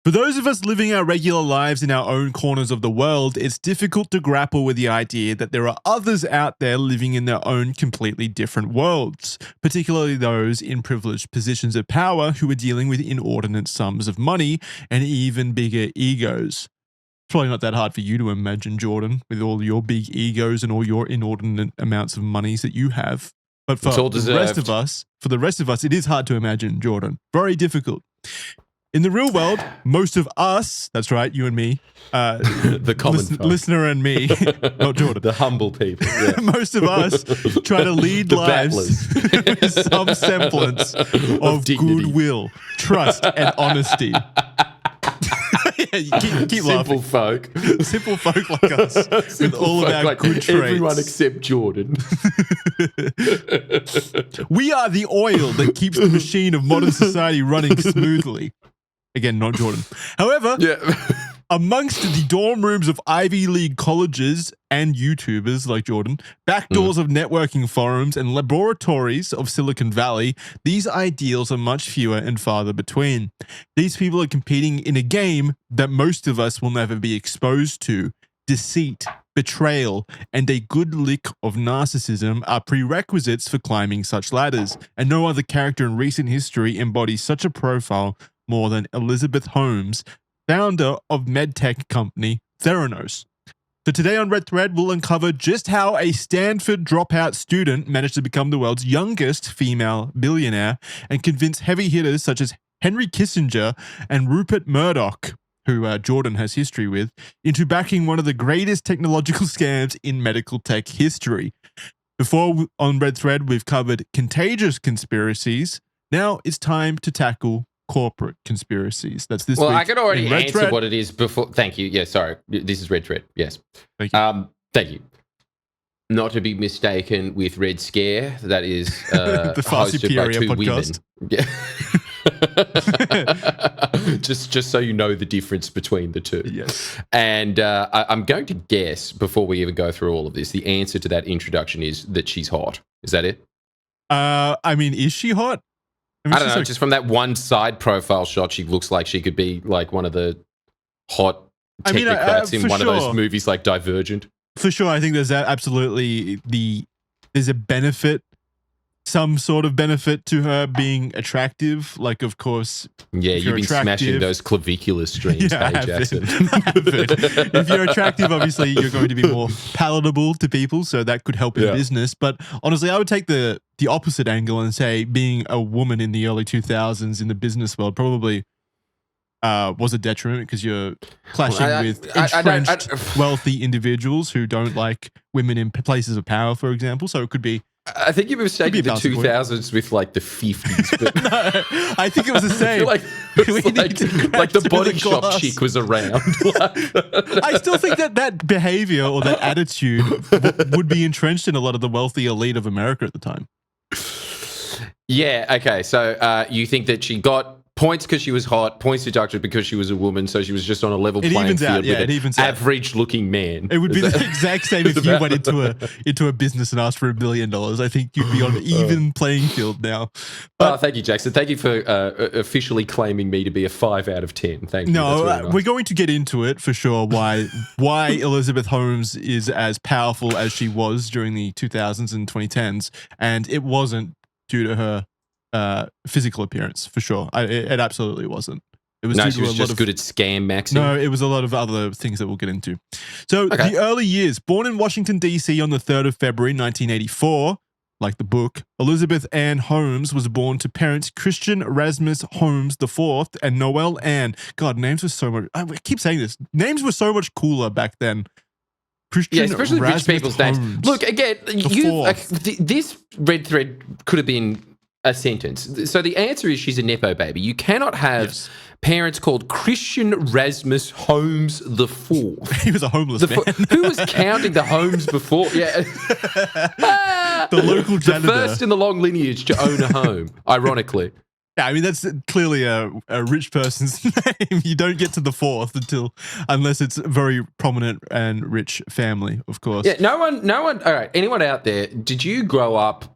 For those of us living our regular lives in our own corners of the world, it's difficult to grapple with the idea that there are others out there living in their own completely different worlds, particularly those in privileged positions of power who are dealing with inordinate sums of money and even bigger egos. It's probably not that hard for you to imagine, Jordan, with all your big egos and all your inordinate amounts of monies that you have. But for the rest of us, it is hard to imagine, Jordan. Very difficult. In the real world, most of us, that's right, you and me, the common listener and me, not Jordan, the humble people, yeah. Most of us try to lead lives with some semblance of goodwill, trust, and honesty. keep Simple laughing. Simple folk like us, Simple with all of our like good traits. Everyone except Jordan. We are the oil that keeps the machine of modern society running smoothly. Again, not Jordan. However, amongst the dorm rooms of Ivy League colleges and YouTubers like Jordan, backdoors of networking forums and laboratories of Silicon Valley, these ideals are much fewer and farther between. These people are competing in a game that most of us will never be exposed to. Deceit, betrayal, and a good lick of narcissism are prerequisites for climbing such ladders, and no other character in recent history embodies such a profile more than Elizabeth Holmes, founder of medtech company Theranos. So today on Red Thread, we'll uncover just how a Stanford dropout student managed to become the world's youngest female billionaire and convince heavy hitters such as Henry Kissinger and Rupert Murdoch, who Jordan has history with, into backing one of the greatest technological scams in medical tech history. Before on Red Thread, we've covered contagious conspiracies. Now it's time to tackle corporate conspiracies. That's this week. Well, I can already answer Thread. what it is before. Thank you. Yeah, sorry. This is Red Thread. Yes. Thank you. Thank you. Not to be mistaken with Red Scare. That is the far hosted superior by two podcast. Women. Yeah. just so you know the difference between the two. Yes. And I'm going to guess, before we even go through all of this, the answer to that introduction is that she's hot. Is that it? I mean, is she hot? I don't know. Just from that one side profile shot, she looks like she could be like one of the hot technocrats in one of those movies like Divergent. For sure. I think there's absolutely there's a benefit, some sort of benefit to her being attractive. Like, of course. Yeah, you've been smashing those clavicular streams, hey, Jackson. If you're attractive, obviously, you're going to be more palatable to people, so that could help in business. But honestly, I would take the opposite angle and say being a woman in the early 2000s in the business world probably was a detriment because you're clashing with entrenched, wealthy individuals who don't like women in places of power, for example. So it could be. I think you were mistaking the 2000s with like the 50s. But no, I think it was the same. like the body shop chick was around. I still think that behavior or that attitude would be entrenched in a lot of the wealthy elite of America at the time. Yeah, okay. So you think that she got points because she was hot, points deducted because she was a woman, so she was just on a level playing field with an average-looking man. It would be the exact same if you went into a business and asked for $1 billion. I think you'd be on an even playing field now. But, thank you, Jackson. Thank you for officially claiming me to be a 5 out of 10. Thank you. No, really nice. We're going to get into it for sure, why Elizabeth Holmes is as powerful as she was during the 2000s and 2010s, and it wasn't due to her physical appearance, for sure. It absolutely wasn't. It was she was just good at scam maxing. No, it was a lot of other things that we'll get into. So the early years, born in Washington, D.C. on the 3rd of February, 1984, like the book, Elizabeth Ann Holmes was born to parents Christian Rasmus Holmes IV and Noelle Ann. God, names were so much... I keep saying this. Names were so much cooler back then. Christian especially Rasmus rich people's Holmes names. Look, again, this Red Thread could have been a sentence. So the answer is she's a Nepo baby. You cannot have parents called Christian Rasmus Holmes IV. He was a homeless man. Who was counting the homes before? Yeah. The local janitor. The first in the long lineage to own a home, ironically. Yeah, I mean, that's clearly a rich person's name. You don't get to the fourth unless it's a very prominent and rich family, of course. Yeah, no one, all right, anyone out there, did you grow up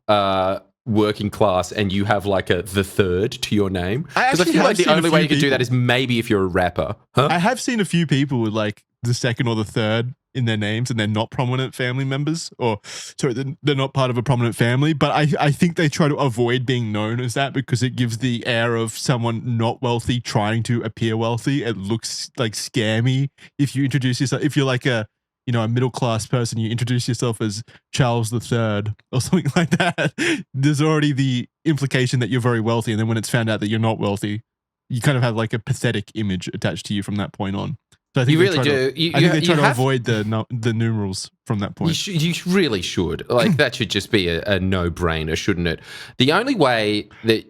working class and you have like the third to your name? Because I feel like the only way you can do that is maybe if you're a rapper. Huh? I have seen a few people with like the second or the third in their names and they're not prominent family members, or sorry, they're not part of a prominent family, but I think they try to avoid being known as that because it gives the air of someone not wealthy trying to appear wealthy. It looks like scammy if you introduce yourself. If you're like a middle class person, you introduce yourself as Charles III or something like that. There's already the implication that you're very wealthy, and then when it's found out that you're not wealthy, you kind of have like a pathetic image attached to you from that point on. So I think you really do. I think they try to avoid the numerals from that point. You really should. Like that should just be a no-brainer, shouldn't it? The only way that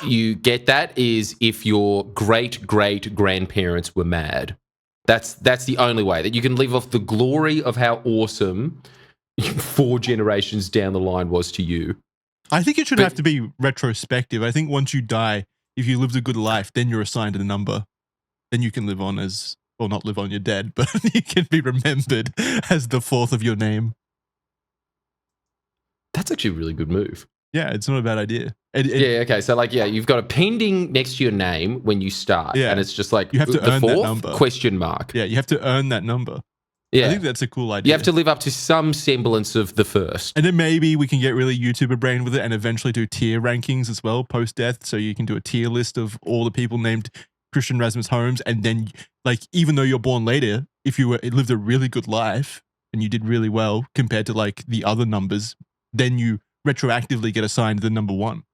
you get that is if your great-great-grandparents were mad. That's the only way that you can live off the glory of how awesome 4 generations down the line was to you. I think it should have to be retrospective. I think once you die, if you lived a good life, then you're assigned a number. Then you can live on as... Well, not live on your dead, but you can be remembered as the 4th of your name. That's actually a really good move. Yeah, it's not a bad idea. Okay. So, you've got a pending next to your name when you start, and it's just like you have to the earn 4th that number. Question mark. Yeah, you have to earn that number. Yeah, I think that's a cool idea. You have to live up to some semblance of the first, and then maybe we can get really YouTuber brain with it, and eventually do tier rankings as well post death. So you can do a tier list of all the people named Christian Rasmus Holmes, and then like even though you're born later, if you lived a really good life and you did really well compared to like the other numbers, then you retroactively get assigned the number 1.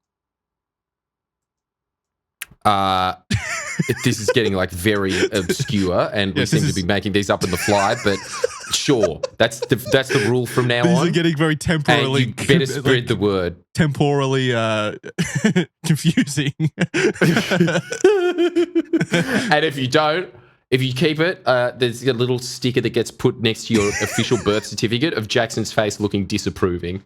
This is getting like very obscure, and we seem to be making these up on the fly. But sure, that's the rule from now on. These are getting very temporally. And you better spread the word. Temporally confusing. And if you don't, if you keep it, there's a little sticker that gets put next to your official birth certificate of Jackson's face looking disapproving.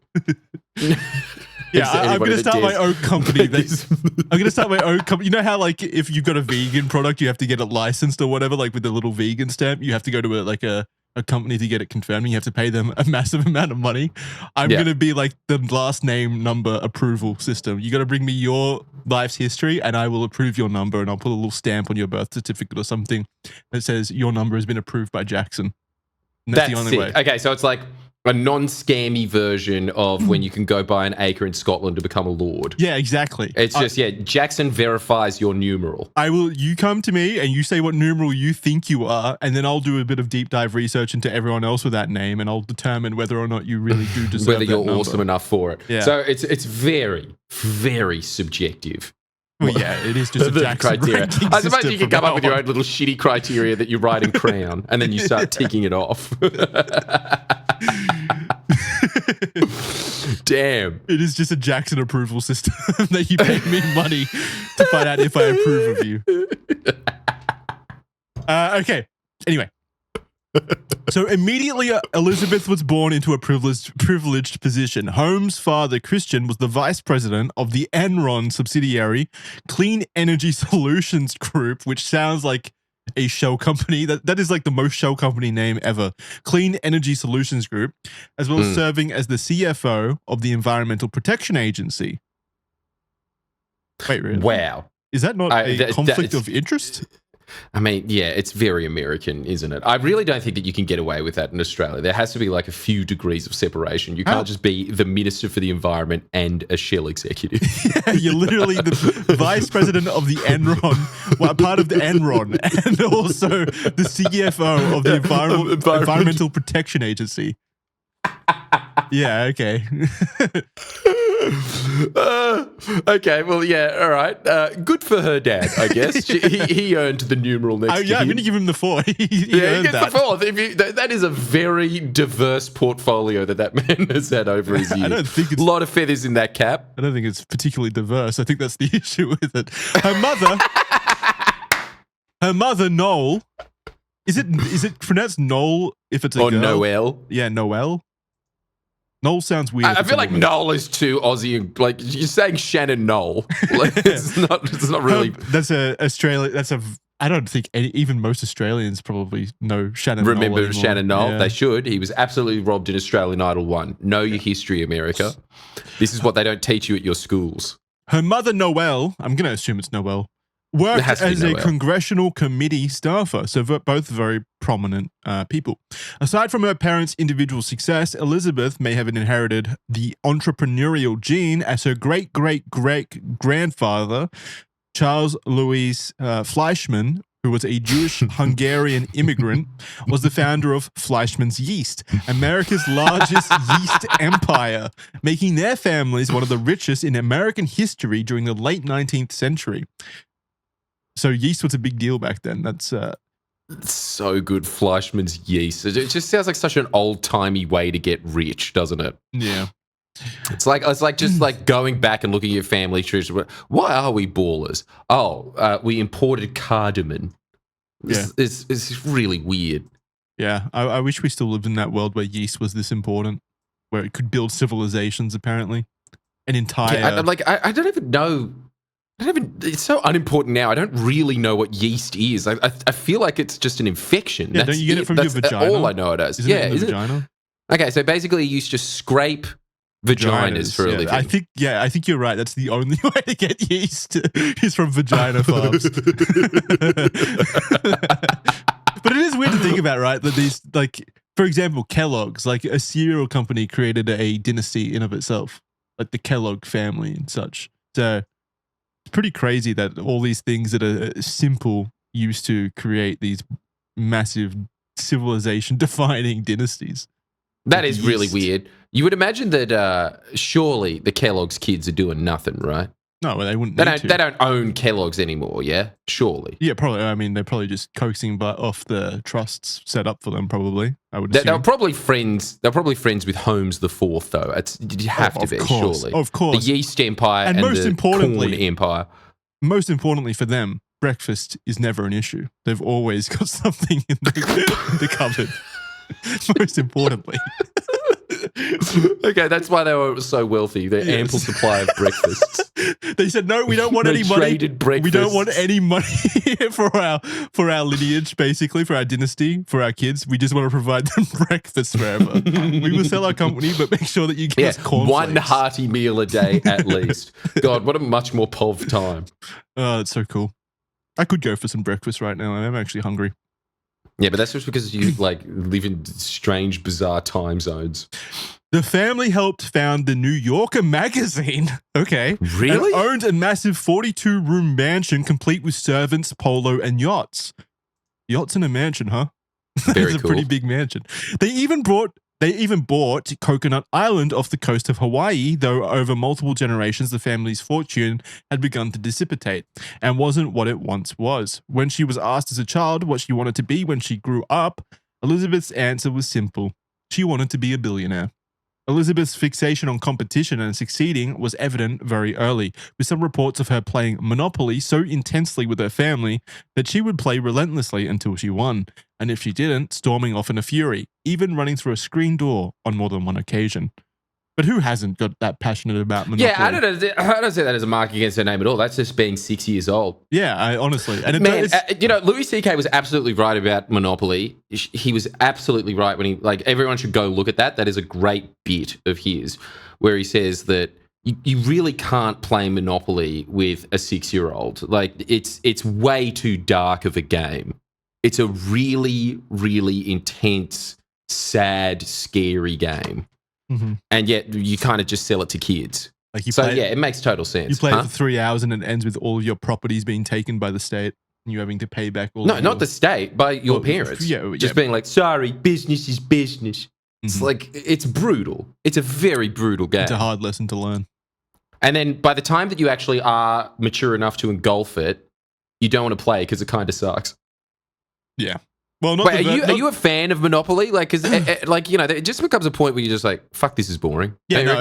Yeah, I'm going to start my own company. I'm going to start my own company. You know how, like, if you've got a vegan product, you have to get it licensed or whatever, like with the little vegan stamp, you have to go to a company to get it confirmed, and you have to pay them a massive amount of money. I'm going to be like the last name number approval system. You got to bring me your life's history, and I will approve your number, and I'll put a little stamp on your birth certificate or something that says your number has been approved by Jackson. And that's the only way. Okay, so it's like a non-scammy version of when you can go buy an acre in Scotland to become a lord. Yeah, exactly. It's just, Jackson verifies your numeral. You come to me and you say what numeral you think you are, and then I'll do a bit of deep dive research into everyone else with that name, and I'll determine whether or not you really do deserve whether you're awesome enough for it. Yeah. So it's very, very subjective. Well, yeah, it is just a Jackson criteria. I suppose you can come up with your own little shitty criteria that you write in crayon, and then you start ticking it off. Damn. It is just a Jackson approval system that you pay me money to find out if I approve of you. Okay. Anyway. So immediately Elizabeth was born into a privileged position. Holmes' father, Christian, was the vice president of the Enron subsidiary Clean Energy Solutions Group, which sounds like a shell company. That is like the most shell company name ever. Clean Energy Solutions Group, as well as serving as the CFO of the Environmental Protection Agency. Wait, really? Wow. Is that not a conflict of interest? I mean, yeah, it's very American, isn't it? I really don't think that you can get away with that in Australia. There has to be like a few degrees of separation. You can't just be the Minister for the Environment and a Shell executive. Yeah, you're literally the Vice President of the Enron, well, part of the Enron, and also the CFO of the Environmental Protection Agency. Yeah, okay. Okay, well, yeah, all right. Good for her dad, I guess. He earned the numeral next to him. I'm going to give him the 4. He gets the 4th. That is a very diverse portfolio that man has had over his years. I don't think it's a lot of feathers in that cap. I don't think it's particularly diverse. I think that's the issue with it. Her mother, Noel. Is it pronounced Noel if it's a girl? Or Noel? Yeah, Noel. Noel sounds weird. I feel like Noel is too Aussie. Like you're saying Shannon Noel. Like, it's not really. That's a Australia. That's a I don't think even most Australians probably know Shannon Noll Remember anymore. Shannon Noll? Yeah. They should. He was absolutely robbed in Australian Idol 1. Know your history, America. This is what they don't teach you at your schools. Her mother, Noelle, I'm going to assume it's Noelle, worked as a congressional committee staffer, so both very prominent people. Aside from her parents' individual success, Elizabeth may have inherited the entrepreneurial gene, as her great-great-great-grandfather, Charles Louis Fleischmann, who was a Jewish Hungarian immigrant, was the founder of Fleischmann's Yeast, America's largest yeast empire, making their families one of the richest in American history during the late 19th century. So yeast was a big deal back then. That's so good, Fleischmann's Yeast. It just sounds like such an old-timey way to get rich, doesn't it? Yeah. It's like just like going back and looking at your family trees. Why are we ballers? Oh, we imported cardamom. It's really weird. Yeah, I wish we still lived in that world where yeast was this important, where it could build civilizations. Apparently, an entire. I don't even know. It's so unimportant now. I don't really know what yeast is. I feel like it's just an infection. Yeah, don't you get it from your vagina? All I know it as. Isn't it in the vagina? Okay, so basically, you used to scrape vaginas for a living. I think you're right. That's the only way to get yeast is from vagina farms. But it is weird to think about, right? That these, like, for example, Kellogg's, like a cereal company, created a dynasty in of itself, like the Kellogg family and such. So it's pretty crazy that all these things that are simple used to create these massive civilization-defining dynasties. That is really weird. You would imagine that surely the Kellogg's kids are doing nothing, right? No, they wouldn't. They don't own Kellogg's anymore, yeah? Surely. Yeah, probably. I mean, they're probably just coaxing off the trusts set up for them. Probably, I would. They're probably friends. They're probably friends with Holmes the Fourth, though. You have to be, surely. Of course, the yeast empire and most the corn empire. Most importantly for them, breakfast is never an issue. They've always got something in the cupboard. Most importantly. Okay, that's why they were so wealthy. Their ample supply of breakfasts. They said, no, we don't want any money. We don't want any money for our lineage, basically, for our dynasty, for our kids. We just want to provide them breakfast forever. We will sell our company, but make sure that you give us cornflakes. One hearty meal a day at least. God, what a much more pov time. Oh, that's so cool. I could go for some breakfast right now. I am actually hungry. Yeah, but that's just because you live in strange, bizarre time zones. The family helped found the New Yorker magazine. Okay. Really? And owned a massive 42-room mansion complete with servants, polo, and yachts. Yachts in a mansion, huh? Very That's cool. a pretty big mansion. They even bought Coconut Island off the coast of Hawaii, though over multiple generations, the family's fortune had begun to dissipate and wasn't what it once was. When she was asked as a child what she wanted to be when she grew up, Elizabeth's answer was simple. She wanted to be a billionaire. Elizabeth's fixation on competition and succeeding was evident very early, with some reports of her playing Monopoly so intensely with her family that she would play relentlessly until she won, and if she didn't, storming off in a fury, even running through a screen door on more than one occasion. But who hasn't got that passionate about Monopoly? Yeah, I don't see that as a mark against her name at all. That's just being 6 years old. Yeah, honestly. And Louis C.K. was absolutely right about Monopoly. He was absolutely right when he, everyone should go look at that. That is a great bit of his where he says that you really can't play Monopoly with a 6-year-old. It's way too dark of a game. It's a really, really intense, sad, scary game. Mm-hmm. And yet you kind of just sell it to kids. It makes total sense. You play it for 3 hours and it ends with all of your properties being taken by the state and you having to pay back all not the state, by your parents. Just being like, sorry, business is business. Mm-hmm. It's brutal. It's a very brutal game. It's a hard lesson to learn. And then by the time that you actually are mature enough to engulf it, you don't want to play because it kind of sucks. Yeah. Well, are you a fan of Monopoly? Because it just becomes a point where you're just like, "Fuck, this is boring." Yeah,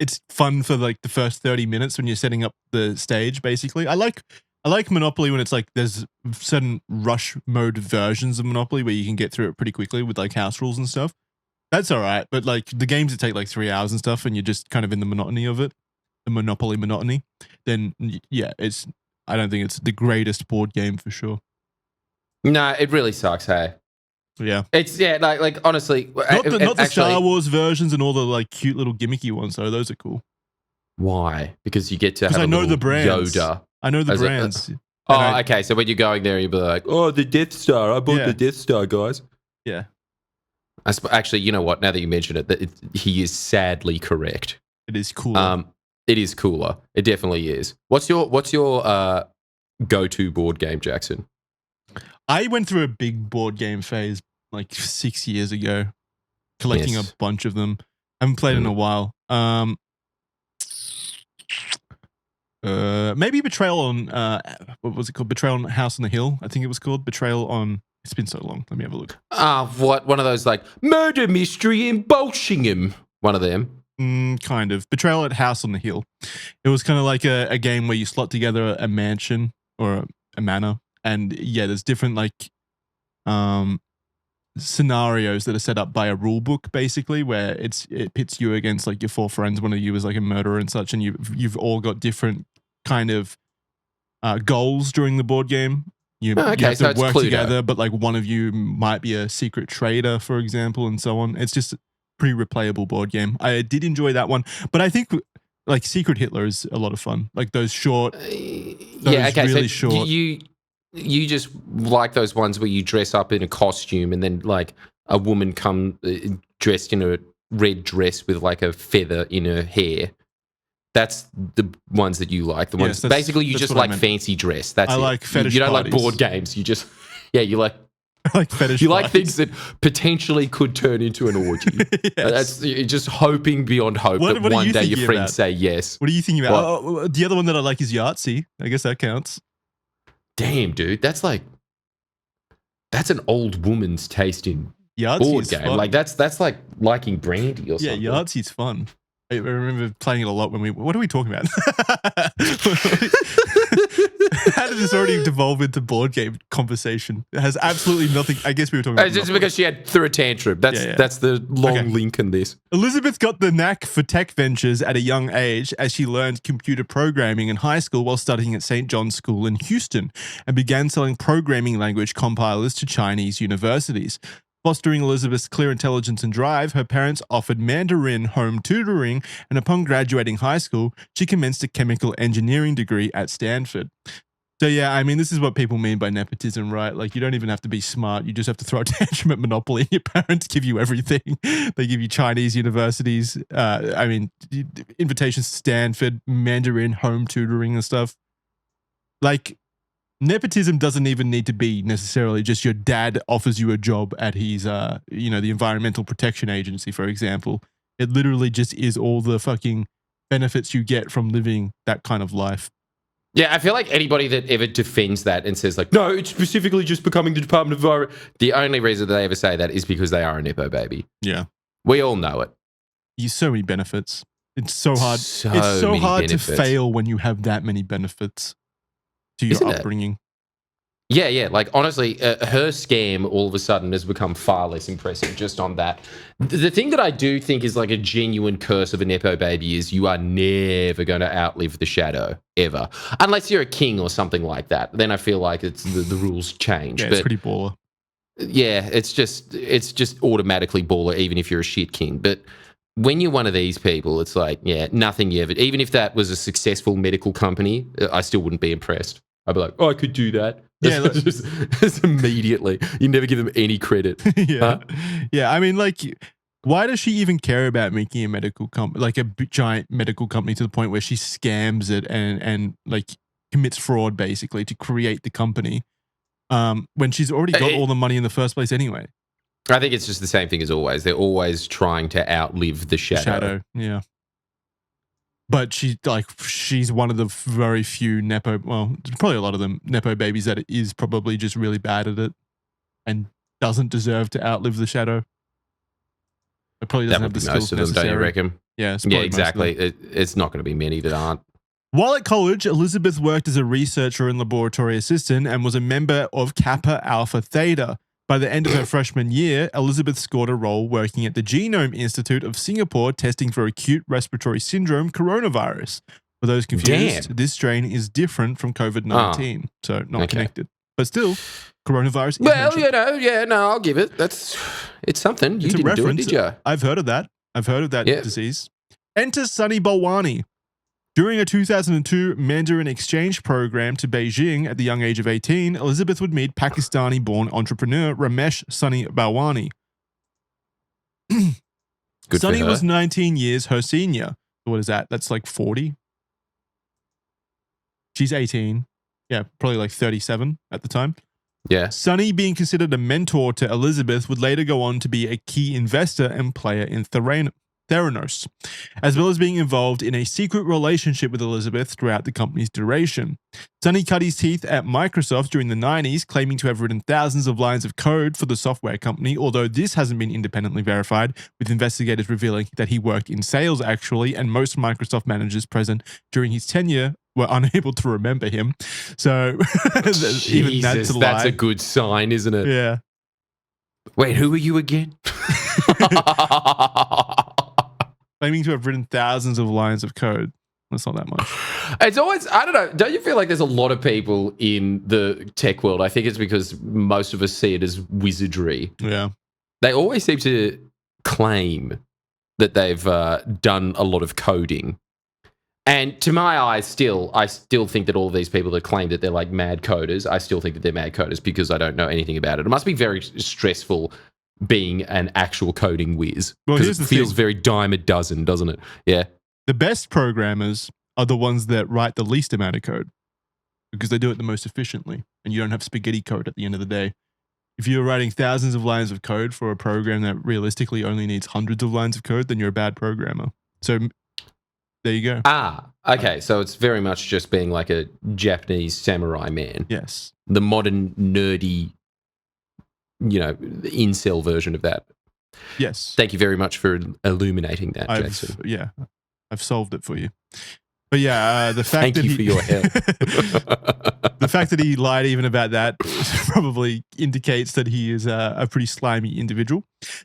it's fun for the first 30 minutes when you're setting up the stage. Basically, I like Monopoly when it's there's certain rush mode versions of Monopoly where you can get through it pretty quickly with house rules and stuff. That's all right, but the games that take 3 hours and stuff, and you're just kind of in the monotony of it, the Monopoly monotony. Then yeah, it's I don't think it's the greatest board game for sure. No, it really sucks, hey. Yeah. It's, like honestly. Not the Star Wars versions and all the like cute little gimmicky ones, though. Those are cool. Why? Because you get to have I know the brands. Yoda. I know the brands. Okay. So when you're going there, you'll be like, oh, the Death Star. I bought the Death Star, guys. Yeah. Actually, you know what? Now that you mention it, he is sadly correct. It is cooler. It is cooler. It definitely is. What's your go-to board game, Jackson? I went through a big board game phase like 6 years ago, collecting a bunch of them. I haven't played in a while. Maybe Betrayal on what was it called? Betrayal on House on the Hill. I think it was called Betrayal on. It's been so long. Let me have a look. What? One of those like murder mystery in Bolshingham. One of them. Kind of. Betrayal at House on the Hill. It was kind of like a game where you slot together a mansion or a manor, and there's different like scenarios that are set up by a rule book, basically, where it pits you against like your 4 friends. One of you is like a murderer and such, and you've all got different kind of goals during the board game. You have to work together, but like one of you might be a secret traitor, for example, and so on. It's just a pretty replayable board game. I did enjoy that one, but I think like Secret Hitler is a lot of fun. Like those short, really short. You just like those ones where you dress up in a costume and then like a woman come dressed in a red dress with like a feather in her hair. That's the ones that you like. The ones basically you just like fancy dress. That's I like fetish. You don't parties. like board games. You just you like. I like fetish. You like things that potentially could turn into an orgy. You're just hoping beyond hope that one day your friends say yes. What are you thinking about? The other one that I like is Yahtzee. I guess that counts. Damn, dude, that's an old woman's taste in board game. Fun. Like that's like liking brandy or something. Yeah, Yahtzee's fun. I remember playing it a lot when what are we talking about? How did this already devolve into board game conversation? It has absolutely nothing. I guess we were talking about just because she threw a tantrum. That's the long link in this. Elizabeth got the knack for tech ventures at a young age as she learned computer programming in high school while studying at St. John's School in Houston and began selling programming language compilers to Chinese universities. Fostering Elizabeth's clear intelligence and drive, her parents offered Mandarin home tutoring, and upon graduating high school, she commenced a chemical engineering degree at Stanford. So yeah, I mean, this is what people mean by nepotism, right? Like, you don't even have to be smart. You just have to throw a tantrum at Monopoly, and your parents give you everything. They give you Chinese universities, invitations to Stanford, Mandarin home tutoring and stuff. Like, nepotism doesn't even need to be necessarily just your dad offers you a job at his, the Environmental Protection Agency, for example. It literally just is all the fucking benefits you get from living that kind of life. Yeah, I feel like anybody that ever defends that and says like, no, it's specifically just becoming the Department of Environment, the only reason they ever say that is because they are a nepo baby. Yeah. We all know it. So many benefits. It's so hard. It's so hard to fail when you have that many benefits to your upbringing. Yeah. Like, honestly, her scam all of a sudden has become far less impressive just on that. The thing that I do think is like a genuine curse of a nepo baby is you are never going to outlive the shadow, ever. Unless you're a king or something like that. Then I feel like it's the rules change. Yeah, it's pretty baller. Yeah, it's just automatically baller, even if you're a shit king. But when you're one of these people, it's like, nothing you ever... Even if that was a successful medical company, I still wouldn't be impressed. I'd be like, I could do that. Yeah, just immediately. You never give them any credit. Yeah. I mean, like, why does she even care about making a medical company, like a giant medical company, to the point where she scams it and like commits fraud basically to create the company when she's already got all the money in the first place anyway? I think it's just the same thing as always. They're always trying to outlive the shadow. Yeah. But she's one of the very few nepo, well, probably a lot of them nepo babies that is probably just really bad at it and doesn't deserve to outlive the shadow. It probably doesn't have the skills most of them, necessary. don't you reckon? Yeah, exactly. It's not going to be many that aren't. While at college, Elizabeth worked as a researcher and laboratory assistant and was a member of Kappa Alpha Theta. By the end of her freshman year, Elizabeth scored a role working at the Genome Institute of Singapore testing for acute respiratory syndrome coronavirus. For those confused, this strain is different from COVID-19, so not connected. But still, coronavirus. Well, I'll give it. It's something. You didn't do it, did you? I've heard of that. Disease. Enter Sunny Balwani. During a 2002 Mandarin exchange program to Beijing at the young age of 18, Elizabeth would meet Pakistani-born entrepreneur Ramesh Sunny Balwani. Sunny was 19 years her senior. What is that? That's like 40. She's 18. Yeah, probably like 37 at the time. Yeah. Sunny, being considered a mentor to Elizabeth, would later go on to be a key investor and player in Theranos, as well as being involved in a secret relationship with Elizabeth throughout the company's duration. Sunny cut his teeth at Microsoft during the 90s, claiming to have written thousands of lines of code for the software company, although this hasn't been independently verified, with investigators revealing that he worked in sales actually, and most Microsoft managers present during his tenure were unable to remember him. So even that's a lie. That's a good sign, isn't it? Yeah. Wait, who are you again? Claiming to have written thousands of lines of code. That's not that much. It's always, I don't know, don't you feel like there's a lot of people in the tech world? I think it's because most of us see it as wizardry. Yeah. They always seem to claim that they've done a lot of coding. And to my eyes, I still think that all of these people that claim that they're like mad coders, I still think that they're mad coders because I don't know anything about it. It must be very stressful being an actual coding whiz. Because it feels very dime a dozen, doesn't it? Yeah. The best programmers are the ones that write the least amount of code because they do it the most efficiently and you don't have spaghetti code at the end of the day. If you're writing thousands of lines of code for a program that realistically only needs hundreds of lines of code, then you're a bad programmer. So there you go. Okay. So it's very much just being like a Japanese samurai man. Yes. The modern nerdy, incel version of that. Yes. Thank you very much for illuminating that, Jason. Yeah. I've solved it for you. But yeah, the fact Thank you for your help. The fact that he lied even about that probably indicates that he is a pretty slimy individual.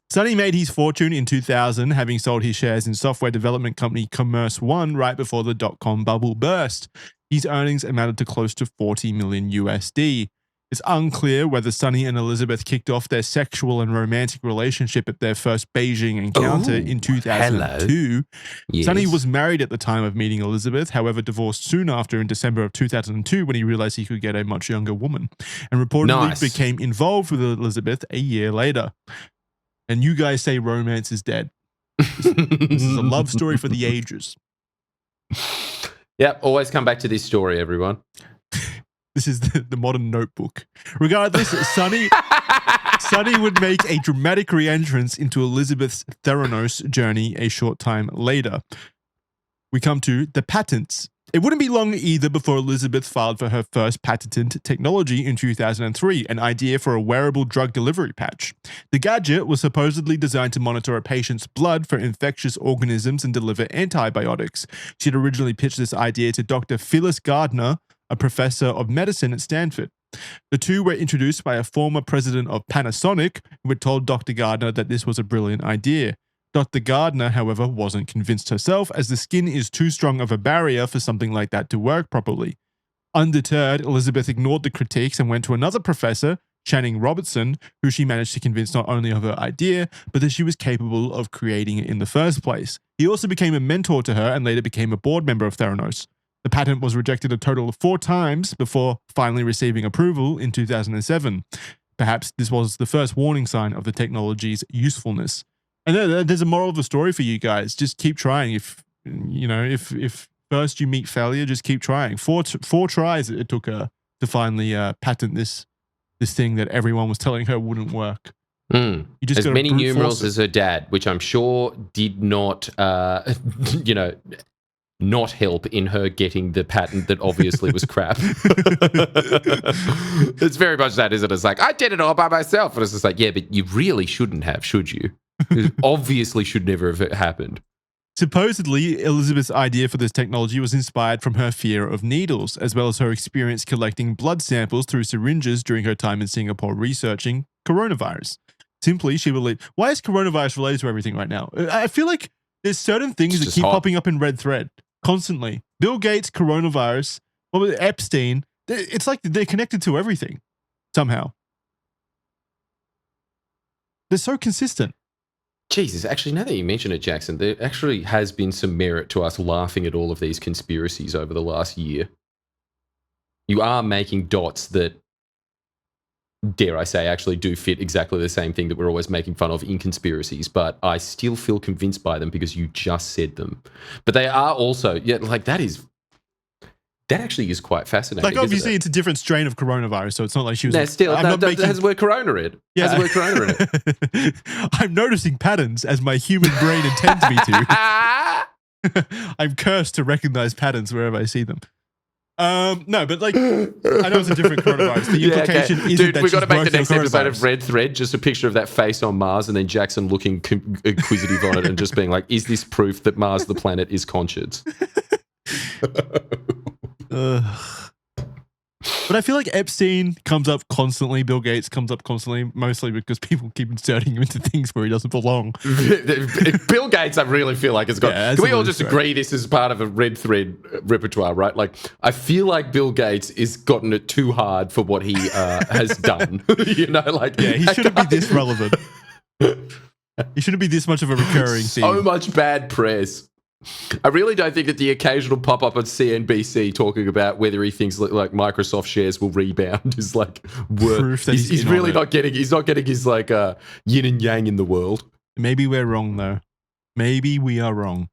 Sunny made his fortune in 2000, having sold his shares in software development company Commerce One right before the dot-com bubble burst. His earnings amounted to close to 40 million USD. It's unclear whether Sunny and Elizabeth kicked off their sexual and romantic relationship at their first Beijing encounter in 2002. Yes. Sunny was married at the time of meeting Elizabeth, however divorced soon after in December of 2002 when he realized he could get a much younger woman, and reportedly became involved with Elizabeth a year later. And you guys say romance is dead. This is a love story for the ages. Yep, always come back to this story, everyone. This is the modern Notebook. Regardless, Sunny would make a dramatic re-entrance into Elizabeth's Theranos journey a short time later. We come to the patents. It wouldn't be long either before Elizabeth filed for her first patented technology in 2003, an idea for a wearable drug delivery patch. The gadget was supposedly designed to monitor a patient's blood for infectious organisms and deliver antibiotics. She had originally pitched this idea to Dr. Phyllis Gardner, a professor of medicine at Stanford. The two were introduced by a former president of Panasonic, who had told Dr. Gardner that this was a brilliant idea. Dr. Gardner, however, wasn't convinced herself, as the skin is too strong of a barrier for something like that to work properly. Undeterred, Elizabeth ignored the critiques and went to another professor, Channing Robertson, who she managed to convince not only of her idea, but that she was capable of creating it in the first place. He also became a mentor to her and later became a board member of Theranos. The patent was rejected a total of 4 times before finally receiving approval in 2007. Perhaps this was the first warning sign of the technology's usefulness. And there's a moral of the story for you guys. Just keep trying. If first you meet failure, just keep trying. Four tries it took her to finally patent this thing that everyone was telling her wouldn't work. You just as many numerals as her dad, which I'm sure did not, not help in her getting the patent that obviously was crap. It's very much that, isn't it? It's like, I did it all by myself. And it's just like, yeah, but you really shouldn't have, should you? It obviously should never have happened. Supposedly, Elizabeth's idea for this technology was inspired from her fear of needles, as well as her experience collecting blood samples through syringes during her time in Singapore researching coronavirus. Simply, she believed... Why is coronavirus related to everything right now? I feel like there's certain things that keep popping up in Red Thread. constantly. Bill Gates, coronavirus, Epstein. It's like they're connected to everything somehow. They're so consistent. Jesus, actually, now that you mention it, Jackson, there actually has been some merit to us laughing at all of these conspiracies over the last year. You are making dots that, dare I say, actually do fit exactly the same thing that we're always making fun of in conspiracies, but I still feel convinced by them because you just said them. But they are also, that actually is quite fascinating. Like, obviously, it's a different strain of coronavirus, so it's not like she was. No, still, that has the word corona in it. Yeah. Has the word corona in it. I'm noticing patterns as my human brain intends me to. I'm cursed to recognize patterns wherever I see them. No, but like, I know it's a different coronavirus. The implication isn't Dude, that we've got to make the next episode coronavirus. of Red Thread just a picture of that face on Mars and then Jackson looking inquisitive on it and just being like, is this proof that Mars, the planet, is conscious? But I feel like Epstein comes up constantly. Bill Gates comes up constantly, mostly because people keep inserting him into things where he doesn't belong. Bill Gates, I really feel like has got. Can we all just agree this is part of a Red Thread repertoire, right? Like, I feel like Bill Gates is gotten it too hard for what he has done. He shouldn't be this relevant. He shouldn't be this much of a recurring theme. So much bad press. I really don't think that the occasional pop-up on CNBC talking about whether he thinks like Microsoft shares will rebound is like proof that he's really not getting his like yin and yang in the world. Maybe we're wrong though. Maybe we are wrong.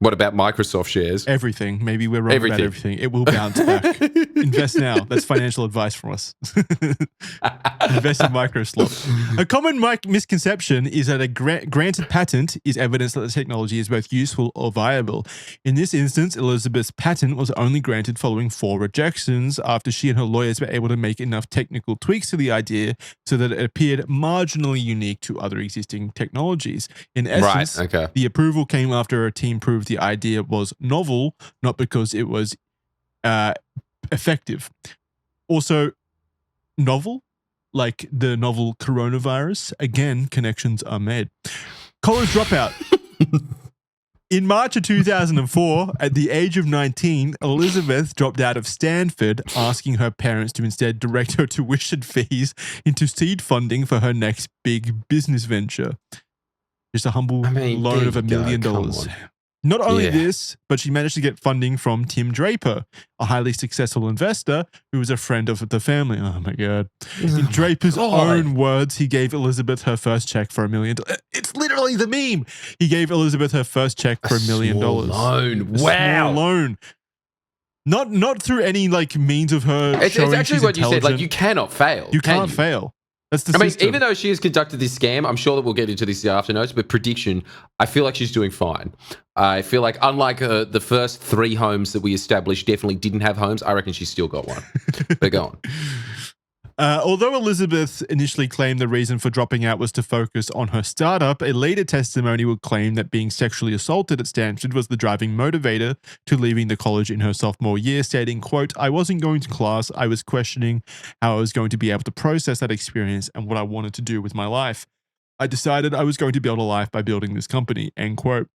What about Microsoft shares? Everything. Maybe we're wrong about everything. It will bounce back. Invest now. That's financial advice from us. Invest in Microsoft. A common misconception is that a granted patent is evidence that the technology is both useful or viable. In this instance, Elizabeth's patent was only granted following 4 rejections after she and her lawyers were able to make enough technical tweaks to the idea so that it appeared marginally unique to other existing technologies. In essence, the approval came after her team proved the idea was novel, not because it was effective. Also, novel, like the novel coronavirus. Again, connections are made. College dropout. In March of 2004, at the age of 19, Elizabeth dropped out of Stanford, asking her parents to instead direct her tuition fees into seed funding for her next big business venture. Just a humble loan of $1 million. Not only this, but she managed to get funding from Tim Draper, a highly successful investor who was a friend of the family. Oh my God. In Draper's own words, he gave Elizabeth her first check for $1 million. It's literally the meme. He gave Elizabeth her first check for $1 million. Loan. Wow. Loan. Not through any like means of her. It's actually what you said. Like, you cannot fail. You can't fail. That's the system. Even though she has conducted this scam, I'm sure that we'll get into this in the after notes, but prediction, I feel like she's doing fine. I feel like unlike the first 3 homes that we established definitely didn't have homes, I reckon she's still got one. But go on. Although Elizabeth initially claimed the reason for dropping out was to focus on her startup, a later testimony would claim that being sexually assaulted at Stanford was the driving motivator to leaving the college in her sophomore year, stating, quote, "I wasn't going to class. I was questioning how I was going to be able to process that experience and what I wanted to do with my life. I decided I was going to build a life by building this company," end quote.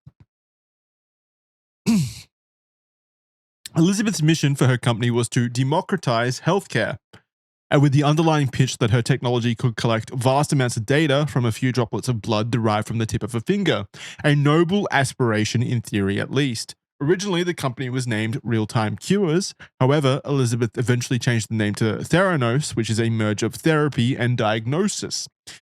Elizabeth's mission for her company was to democratize healthcare, and with the underlying pitch that her technology could collect vast amounts of data from a few droplets of blood derived from the tip of a finger, a noble aspiration in theory at least. Originally, the company was named Real-Time Cures. However, Elizabeth eventually changed the name to Theranos, which is a merge of therapy and diagnosis,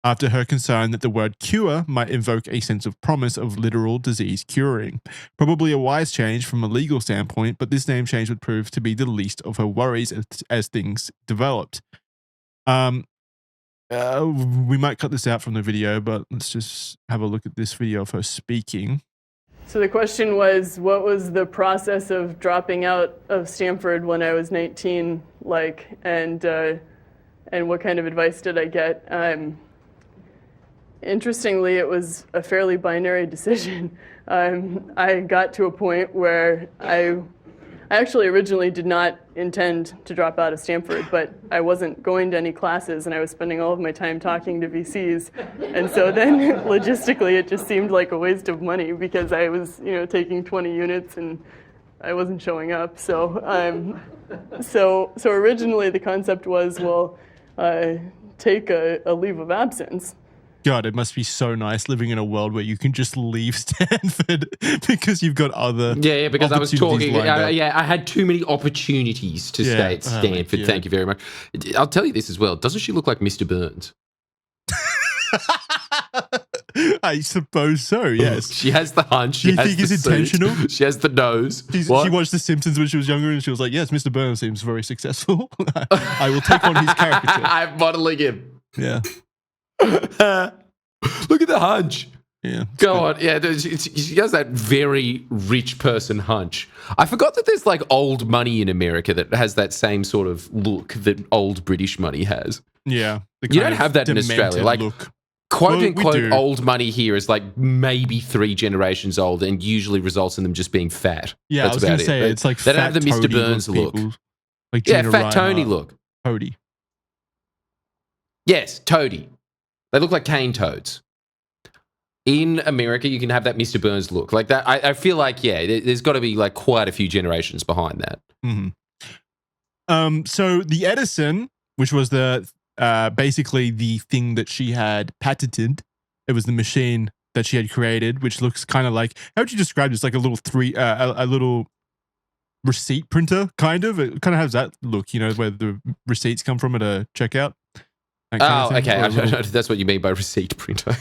after her concern that the word cure might invoke a sense of promise of literal disease curing. Probably a wise change from a legal standpoint, but this name change would prove to be the least of her worries as things developed. We might cut this out from the video, but let's just have a look at this video of her speaking. So the question was, what was the process of dropping out of Stanford when I was 19 like, and what kind of advice did I get? Interestingly, it was a fairly binary decision. I got to a point where I actually originally did not intend to drop out of Stanford, but I wasn't going to any classes and I was spending all of my time talking to VCs. And so then logistically, it just seemed like a waste of money because I was, taking 20 units and I wasn't showing up. So originally the concept was, well, take a leave of absence. God, it must be so nice living in a world where you can just leave Stanford because you've got other because I was talking. I had too many opportunities to stay at Stanford. Thank you very much. I'll tell you this as well. Doesn't she look like Mr. Burns? I suppose so, yes. She has the hunch. Do you think it's intentional? She has the nose. She watched The Simpsons when she was younger and she was like, yes, Mr. Burns seems very successful. I will take on his caricature. I'm modeling him. Yeah. Look at the hunch. Yeah. Go on. Yeah, she has that very rich person hunch. I forgot that there's like old money in America that has that same sort of look that old British money has. Yeah. You don't have that in Australia. Like, quote unquote, old money here is like maybe 3 generations old and usually results in them just being fat. Yeah, that's I was going to say, it's like they don't have the Mr. Burns look. Like Fat Tony look. Toady. Yes, Toady. They look like cane toads. In America, you can have that Mr. Burns look. Like that, I feel like, there's got to be like quite a few generations behind that. Mm-hmm. So the Edison, which was the basically the thing that she had patented, it was the machine that she had created, which looks kind of like, how would you describe this? Like a little a little receipt printer, kind of. It kind of has that look, where the receipts come from at a checkout. Okay. That's what you mean by receipt printer.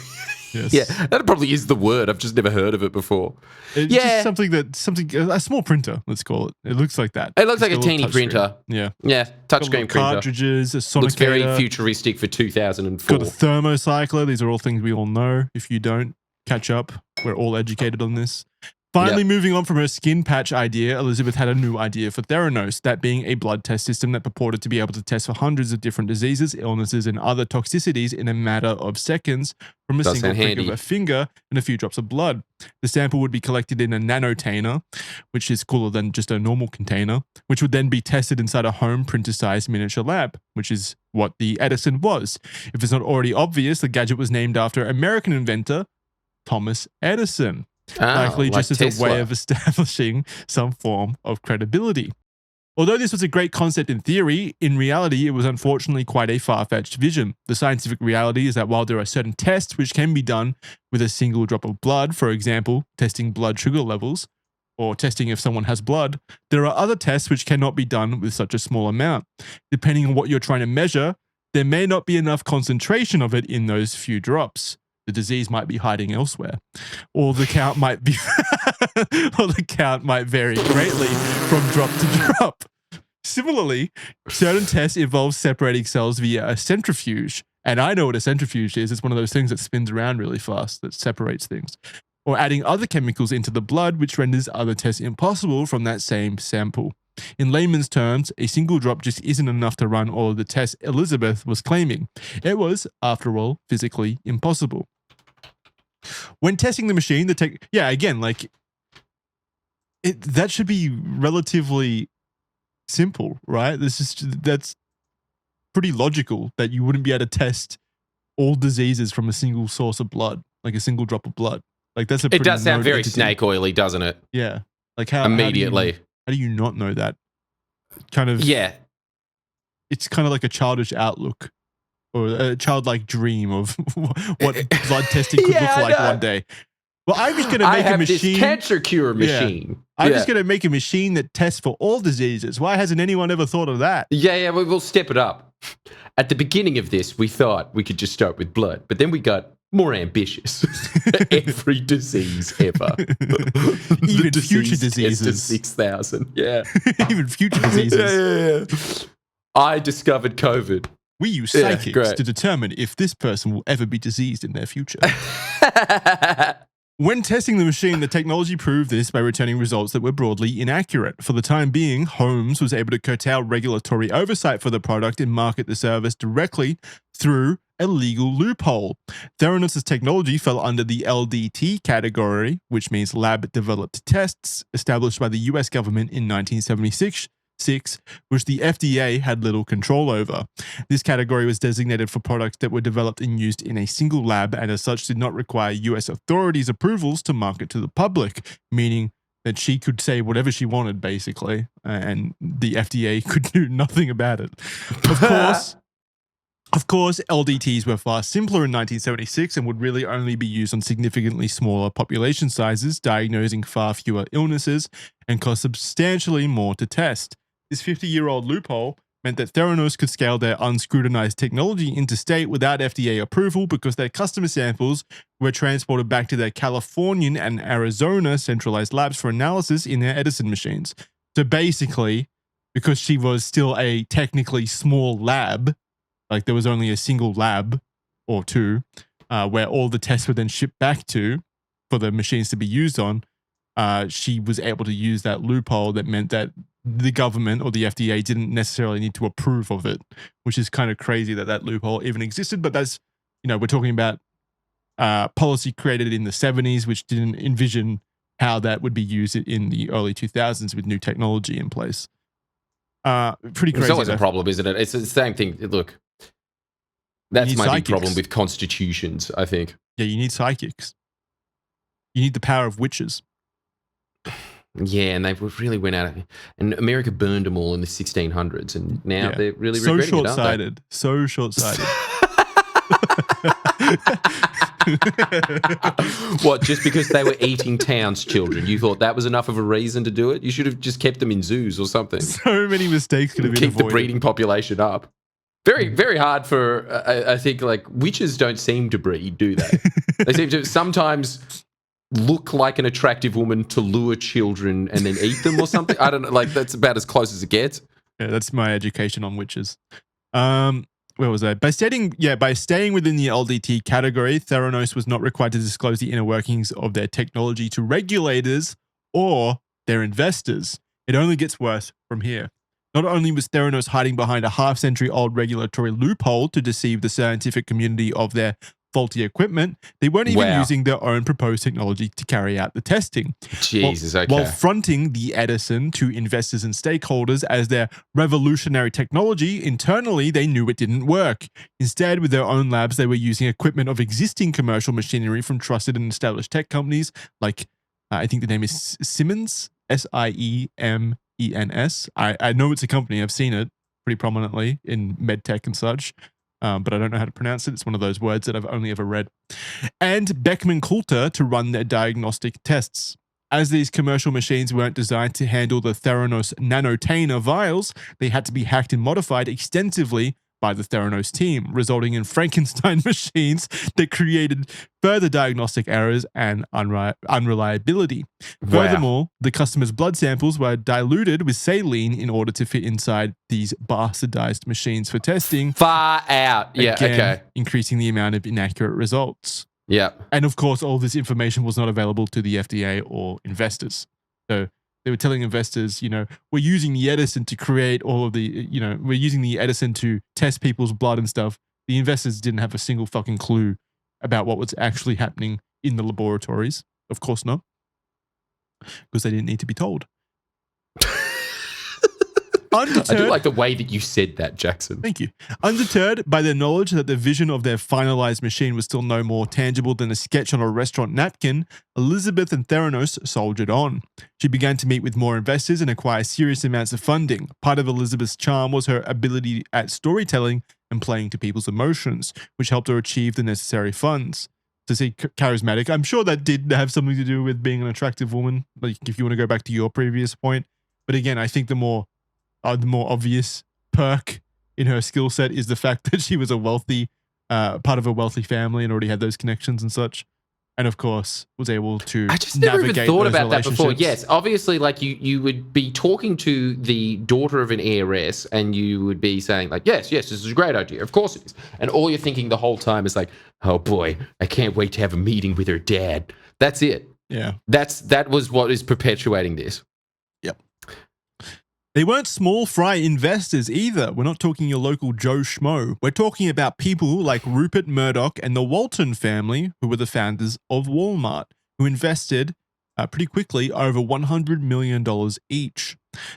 Yes. Yeah, that probably is the word. I've just never heard of it before. It's just a small printer, let's call it. It looks like that. It looks like a teeny printer. Yeah. Yeah, touchscreen printer. Cartridges, a sonicator. Looks very futuristic for 2004. Got a thermocycler. These are all things we all know. If you don't, catch up. We're all educated on this. Finally, moving on from her skin patch idea, Elizabeth had a new idea for Theranos, that being a blood test system that purported to be able to test for hundreds of different diseases, illnesses, and other toxicities in a matter of seconds from a single prick of a finger and a few drops of blood. The sample would be collected in a nanotainer, which is cooler than just a normal container, which would then be tested inside a home printer-sized miniature lab, which is what the Edison was. If it's not already obvious, the gadget was named after American inventor Thomas Edison. Likely just as Tesla. A way of establishing some form of credibility. Although this was a great concept in theory, in reality it was unfortunately quite a far-fetched vision. The scientific reality is that while there are certain tests which can be done with a single drop of blood, for example, testing blood sugar levels, or testing if someone has blood, there are other tests which cannot be done with such a small amount. Depending on what you're trying to measure, there may not be enough concentration of it in those few drops. The disease might be hiding elsewhere, or the count might be, or the count might vary greatly from drop to drop. Similarly, certain tests involve separating cells via a centrifuge, and I know what a centrifuge is. It's one of those things that spins around really fast that separates things, or adding other chemicals into the blood, which renders other tests impossible from that same sample. In layman's terms, a single drop just isn't enough to run all of the tests Elizabeth was claiming. It was, after all, physically impossible. When testing the machine, that should be relatively simple, right? That's pretty logical that you wouldn't be able to test all diseases from a single source of blood, like a single drop of blood. Like that's it does sound very snake oily, doesn't it? Yeah. Like how immediately. How do you not know that? Kind of. Yeah. It's kind of like a childish outlook. Or a childlike dream of what blood testing could look like one day. Well, I'm just going to make a machine. This cancer cure machine. I'm just going to make a machine that tests for all diseases. Why hasn't anyone ever thought of that? Yeah, we'll step it up. At the beginning of this, we thought we could just start with blood, but then we got more ambitious. Every disease ever. Even future diseases. 6,000. Yeah. Even future diseases. Yeah. I discovered COVID. We use psychics to determine if this person will ever be diseased in their future. When testing the machine, the technology proved this by returning results that were broadly inaccurate. For the time being, Holmes was able to curtail regulatory oversight for the product and market the service directly through a legal loophole. Theranos' technology fell under the LDT category, which means lab-developed tests, established by the US government in 1976, which the FDA had little control over. This category was designated for products that were developed and used in a single lab and as such did not require US authorities' approvals to market to the public, meaning that she could say whatever she wanted, basically, and the FDA could do nothing about it. Of course, LDTs were far simpler in 1976 and would really only be used on significantly smaller population sizes, diagnosing far fewer illnesses and cost substantially more to test. This 50-year-old loophole meant that Theranos could scale their unscrutinized technology interstate without FDA approval because their customer samples were transported back to their Californian and Arizona centralized labs for analysis in their Edison machines. So basically, because she was still a technically small lab, like there was only a single lab or two where all the tests were then shipped back to for the machines to be used on, she was able to use that loophole that meant that the government or the FDA didn't necessarily need to approve of it, which is kind of crazy that that loophole even existed. But that's, we're talking about policy created in the 70s, which didn't envision how that would be used in the early 2000s with new technology in place. Pretty crazy. It's always a problem, isn't it? It's the same thing. Look, that's my big problem with constitutions, I think. Yeah, you need psychics. You need the power of witches. Yeah, and they really went out of it. And America burned them all in the 1600s, and now they're really regretting it, aren't they? So short-sighted. What, just because they were eating towns children, you thought that was enough of a reason to do it? You should have just kept them in zoos or something. So many mistakes could have been avoided. Keep the breeding population up. Very, very hard for, I think, like, witches don't seem to breed, do they? They seem to sometimes look like an attractive woman to lure children and then eat them or something. I don't know. Like, that's about as close as it gets. Yeah, that's my education on witches. Where was I? By staying within the LDT category, Theranos was not required to disclose the inner workings of their technology to regulators or their investors. It only gets worse from here. Not only was Theranos hiding behind a half-century-old regulatory loophole to deceive the scientific community of their faulty equipment, they weren't even using their own proposed technology to carry out the testing. Jesus, okay. While fronting the Edison to investors and stakeholders as their revolutionary technology, internally they knew it didn't work. Instead, with their own labs, they were using equipment of existing commercial machinery from trusted and established tech companies like, I think the name is Siemens, SIEMENS. I know it's a company. I've seen it pretty prominently in medtech and such. But I don't know how to pronounce it. It's one of those words that I've only ever read. And Beckman Coulter to run their diagnostic tests. As these commercial machines weren't designed to handle the Theranos nanotainer vials, they had to be hacked and modified extensively by the Theranos team, resulting in Frankenstein machines that created further diagnostic errors and unreliability. Furthermore, the customer's blood samples were diluted with saline in order to fit inside these bastardized machines for testing. Far out. Yeah, again, okay. Increasing the amount of inaccurate results. Yeah. And of course, all this information was not available to the FDA or investors. So they were telling investors, we're using the Edison to create all of the, we're using the Edison to test people's blood and stuff. The investors didn't have a single fucking clue about what was actually happening in the laboratories. Of course not. Because they didn't need to be told. Undeterred, I do like the way that you said that, Jackson. Thank you. Undeterred by their knowledge that the vision of their finalized machine was still no more tangible than a sketch on a restaurant napkin, Elizabeth and Theranos soldiered on. She began to meet with more investors and acquire serious amounts of funding. Part of Elizabeth's charm was her ability at storytelling and playing to people's emotions, which helped her achieve the necessary funds. To say charismatic, I'm sure that did have something to do with being an attractive woman, like if you want to go back to your previous point. But again, I think the more obvious perk in her skill set is the fact that she was a wealthy, part of a wealthy family and already had those connections and such. And of course, was able to I just never even thought about that before. Yes, obviously, like you would be talking to the daughter of an heiress and you would be saying like, yes, this is a great idea. Of course it is. And all you're thinking the whole time is like, oh boy, I can't wait to have a meeting with her dad. That's it. Yeah. That was what is perpetuating this. Yep. They weren't small fry investors either. We're not talking your local Joe Schmo. We're talking about people like Rupert Murdoch and the Walton family, who were the founders of Walmart, who invested pretty quickly over $100 million each.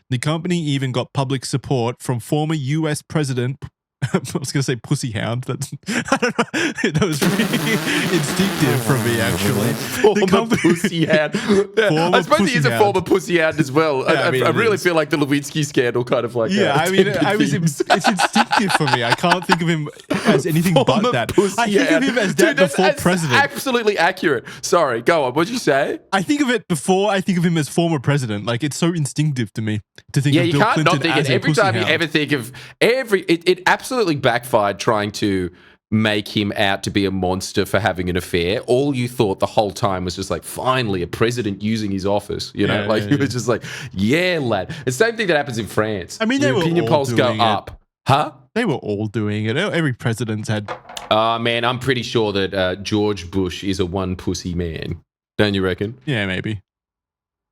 The company even got public support from former US President I was going to say pussy hound. That's, I don't know. That was really instinctive from me, actually. Former pussy hound. I suppose he is a former pussy hound as well. Yeah, I really feel like the Lewinsky scandal kind of like it's instinctive for me. I can't think of him as anything but that. I think of him as that before president. Absolutely accurate. Sorry, go on. What'd you say? I think of it before I think of him as former president. Like, it's so instinctive to me to think of Bill Clinton as a pussy hound. Yeah, you can't not think it. Every time you ever think of it absolutely backfired trying to make him out to be a monster for having an affair. All you thought the whole time was just like, finally, a president using his office. You know, it was just like, yeah, lad. The same thing that happens in France. I mean, the opinion polls go up. Huh? They were all doing it. Every president's had. Man, I'm pretty sure that George Bush is a one pussy man. Don't you reckon? Yeah, maybe.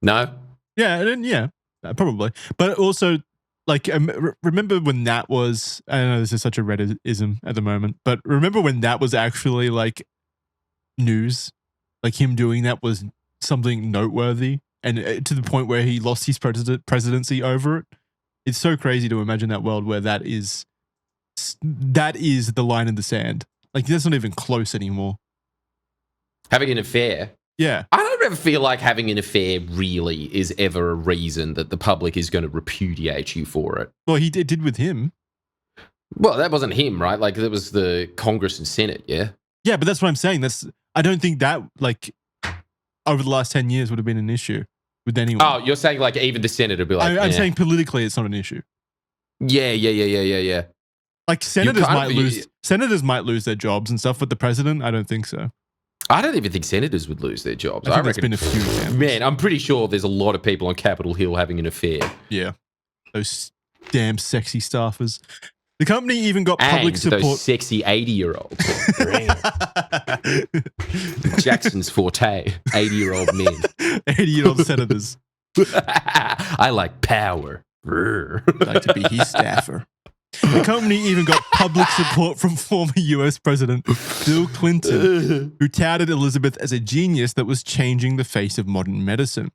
No? Yeah, probably. But also, like, remember when that was, I know this is such a Reddit-ism at the moment, but remember when that was actually, like, news? Like, him doing that was something noteworthy, and to the point where he lost his presidency over it. It's so crazy to imagine that world where that is the line in the sand. Like, that's not even close anymore. Having an affair? Yeah. I don't ever feel like having an affair really is ever a reason that the public is going to repudiate you for it. Well, he did with him. Well, that wasn't him, right? Like, that was the Congress and Senate, yeah? Yeah, but that's what I'm saying. I don't think that, like, over the last 10 years would have been an issue with anyone. Oh, you're saying, like, even the Senate would be like, I'm saying politically it's not an issue. Yeah. Like, senators might lose their jobs and stuff, but the president, I don't think so. I don't even think senators would lose their jobs. I reckon there's been a few examples. Man, I'm pretty sure there's a lot of people on Capitol Hill having an affair. Yeah. Those damn sexy staffers. The company even got public support. Those sexy 80-year-olds. Jackson's forte, 80-year-old men. 80-year-old senators. I like power. I'd like to be his staffer. The company even got public support from former US President Bill Clinton, who touted Elizabeth as a genius that was changing the face of modern medicine.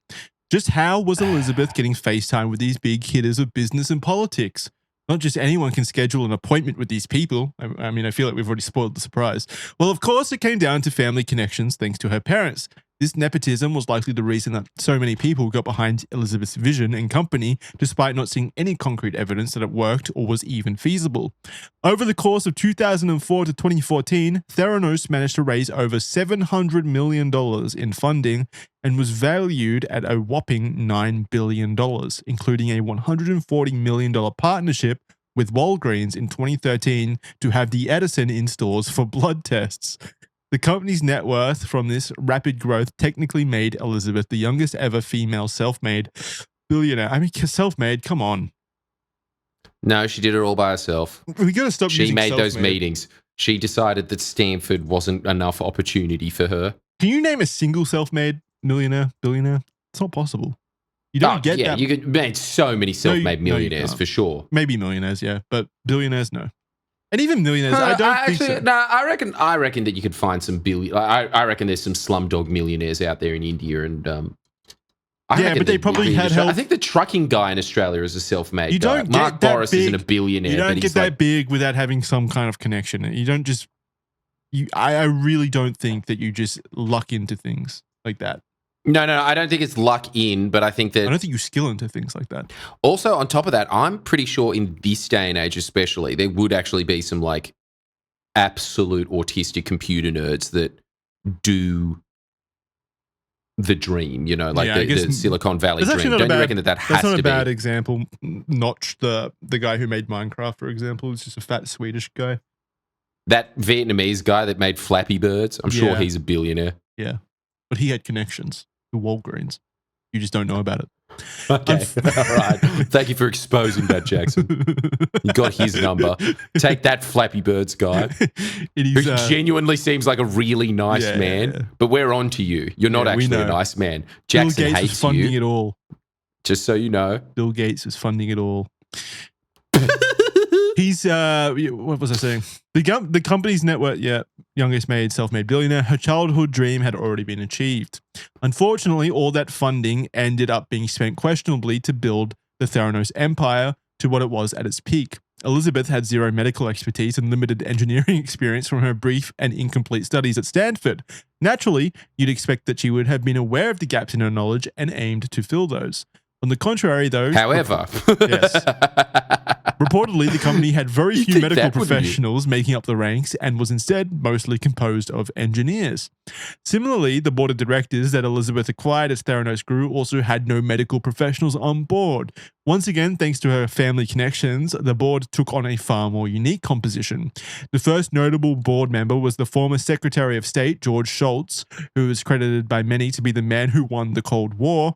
Just how was Elizabeth getting FaceTime with these big hitters of business and politics? Not just anyone can schedule an appointment with these people. I mean, I feel like we've already spoiled the surprise. Well, of course, it came down to family connections thanks to her parents. This nepotism was likely the reason that so many people got behind Elizabeth's vision and company, despite not seeing any concrete evidence that it worked or was even feasible. Over the course of 2004 to 2014, Theranos managed to raise over $700 million in funding and was valued at a whopping $9 billion, including a $140 million partnership with Walgreens in 2013 to have the Edison in stores for blood tests. The company's net worth from this rapid growth technically made Elizabeth the youngest ever female self-made billionaire. I mean, self-made, come on. No, she did it all by herself. We got to stop using self-made. She made those self-made. Meetings. She decided that Stanford wasn't enough opportunity for her. Can you name a single self-made millionaire, billionaire? It's not possible. You don't get that. You could make so many self-made millionaires for sure. Maybe millionaires, yeah, but billionaires, no. And even millionaires, I don't think so. No, I reckon that you could find some billion. I reckon there's some slumdog millionaires out there in India, and but they probably had help. I think the trucking guy in Australia is a self-made guy. Mark Boris isn't a billionaire. You don't get that big without having some kind of connection. You don't just. I really don't think that you just luck into things like that. No, I don't think it's luck in, but I think that... I don't think you skill into things like that. Also, on top of that, I'm pretty sure in this day and age especially, there would actually be some, like, absolute autistic computer nerds that do the dream, you know, like the Silicon Valley dream. Don't you reckon that has to be? That's not a bad example. Notch, the guy who made Minecraft, for example, is just a fat Swedish guy. That Vietnamese guy that made Flappy Birds, I'm sure he's a billionaire. Yeah, but he had connections to Walgreens. You just don't know about it. Okay, all right. Thank you for exposing that, Jackson. You got his number. Take that, Flappy Birds guy, who genuinely seems like a really nice man. Yeah. But we're on to you. You're not actually a nice man. Jackson Bill Gates hates was funding it all. Just so you know. Bill Gates was funding it all. He's, what was I saying? The company's network, youngest made, self-made billionaire. Her childhood dream had already been achieved. Unfortunately, all that funding ended up being spent questionably to build the Theranos empire to what it was at its peak. Elizabeth had zero medical expertise and limited engineering experience from her brief and incomplete studies at Stanford. Naturally, you'd expect that she would have been aware of the gaps in her knowledge and aimed to fill those. On the contrary, though... However... Yes. Reportedly, the company had very few medical professionals making up the ranks and was instead mostly composed of engineers. Similarly, the board of directors that Elizabeth acquired as Theranos grew also had no medical professionals on board. Once again, thanks to her family connections, the board took on a far more unique composition. The first notable board member was the former Secretary of State, George Shultz, who is credited by many to be the man who won the Cold War.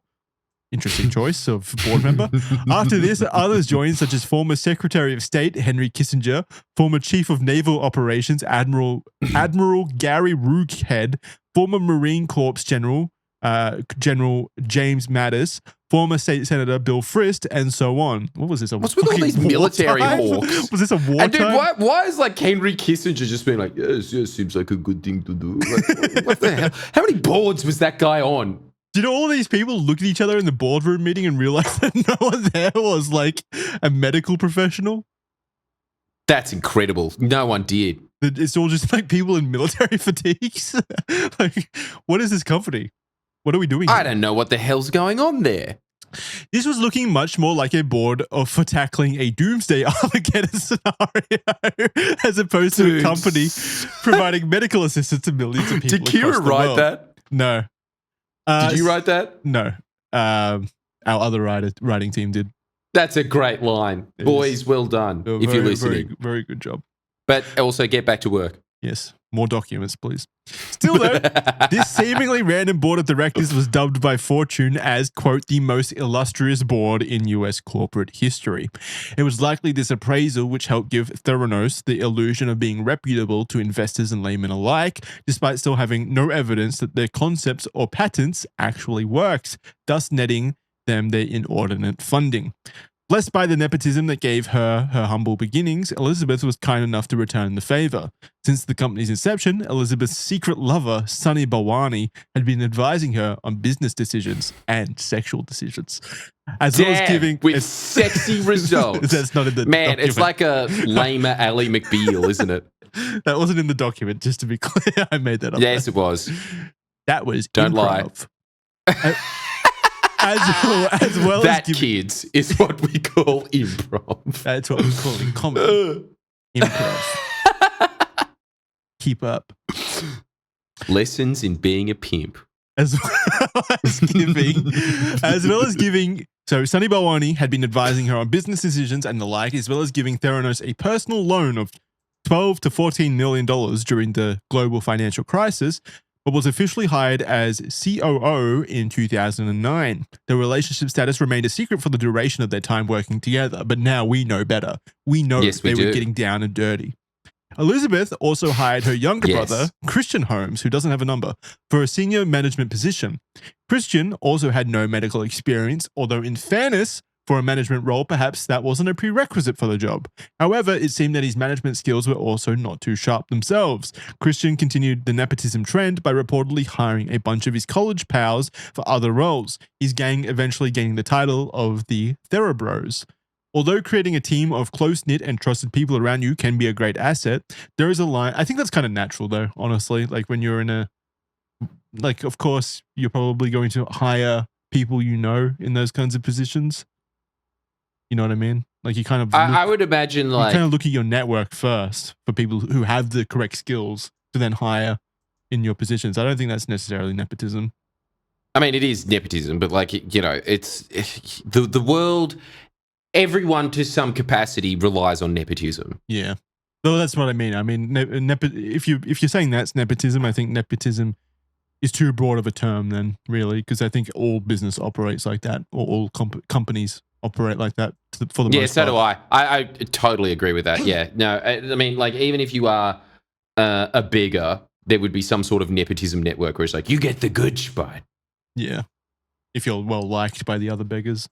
Interesting choice of board member. After this, others joined, such as former Secretary of State Henry Kissinger, former Chief of Naval Operations Admiral Gary Rookhead, former Marine Corps General James Mattis, former State Senator Bill Frist, and so on. What was this? What's with all these military hawks? Was this a war? And dude, why is like Henry Kissinger just being like, yes, seems like a good thing to do? Like, what the hell? How many boards was that guy on? Did all these people look at each other in the boardroom meeting and realize that no one there was like a medical professional? That's incredible. No one did. It's all just like people in military fatigues. Like, what is this company? What are we doing here? I don't know what the hell's going on there. This was looking much more like a board for tackling a doomsday Armageddon scenario as opposed to a company providing medical assistance to millions of people. Did Kira write that? No. Did you write that? No. Our other writing team did. That's a great line. Boys, well done, if you're listening. Very, very good job. But also get back to work. Yes. More documents, please. Still, though, this seemingly random board of directors was dubbed by Fortune as, quote, the most illustrious board in US corporate history. It was likely this appraisal which helped give Theranos the illusion of being reputable to investors and laymen alike, despite still having no evidence that their concepts or patents actually works, thus netting them their inordinate funding. Blessed by the nepotism that gave her humble beginnings, Elizabeth was kind enough to return the favor. Since the company's inception, Elizabeth's secret lover, Sunny Balwani, had been advising her on business decisions and sexual decisions. As well as giving with sexy results. That's not in the document. It's like a lamer Ally McBeal, isn't it? That wasn't in the document, just to be clear. I made that up. Yes, it was. That was Don't improv. lie. As well that, as kids, is what we call improv. That's what we call it. Comedy. Improv. Keep up. Lessons in being a pimp. As well as giving. So Sunny Balwani had been advising her on business decisions and the like, as well as giving Theranos a personal loan of $12 to $14 million during the global financial crisis, but was officially hired as COO in 2009. The relationship status remained a secret for the duration of their time working together, but now we know better. We know they were getting down and dirty. Elizabeth also hired her younger brother, Christian Holmes, who doesn't have a number, for a senior management position. Christian also had no medical experience, although in fairness, for a management role, perhaps that wasn't a prerequisite for the job. However, it seemed that his management skills were also not too sharp themselves. Christian continued the nepotism trend by reportedly hiring a bunch of his college pals for other roles, his gang eventually gaining the title of the Therabros. Although creating a team of close-knit and trusted people around you can be a great asset, there is a line. I think that's kind of natural, though, honestly. Like when you're in a, like, of course, you're probably going to hire people you know in those kinds of positions. You know what I mean? Like you kind of I would imagine like you kind of look at your network first for people who have the correct skills to then hire in your positions. I don't think that's necessarily nepotism. I mean, it is nepotism, but like, you know, it's the world, everyone to some capacity relies on nepotism. Yeah. Well, that's what I mean. I mean, if you're saying that's nepotism, I think nepotism is too broad of a term then, really, because I think all business operates like that, or all companies operate like that for the most part. Yeah, so do I. I totally agree with that. Yeah. No, I mean, like, even if you are a beggar, there would be some sort of nepotism network where it's like, you get the good spot. Yeah. If you're well liked by the other beggars.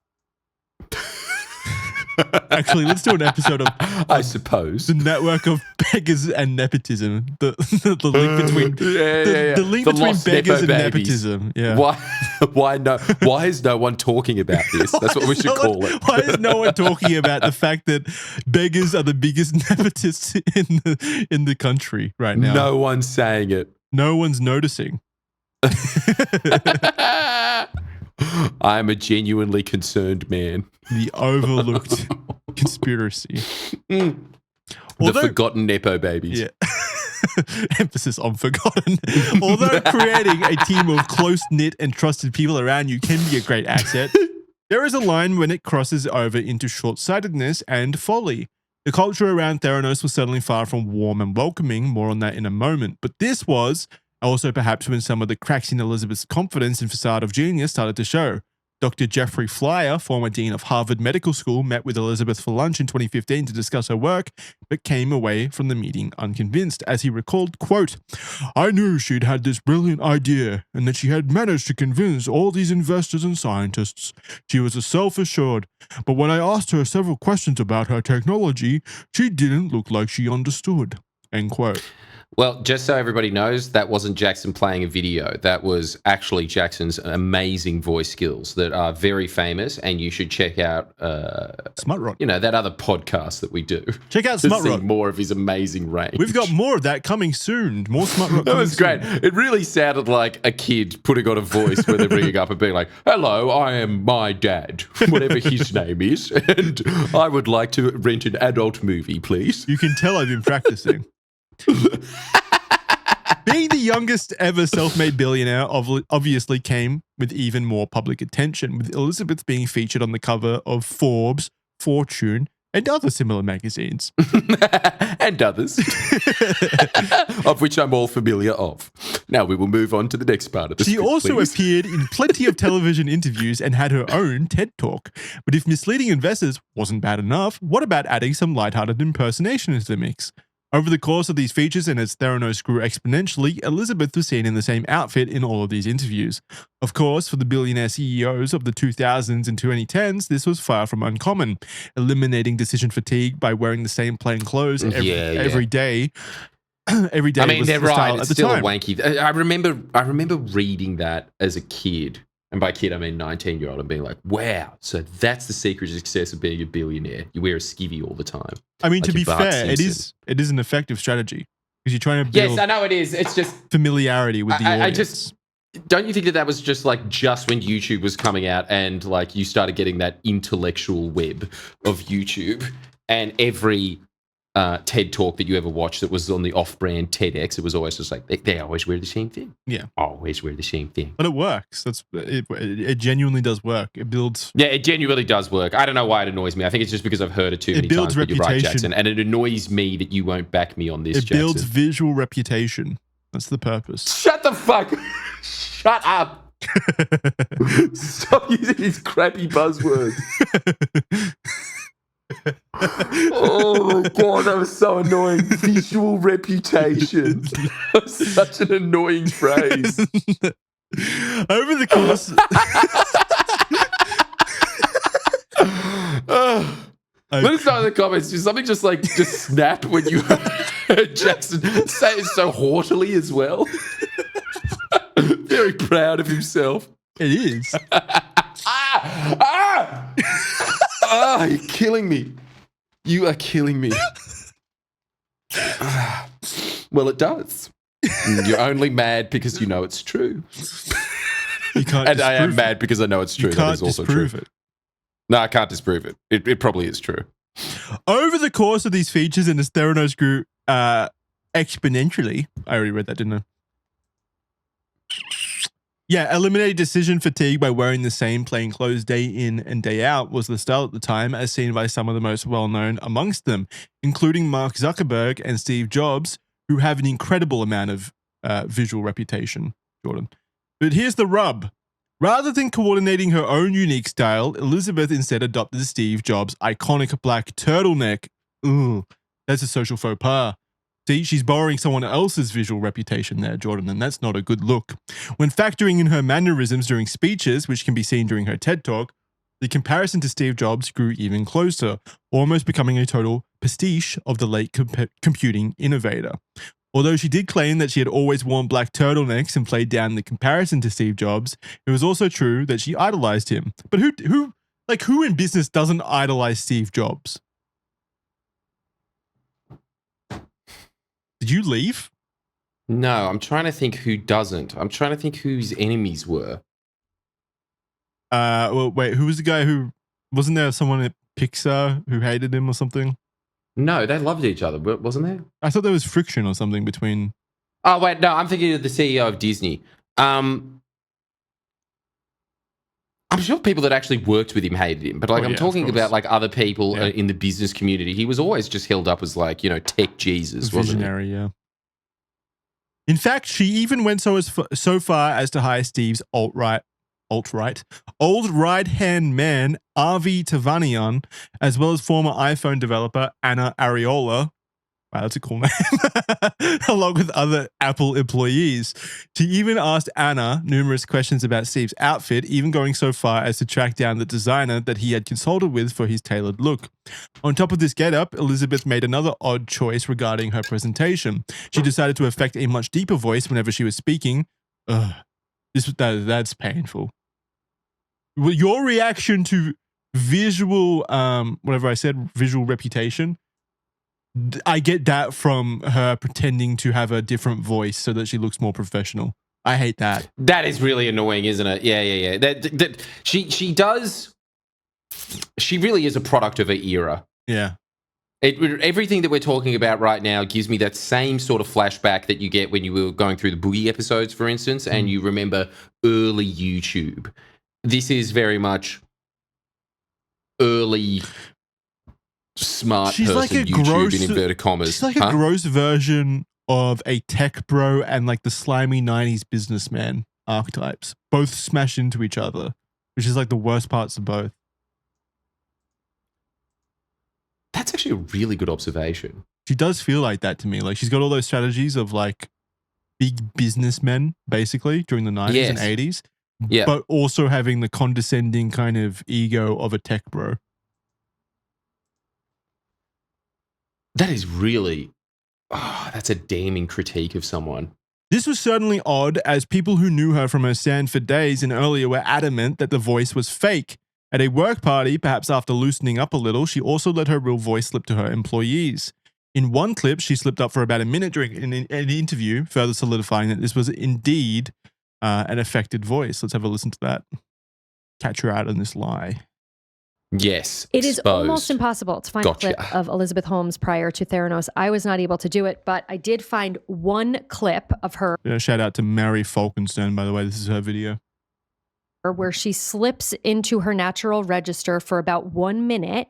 Actually, let's do an episode of I suppose the network of beggars and nepotism. The link between the link between beggars and nepotism. Yeah. Why is no one talking about this? That's what we should call it. Why is no one talking about the fact that beggars are the biggest nepotists in the country right now? No one's saying it. No one's noticing. I am a genuinely concerned man. The overlooked conspiracy. The forgotten Nepo babies. Yeah. Emphasis on forgotten. Although creating a team of close-knit and trusted people around you can be a great asset, there is a line when it crosses over into short-sightedness and folly. The culture around Theranos was certainly far from warm and welcoming, more on that in a moment, but this was also perhaps when some of the cracks in Elizabeth's confidence and facade of genius started to show. Dr. Jeffrey Flyer, former dean of Harvard Medical School, met with Elizabeth for lunch in 2015 to discuss her work, but came away from the meeting unconvinced. As he recalled, quote, "I knew she'd had this brilliant idea and that she had managed to convince all these investors and scientists. She was self-assured, but when I asked her several questions about her technology, she didn't look like she understood." End quote. Well, just so everybody knows, that wasn't Jackson playing a video. That was actually Jackson's amazing voice skills that are very famous, and you should check out Smut Rock. You know, that other podcast that we do. Check out Smut Rock. More of his amazing range. We've got more of that coming soon. More Smut Rock. That was great. It really sounded like a kid putting on a voice where they're bringing up and being like, "Hello, I am my dad," whatever his name is, and I would like to rent an adult movie, please. You can tell I've been practicing. Being the youngest ever self-made billionaire obviously came with even more public attention, with Elizabeth being featured on the cover of Forbes, Fortune, and other similar magazines. And others, of which I'm all familiar of. Now we will move on to the next part of the She script, also please. appeared in plenty of television interviews and had her own TED Talk. But if misleading investors wasn't bad enough, what about adding some lighthearted impersonation into the mix? Over the course of these features and as Theranos grew exponentially, Elizabeth was seen in the same outfit in all of these interviews. Of course, for the billionaire CEOs of the 2000s and 2010s, this was far from uncommon, eliminating decision fatigue by wearing the same plain clothes every day. Every day. I mean, was they're the style right. It's at the still time. a wanky. I remember reading that as a kid. And by kid, I mean 19-year-old, and being like, wow, so that's the secret of success of being a billionaire. You wear a skivvy all the time. I mean, like to be Bart fair, Simpson. it is an effective strategy because you're trying to build Yes, I know it is. It's just familiarity with the audience. Don't you think that was just like just when YouTube was coming out and like you started getting that intellectual web of YouTube, and every TED Talk that you ever watched that was on the off-brand TEDx, it was always just like, they always wear the same thing. Yeah. Always wear the same thing. But it works. It genuinely does work. It builds... Yeah, it genuinely does work. I don't know why it annoys me. I think it's just because I've heard it too many times. But you're right, Jackson. And it annoys me that you won't back me on this, Jackson. It builds visual reputation. That's the purpose. Shut the fuck... Shut up. Stop using these crappy buzzwords. Oh my god, that was so annoying. Visual reputation. That was such an annoying phrase. Over the course... Let us know in the comments. Does something just snap when you heard Jackson say it so haughtily as well? Very proud of himself. It is. You're killing me. You are killing me. Well, it does. You're only mad because you know it's true. You can't and I am it. mad because I know it's true. You can't that is also disprove true. it. No, I can't disprove it. It probably is true. Over the course of these features and as Theranos grew exponentially, I already read that, didn't I? Yeah, eliminated decision fatigue by wearing the same plain clothes day in and day out was the style at the time, as seen by some of the most well-known amongst them, including Mark Zuckerberg and Steve Jobs, who have an incredible amount of visual reputation, Jordan. But here's the rub. Rather than coordinating her own unique style, Elizabeth instead adopted Steve Jobs' iconic black turtleneck. Ooh, that's a social faux pas. See, she's borrowing someone else's visual reputation there, Jordan, and that's not a good look. When factoring in her mannerisms during speeches, which can be seen during her TED Talk, the comparison to Steve Jobs grew even closer, almost becoming a total pastiche of the late computing innovator. Although she did claim that she had always worn black turtlenecks and played down the comparison to Steve Jobs, it was also true that she idolized him. But who in business doesn't idolize Steve Jobs? Did you leave? No, I'm trying to think who doesn't. I'm trying to think who his enemies were. Well, wait, who was the guy who... Wasn't there someone at Pixar who hated him or something? No, they loved each other, wasn't there? I thought there was friction or something between... Oh, wait, no, I'm thinking of the CEO of Disney. I'm sure people that actually worked with him hated him, but I'm talking about like other people in the business community. He was always just held up as like, tech Jesus, visionary, yeah. In fact, she even went so far as to hire Steve's old right-hand man, Avi Tavanian, as well as former iPhone developer Anna Ariola. Wow, that's a cool name. Along with other Apple employees. She even asked Anna numerous questions about Steve's outfit, even going so far as to track down the designer that he had consulted with for his tailored look. On top of this getup, Elizabeth made another odd choice regarding her presentation. She decided to affect a much deeper voice whenever she was speaking. That's painful. Your reaction to visual, visual reputation, I get that from her pretending to have a different voice so that she looks more professional. I hate that. That is really annoying, isn't it? Yeah. She really is a product of her era. Yeah. Everything that we're talking about right now gives me that same sort of flashback that you get when you were going through the Boogie episodes, for instance, and you remember early YouTube. This is very much early smart person like YouTube in inverted commas. She's like a gross version of a tech bro and like the slimy 90s businessman archetypes. Both smash into each other, which is like the worst parts of both. That's actually a really good observation. She does feel like that to me. Like she's got all those strategies of like big businessmen basically during the 90s and 80s. Yeah. But also having the condescending kind of ego of a tech bro. That is really, that's a damning critique of someone. This was certainly odd, as people who knew her from her Stanford days and earlier were adamant that the voice was fake. At a work party, perhaps after loosening up a little, she also let her real voice slip to her employees. In one clip, she slipped up for about a minute during an interview, further solidifying that this was indeed an affected voice. Let's have a listen to that. Catch her out in this lie. Yes. It is almost impossible to find a clip of Elizabeth Holmes prior to Theranos. I was not able to do it, but I did find one clip of her. Shout out to Mary Falkenstern, by the way. This is her video. Where she slips into her natural register for about 1 minute.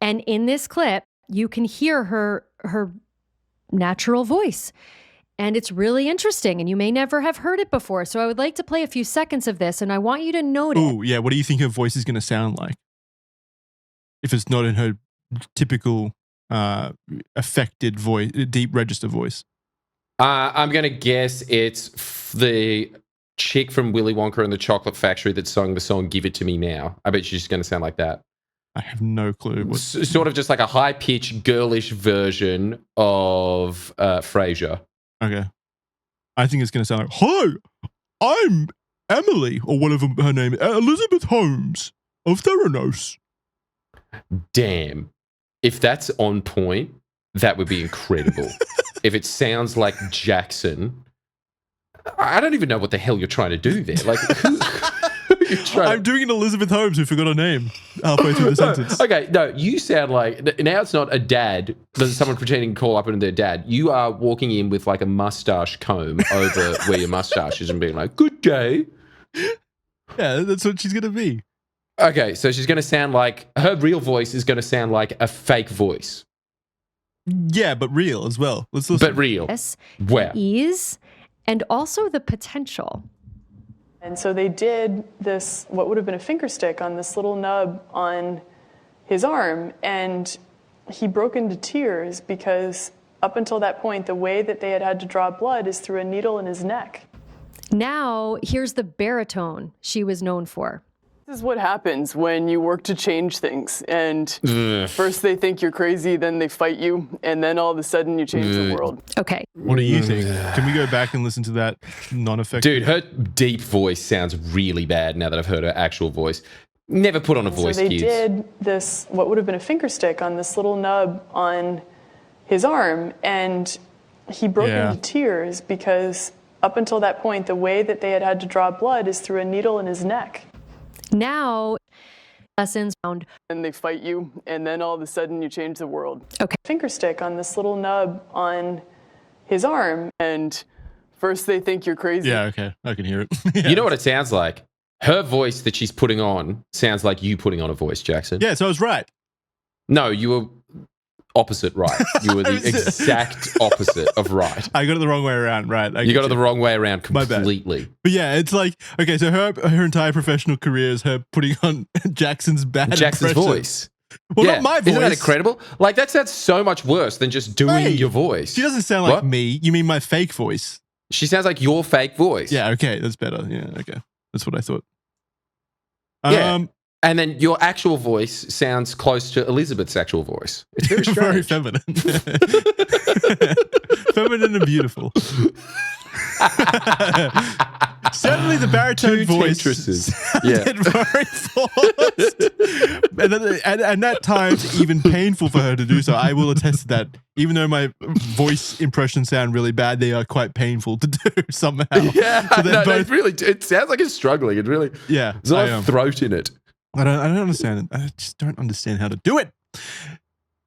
And in this clip, you can hear her natural voice. And it's really interesting, and you may never have heard it before. So I would like to play a few seconds of this, and I want you to note it. Oh, yeah. What do you think her voice is going to sound like? If it's not in her typical affected voice, deep register voice. I'm going to guess it's the chick from Willy Wonka and the Chocolate Factory that sung the song Give It To Me Now. I bet she's going to sound like that. I have no clue. Sort of just like a high-pitched, girlish version of Frasier. Okay. I think it's going to sound like, "Hi, I'm Emily," or whatever her name is, Elizabeth Holmes of Theranos. Damn. If that's on point, that would be incredible. If it sounds like Jackson, I don't even know what the hell you're trying to do there. Like, I'm doing an Elizabeth Holmes who forgot her name halfway through the sentence. Okay, no, you sound like, now it's not a dad, there's someone pretending to call up on their dad. You are walking in with like a mustache comb over where your mustache is and being like, "Good day." Yeah, that's what she's going to be. Okay, so she's going to sound like, her real voice is going to sound like a fake voice. Yeah, but real as well. Let's listen. But real. Yes, wow. Ease, and also the potential. And so they did this, what would have been a finger stick on this little nub on his arm, and he broke into tears because up until that point, the way that they had had to draw blood is through a needle in his neck. Now, here's the baritone she was known for. This is what happens when you work to change things. And first they think you're crazy, then they fight you, and then all of a sudden you change the world. Okay. What do you think? Can we go back and listen to that non-effective? Dude, her deep voice sounds really bad now that I've heard her actual voice. Never put on a voice, so they kids. did this, what would have been a finger stick on this little nub on his arm, and he broke into tears because up until that point, the way that they had to draw blood is through a needle in his neck. Now, lessons found. And they fight you, and then all of a sudden you change the world. Okay. Finger stick on this little nub on his arm, and first they think you're crazy. Yeah, okay. I can hear it. You know what it sounds like? Her voice that she's putting on sounds like you putting on a voice, Jackson. Yeah, so I was right. No, you were opposite right. You were the exact opposite of right. I got it the wrong way around, right. You got it the wrong way around completely. But yeah, it's like, okay, so her entire professional career is her putting on Jackson's voice. Well, not my voice. Isn't that incredible? Like, that sounds so much worse than just doing your voice. She doesn't sound like me. You mean my fake voice? She sounds like your fake voice. Yeah, okay, that's better. Yeah, okay. That's what I thought. Yeah. And then your actual voice sounds close to Elizabeth's actual voice. It's very strange. Very feminine. Feminine and beautiful. Certainly the baritone voice sounded very forced. And at times even painful for her to do so. I will attest to that. Even though my voice impressions sound really bad, they are quite painful to do somehow. Yeah, so it sounds like it's struggling. It really, there's a lot of throat in it. I don't understand it. I just don't understand how to do it.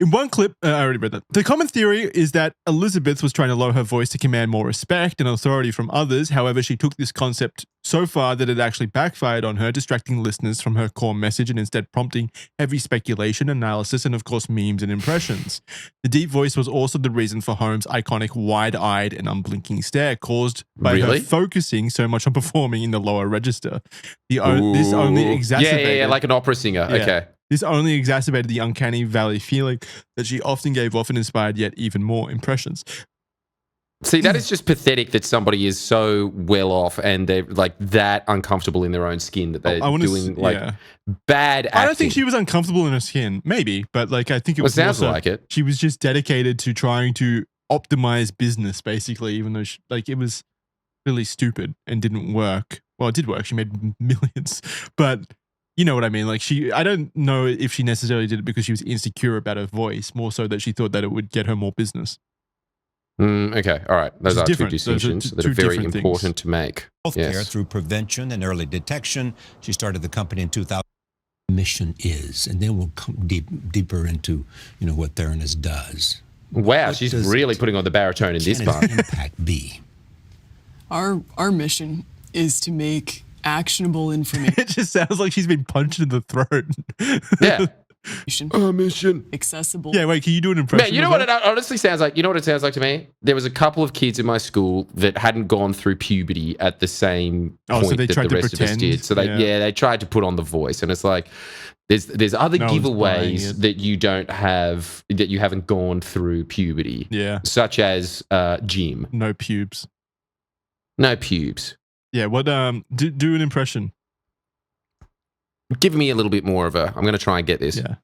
In one clip, I already read that. The common theory is that Elizabeth was trying to lower her voice to command more respect and authority from others. However, she took this concept so far that it actually backfired on her, distracting listeners from her core message and instead prompting heavy speculation, analysis, and of course, memes and impressions. The deep voice was also the reason for Holmes' iconic wide-eyed and unblinking stare caused by her focusing so much on performing in the lower register. This only exacerbated... Yeah, like an opera singer. Yeah. Okay. This only exacerbated the uncanny valley feeling that she often gave off and inspired yet even more impressions. See, that is just pathetic that somebody is so well off and they're like that uncomfortable in their own skin that they're doing bad acting. I don't think she was uncomfortable in her skin. Maybe, but like I think it was sounds like it. She was just dedicated to trying to optimize business, basically, even though it was really stupid and didn't work. Well, it did work. She made millions, but you know what I mean? Like I don't know if she necessarily did it because she was insecure about her voice, more so that she thought that it would get her more business. Okay, all right. Those are two distinctions that are very important to make. Healthcare through prevention and early detection. She started the company in 2000. Mission is, and then we'll come deeper into what Theranos does. Wow, she's really putting on the baritone in this part. Impact be? Our mission is to make actionable information. It just sounds like she's been punched in the throat. Yeah. Our mission. Accessible. Yeah, wait, can you do an impression? Man, you know what it honestly sounds like? You know what it sounds like to me? There was a couple of kids in my school that hadn't gone through puberty at the same point so they that tried the to rest pretend. of us did. So they tried to put on the voice. And it's like, there's other giveaways that you don't have, that you haven't gone through puberty. Yeah. Such as gym. No pubes. No pubes. Yeah, what do an impression. Give me a little bit more of a, I'm going to try and get this. Yeah.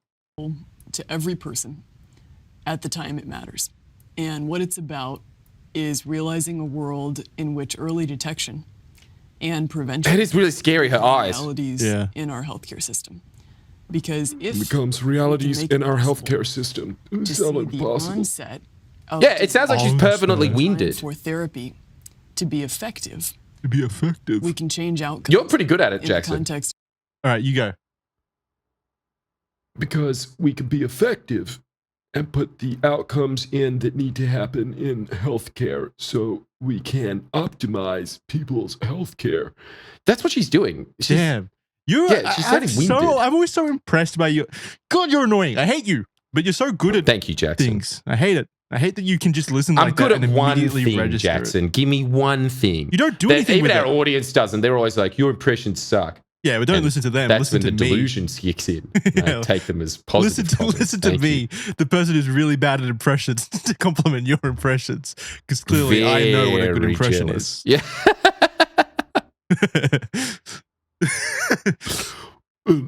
To every person at the time it matters. And what it's about is realizing a world in which early detection and prevention. It is really scary, her eyes. Realities in our healthcare system. Because if it becomes realities in our healthcare system, it's not impossible. It sounds like she's permanently winded. For therapy to be effective. We can change outcomes. You're pretty good at it, Jackson. Context. All right, you go. Because we can be effective and put the outcomes in that need to happen in healthcare so we can optimize people's healthcare. That's what she's doing. Damn. She's I'm always so impressed by you. God, you're annoying. I hate you. But you're so good at Thank you, Jackson. things. I hate it. I hate that you can just listen like that and immediately register Jackson. Give me one thing. You don't do anything with it. Even our audience doesn't. They're always like, your impressions suck. Yeah, but don't listen to them. That's listen when to the me. delusion kicks in. I take them as positive. Listen to me, the person who's really bad at impressions, to compliment your impressions. Because clearly I know what a good impression is. Yeah.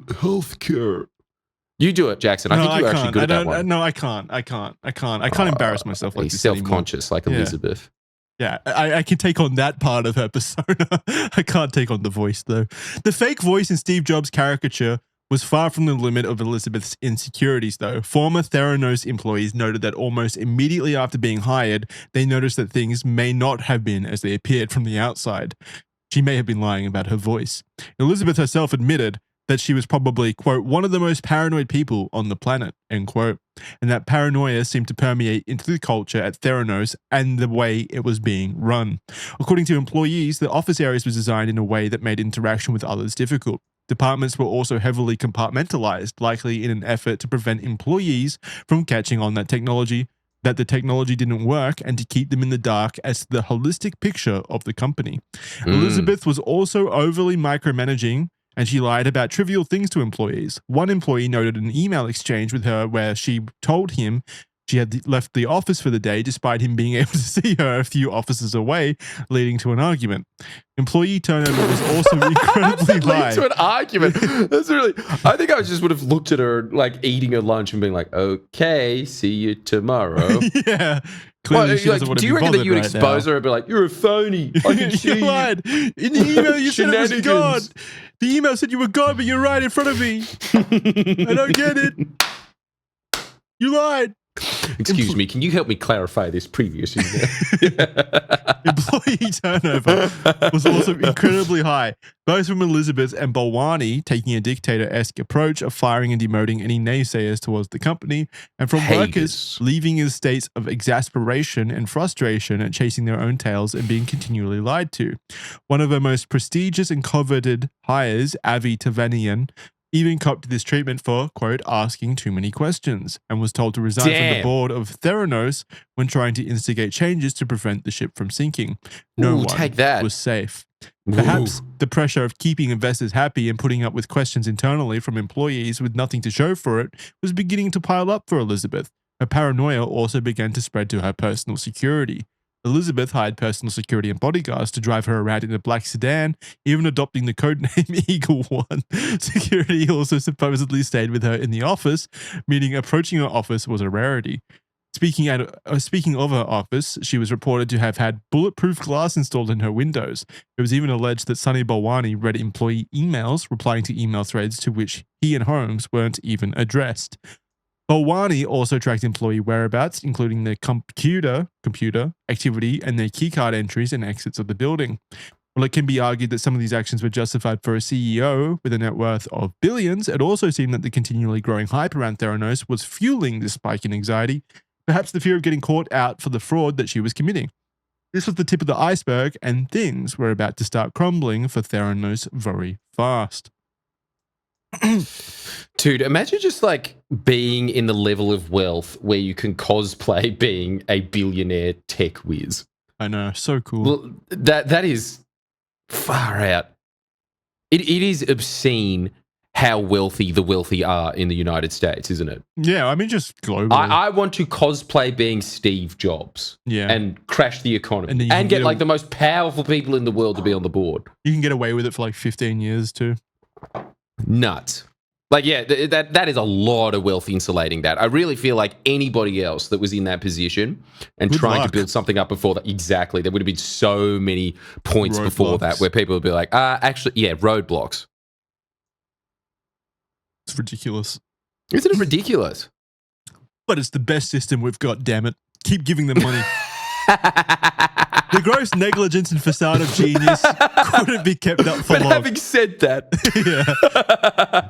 healthcare. You do it, Jackson. I think you're actually good at that one. No, I can't embarrass myself like He's this self-conscious like Elizabeth. Yeah, I can take on that part of her persona. I can't take on the voice, though. The fake voice in Steve Jobs' caricature was far from the limit of Elizabeth's insecurities, though. Former Theranos employees noted that almost immediately after being hired, they noticed that things may not have been as they appeared from the outside. She may have been lying about her voice. Elizabeth herself admitted that she was probably, quote, one of the most paranoid people on the planet, end quote, and that paranoia seemed to permeate into the culture at Theranos and the way it was being run. According to employees, the office areas were designed in a way that made interaction with others difficult. Departments were also heavily compartmentalized, likely in an effort to prevent employees from catching on that the technology didn't work and to keep them in the dark as to the holistic picture of the company. Elizabeth was also overly micromanaging, and she lied about trivial things to employees. One employee noted an email exchange with her where she told him she had left the office for the day despite him being able to see her a few offices away, leading to an argument. Employee turnover was also incredibly high. Leading to an argument. That's really. I think I just would have looked at her like eating her lunch and being like, "Okay, see you tomorrow." Yeah. Clearly she doesn't want to do you be reckon that you would right expose now. her and be like, "You're a phony. I can see you lied. In the email you said it was God. The email said you were God, but you're right in front of me. I don't get it. You lied." Excuse me, can you help me clarify this previous email? Employee turnover was also incredibly high, both from Elizabeth and Balwani taking a dictator-esque approach of firing and demoting any naysayers towards the company, and from workers leaving in states of exasperation and frustration at chasing their own tails and being continually lied to. One of her most prestigious and coveted hires, Avi Tavanian, even copped this treatment for, quote, asking too many questions, and was told to resign from the board of Theranos when trying to instigate changes to prevent the ship from sinking. No one was safe. Perhaps the pressure of keeping investors happy and putting up with questions internally from employees with nothing to show for it was beginning to pile up for Elizabeth. Her paranoia also began to spread to her personal security. Elizabeth hired personal security and bodyguards to drive her around in a black sedan, even adopting the codename Eagle One. Security also supposedly stayed with her in the office, meaning approaching her office was a rarity. Speaking of her office, she was reported to have had bulletproof glass installed in her windows. It was even alleged that Sunny Balwani read employee emails, replying to email threads to which he and Holmes weren't even addressed. Balwani also tracked employee whereabouts, including their computer activity and their keycard entries and exits of the building. While it can be argued that some of these actions were justified for a CEO with a net worth of billions, it also seemed that the continually growing hype around Theranos was fueling this spike in anxiety, perhaps the fear of getting caught out for the fraud that she was committing. This was the tip of the iceberg, and things were about to start crumbling for Theranos very fast. Dude, imagine just like being in the level of wealth where you can cosplay being a billionaire tech whiz. I know, so cool. Well, that is far out. It is obscene how wealthy the wealthy are in the United States, isn't it? Yeah, I mean, just globally. I want to cosplay being Steve Jobs and crash the economy and get like the most powerful people in the world to be on the board. You can get away with it for like 15 years too. Nuts. Like, yeah, that is a lot of wealth insulating that. I really feel like anybody else that was in that position and trying to build something up before that, exactly, there would have been so many points before that where people would be like, actually, yeah, roadblocks. It's ridiculous. Isn't it ridiculous? But it's the best system we've got, damn it. Keep giving them money. The gross negligence and facade of genius couldn't be kept up for long. But having said that,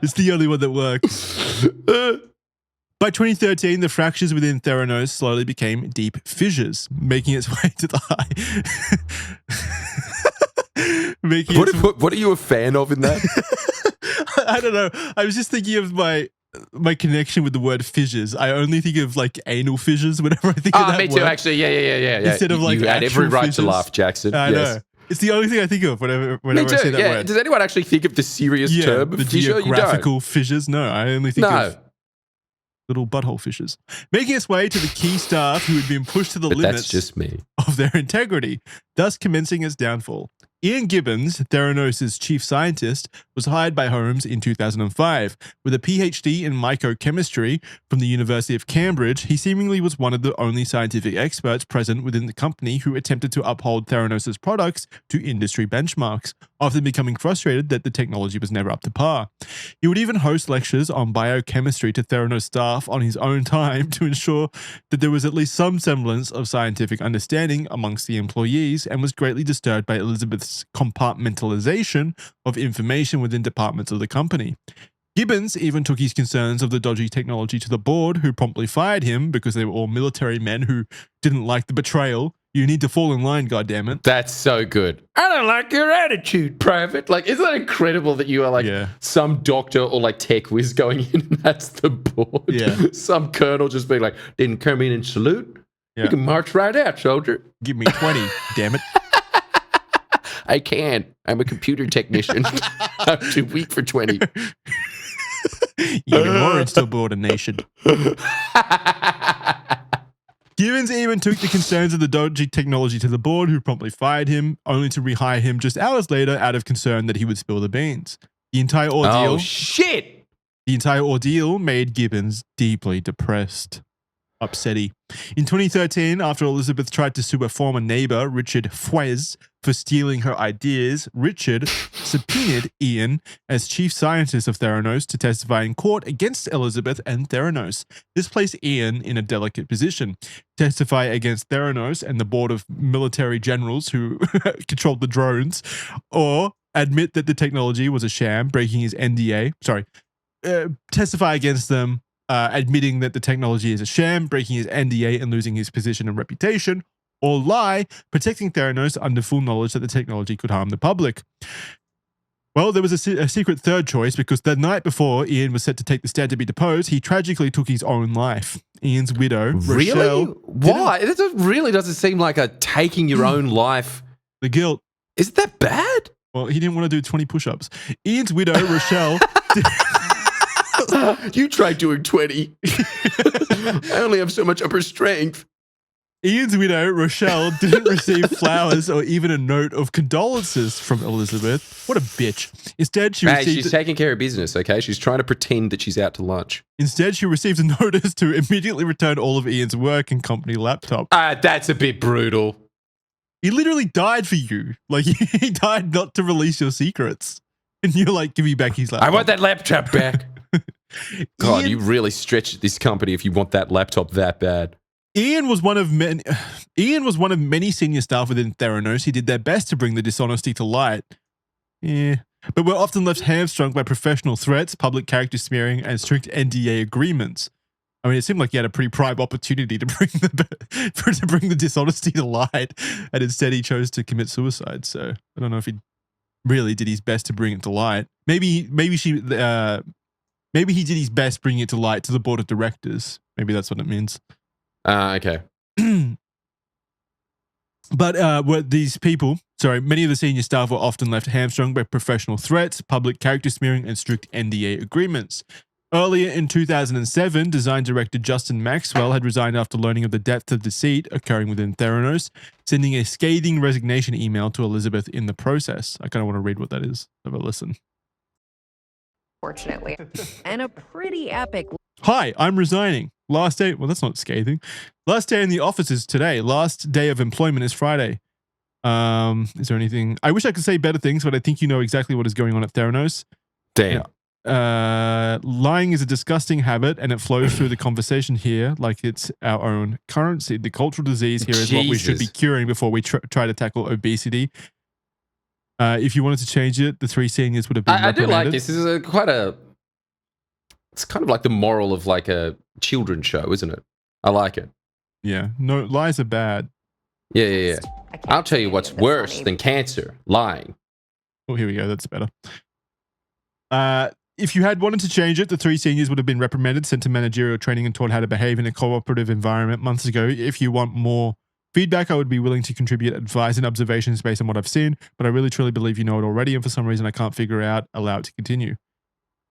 it's the only one that works. By 2013, the fractures within Theranos slowly became deep fissures, making its way to the high. What are you a fan of in that? I don't know. I was just thinking of my connection with the word fissures. I only think of like anal fissures whenever I think of that word. Me too, actually. Yeah. Instead of like you had every right fissures. To laugh, Jackson. I know. It's the only thing I think of whenever I say that word. Does anyone actually think of the serious term the fissure? geographical fissures? No, I only think of little butthole fissures. Making its way to the key staff who had been pushed to the limits that's just me. of their integrity, thus commencing its downfall. Ian Gibbons, Theranos' chief scientist, was hired by Holmes in 2005. With a PhD in microchemistry from the University of Cambridge, he seemingly was one of the only scientific experts present within the company who attempted to uphold Theranos' products to industry benchmarks, often becoming frustrated that the technology was never up to par. He would even host lectures on biochemistry to Theranos staff on his own time to ensure that there was at least some semblance of scientific understanding amongst the employees, and was greatly disturbed by Elizabeth's compartmentalization of information within departments of the company. Gibbons even took his concerns of the dodgy technology to the board, who promptly fired him because they were all military men who didn't like the betrayal. You need to fall in line, goddammit. That's so good. I don't like your attitude, Private. Like, isn't that incredible that you are like some doctor or like tech whiz going in and that's the board? Yeah. Some colonel just being like, didn't come in and salute? Yeah. You can march right out, soldier. Give me 20, damn it. I can. I'm a computer technician. I'm too weak for 20. Even more to board a nation. Gibbons even took the concerns of the dodgy technology to the board, who promptly fired him, only to rehire him just hours later out of concern that he would spill the beans. The entire ordeal. Oh, shit! The entire ordeal made Gibbons deeply depressed. Upsetty. In 2013, after Elizabeth tried to sue a former neighbor, Richard Fwez, for stealing her ideas, Richard subpoenaed Ian as chief scientist of Theranos to testify in court against Elizabeth and Theranos. This placed Ian in a delicate position. Testify against Theranos and the board of military generals who controlled the drones, or admit that the technology was a sham, breaking his NDA. Testify against them, admitting that the technology is a sham, breaking his NDA and losing his position and reputation, or lie, protecting Theranos under full knowledge that the technology could harm the public. Well, there was a secret third choice, because the night before Ian was set to take the stand to be deposed, he tragically took his own life. Ian's widow, really? Rochelle... Why? It really doesn't seem like a taking your own life. The guilt. Is that bad? Well, he didn't want to do 20 push-ups. Ian's widow, Rochelle... You tried doing 20. I only have so much upper strength. Ian's widow, Rochelle, didn't receive flowers or even a note of condolences from Elizabeth. What a bitch. Instead, she's taking care of business, okay? She's trying to pretend that she's out to lunch. Instead, she received a notice to immediately return all of Ian's work and company laptop. That's a bit brutal. He literally died for you. Like, he died not to release your secrets. And you're like, give me back his laptop. I want that laptop back. God, you really stretched this company if you want that laptop that bad. Ian was one of many senior staff within Theranos. He did their best to bring the dishonesty to light. Yeah. But were often left hamstrung by professional threats, public character smearing, and strict NDA agreements. I mean, it seemed like he had a pretty prime opportunity to bring the dishonesty to light, and instead he chose to commit suicide. So I don't know if he really did his best to bring it to light. Maybe he did his best bringing it to light to the board of directors. Maybe that's what it means. Okay. But many of the senior staff were often left hamstrung by professional threats, public character smearing, and strict NDA agreements. Earlier in 2007, design director Justin Maxwell had resigned after learning of the depth of deceit occurring within Theranos, sending a scathing resignation email to Elizabeth in the process. I kind of want to read what that is. Have a listen. Fortunately. And a pretty epic... Hi, I'm resigning. Last day... Well, that's not scathing. Last day in the office is today. Last day of employment is Friday. Is there anything... I wish I could say better things, but I think you know exactly what is going on at Theranos. Damn. Lying is a disgusting habit, and it flows through the conversation here like it's our own currency. The cultural disease here is what we should be curing before we try to tackle obesity. If you wanted to change it, the three seniors would have been reprimanded. I do like this. This is it's kind of like the moral of like a children's show, isn't it? I like it. Yeah. No, lies are bad. Yeah. I'll tell you what's worse than cancer: lying. Oh, here we go. That's better. If you had wanted to change it, the three seniors would have been reprimanded, sent to managerial training, and taught how to behave in a cooperative environment months ago. If you want more feedback, I would be willing to contribute advice and observations based on what I've seen, but I really truly believe you know it already, and for some reason I can't figure out, allow it to continue.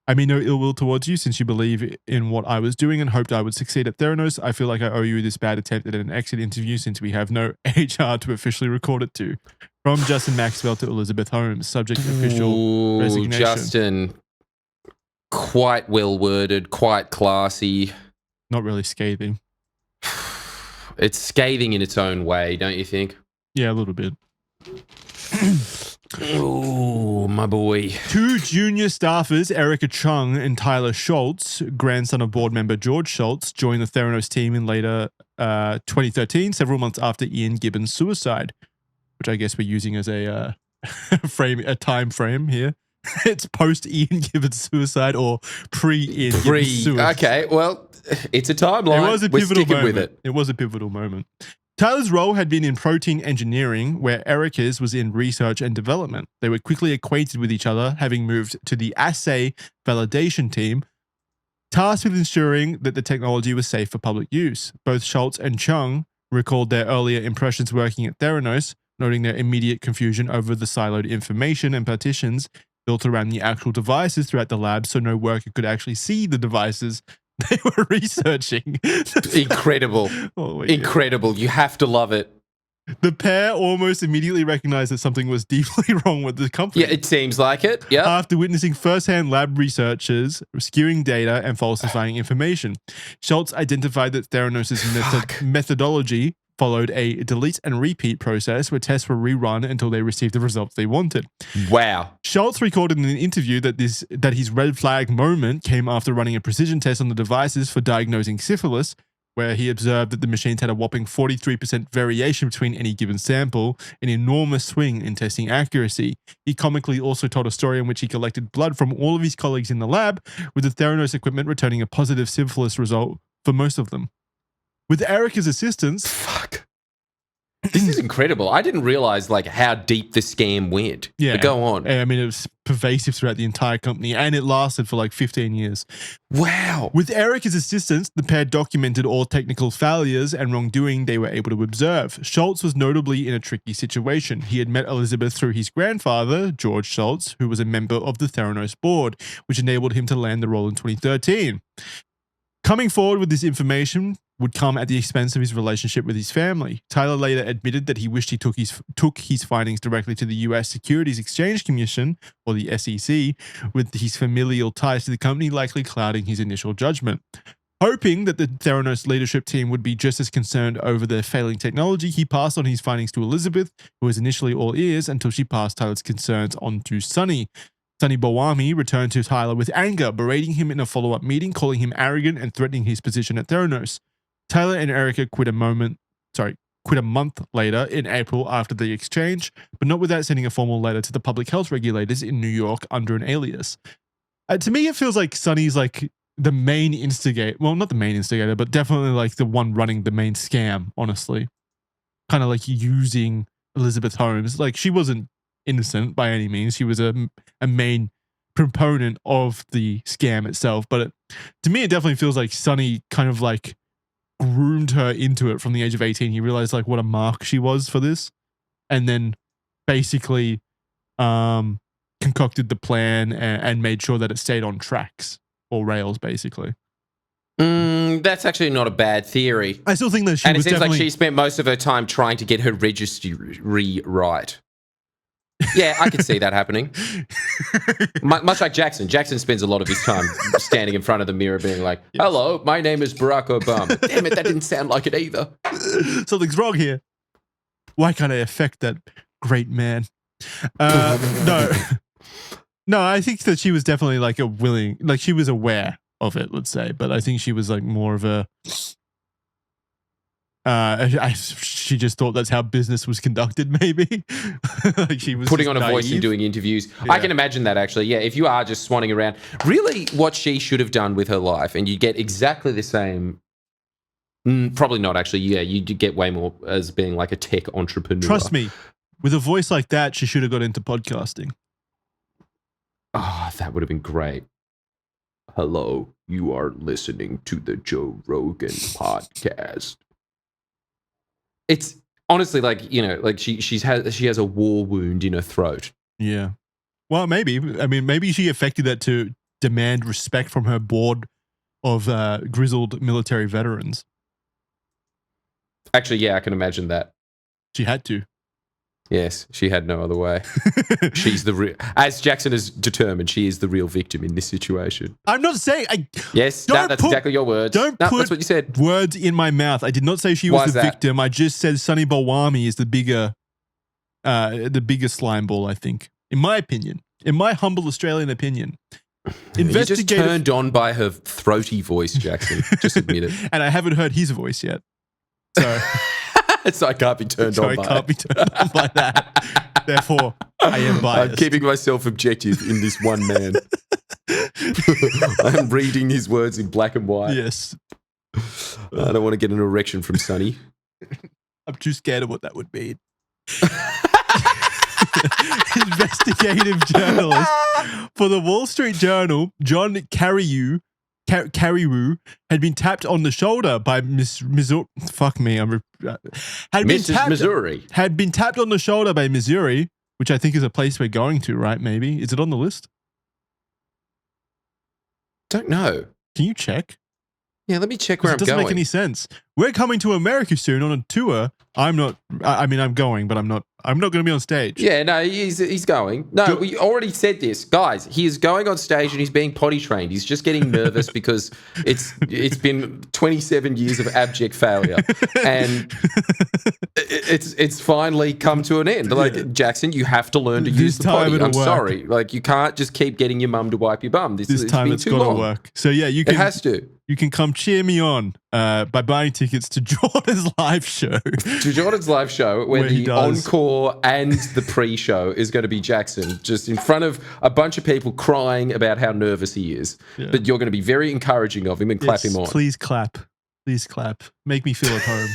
I mean no ill will towards you since you believe in what I was doing and hoped I would succeed at Theranos. I feel like I owe you this bad attempt at an exit interview since we have no HR to officially record it to. From Justin Maxwell to Elizabeth Holmes, subject official resignation. Justin, quite well worded, quite classy. Not really scathing. It's scathing in its own way, don't you think? Yeah, a little bit. Oh, my boy. 2 junior staffers, Erica Chung and Tyler Schultz, grandson of board member George Schultz, joined the Theranos team in later 2013, several months after Ian Gibbons' suicide, which I guess we're using as a time frame here. It's post Ian Gibbons' suicide or pre Ian Gibbons' suicide. Okay, well, it's a timeline. It was a pivotal moment. It was a pivotal moment. Tyler's role had been in protein engineering, where Erica's was in research and development. They were quickly acquainted with each other, having moved to the assay validation team, tasked with ensuring that the technology was safe for public use. Both Schultz and Chung recalled their earlier impressions working at Theranos, noting their immediate confusion over the siloed information and partitions built around the actual devices throughout the lab, so no worker could actually see the devices they were researching. Incredible. Incredible. You have to love it. The pair almost immediately recognized that something was deeply wrong with the company. Yeah, it seems like it. Yeah. After witnessing firsthand lab researchers skewing data and falsifying information, Schultz identified that Theranos' methodology followed a delete and repeat process where tests were rerun until they received the results they wanted. Wow. Schultz recorded in an interview that his red flag moment came after running a precision test on the devices for diagnosing syphilis, where he observed that the machines had a whopping 43% variation between any given sample, an enormous swing in testing accuracy. He comically also told a story in which he collected blood from all of his colleagues in the lab, with the Theranos equipment returning a positive syphilis result for most of them. With Erica's assistance... Fuck. This is incredible. I didn't realize how deep the scam went. Yeah. But go on. I mean, it was pervasive throughout the entire company, and it lasted for 15 years. Wow. With Erica's assistance, the pair documented all technical failures and wrongdoing they were able to observe. Schultz was notably in a tricky situation. He had met Elizabeth through his grandfather, George Schultz, who was a member of the Theranos board, which enabled him to land the role in 2013. Coming forward with this information would come at the expense of his relationship with his family. Tyler later admitted that he wished he took his findings directly to the US Securities Exchange Commission, or the SEC, with his familial ties to the company likely clouding his initial judgment. Hoping that the Theranos leadership team would be just as concerned over their failing technology, he passed on his findings to Elizabeth, who was initially all ears until she passed Tyler's concerns on to Sonny. Sonny Bawami returned to Tyler with anger, berating him in a follow-up meeting, calling him arrogant and threatening his position at Theranos. Tyler and Erica quit a month later in April after the exchange, but not without sending a formal letter to the public health regulators in New York under an alias. To me, it feels like Sonny's the main instigator. Well, not the main instigator, but definitely the one running the main scam, honestly. Kind of using Elizabeth Holmes. She wasn't innocent by any means. She was a main proponent of the scam itself, but to me, it definitely feels like Sonny kind of groomed her into it from the age of 18. He realized what a mark she was for this, and then basically concocted the plan and made sure that it stayed on tracks or rails, basically. That's actually not a bad theory. I still think that she and was it seems definitely... like she spent most of her time trying to get her registry right. Yeah, I could see that happening. Much like Jackson. Jackson spends a lot of his time standing in front of the mirror being like, hello, my name is Barack Obama. Damn it, that didn't sound like it either. Something's wrong here. Why can't I affect that great man? No, I think that she was definitely she was aware of it, let's say, but I think she was more of a... she just thought that's how business was conducted, maybe. She was putting on a voice and doing interviews. Yeah. I can imagine that, actually. Yeah, if you are just swanning around, really what she should have done with her life, and you get exactly the same... probably not, actually. Yeah, you do get way more as being a tech entrepreneur. Trust me, with a voice like that, she should have got into podcasting. Oh, that would have been great. Hello, you are listening to the Joe Rogan podcast. It's honestly she has a war wound in her throat. Yeah. Well, maybe. I mean, maybe she affected that to demand respect from her board of grizzled military veterans. Actually, yeah, I can imagine that. She had to. Yes, she had no other way. She's the real, as Jackson has determined, she is the real victim in this situation. I'm not saying. Yes, that's exactly your words. Don't put that's what you said. Words in my mouth. I did not say she was the victim. I just said Sunny Balwani is the bigger slime ball, I think, in my opinion, in my humble Australian opinion. You're just turned on by her throaty voice, Jackson. Just admit it. And I haven't heard his voice yet. So. So I can't be turned on by that. Therefore, I am biased. I'm keeping myself objective in this one man. I'm reading his words in black and white. Yes. I don't want to get an erection from Sonny. I'm too scared of what that would mean. Investigative journalist for the Wall Street Journal, John Carreyrou had been tapped on the shoulder by Missouri. Fuck me, Missouri. Had been tapped on the shoulder by Missouri, which I think is a place we're going to, right? Maybe is it on the list? Don't know. Can you check? Yeah, let me check where I'm going. It doesn't make any sense. We're coming to America soon on a tour. I'm not. I mean, I'm going, but I'm not going to be on stage. Yeah, no, he's going. No, we already said this, guys. He is going on stage and he's being potty trained. He's just getting nervous because it's been 27 years of abject failure, and it's finally come to an end. Like Jackson, you have to learn to use the potty. I'm sorry, like you can't just keep getting your mum to wipe your bum. This time it's got to work. So yeah, you can. It has to. You can come cheer me on by buying tickets to Jordan's live show. To Jordan's live show, where the encore and the pre-show is going to be Jackson, just in front of a bunch of people crying about how nervous he is. Yeah. But you're going to be very encouraging of him and clap him on. Please clap. Please clap. Make me feel at home.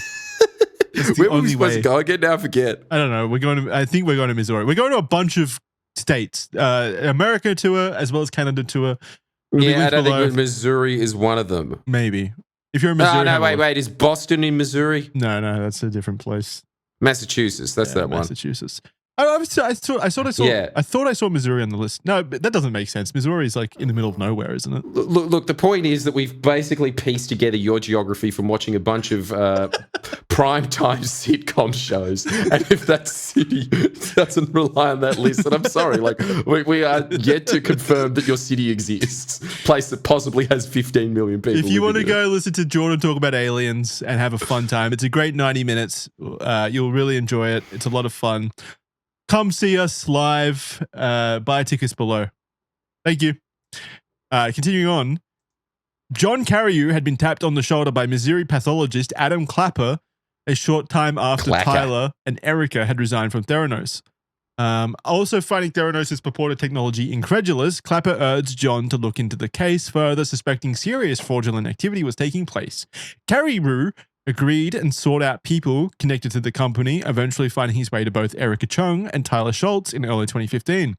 Where were we supposed to go again? Now I forget. I don't know. I think we're going to Missouri. We're going to a bunch of states. America tour as well as Canada tour. Yeah, I don't think Missouri is one of them. Maybe. If you're in Missouri. No, wait. Is Boston in Missouri? No, that's a different place. Massachusetts. That's that one. Massachusetts. I thought I saw Missouri on the list. No, but that doesn't make sense. Missouri is like in the middle of nowhere, isn't it? Look, the point is that we've basically pieced together your geography from watching a bunch of primetime sitcom shows. And if that city doesn't rely on that list, then I'm sorry. Like we are yet to confirm that your city exists. Place that possibly has 15 million people. If you want to go listen to Jordan talk about aliens and have a fun time, it's a great 90 minutes. You'll really enjoy it. It's a lot of fun. Come see us live. Buy tickets below. Thank you. Continuing on. John Carreyrou had been tapped on the shoulder by Missouri pathologist Adam Clapper a short time after Tyler and Erica had resigned from Theranos. Also finding Theranos' purported technology incredulous, Clapper urged John to look into the case further, suspecting serious fraudulent activity was taking place. Carreyrou agreed and sought out people connected to the company, eventually finding his way to both Erica Chung and Tyler Schultz in early 2015.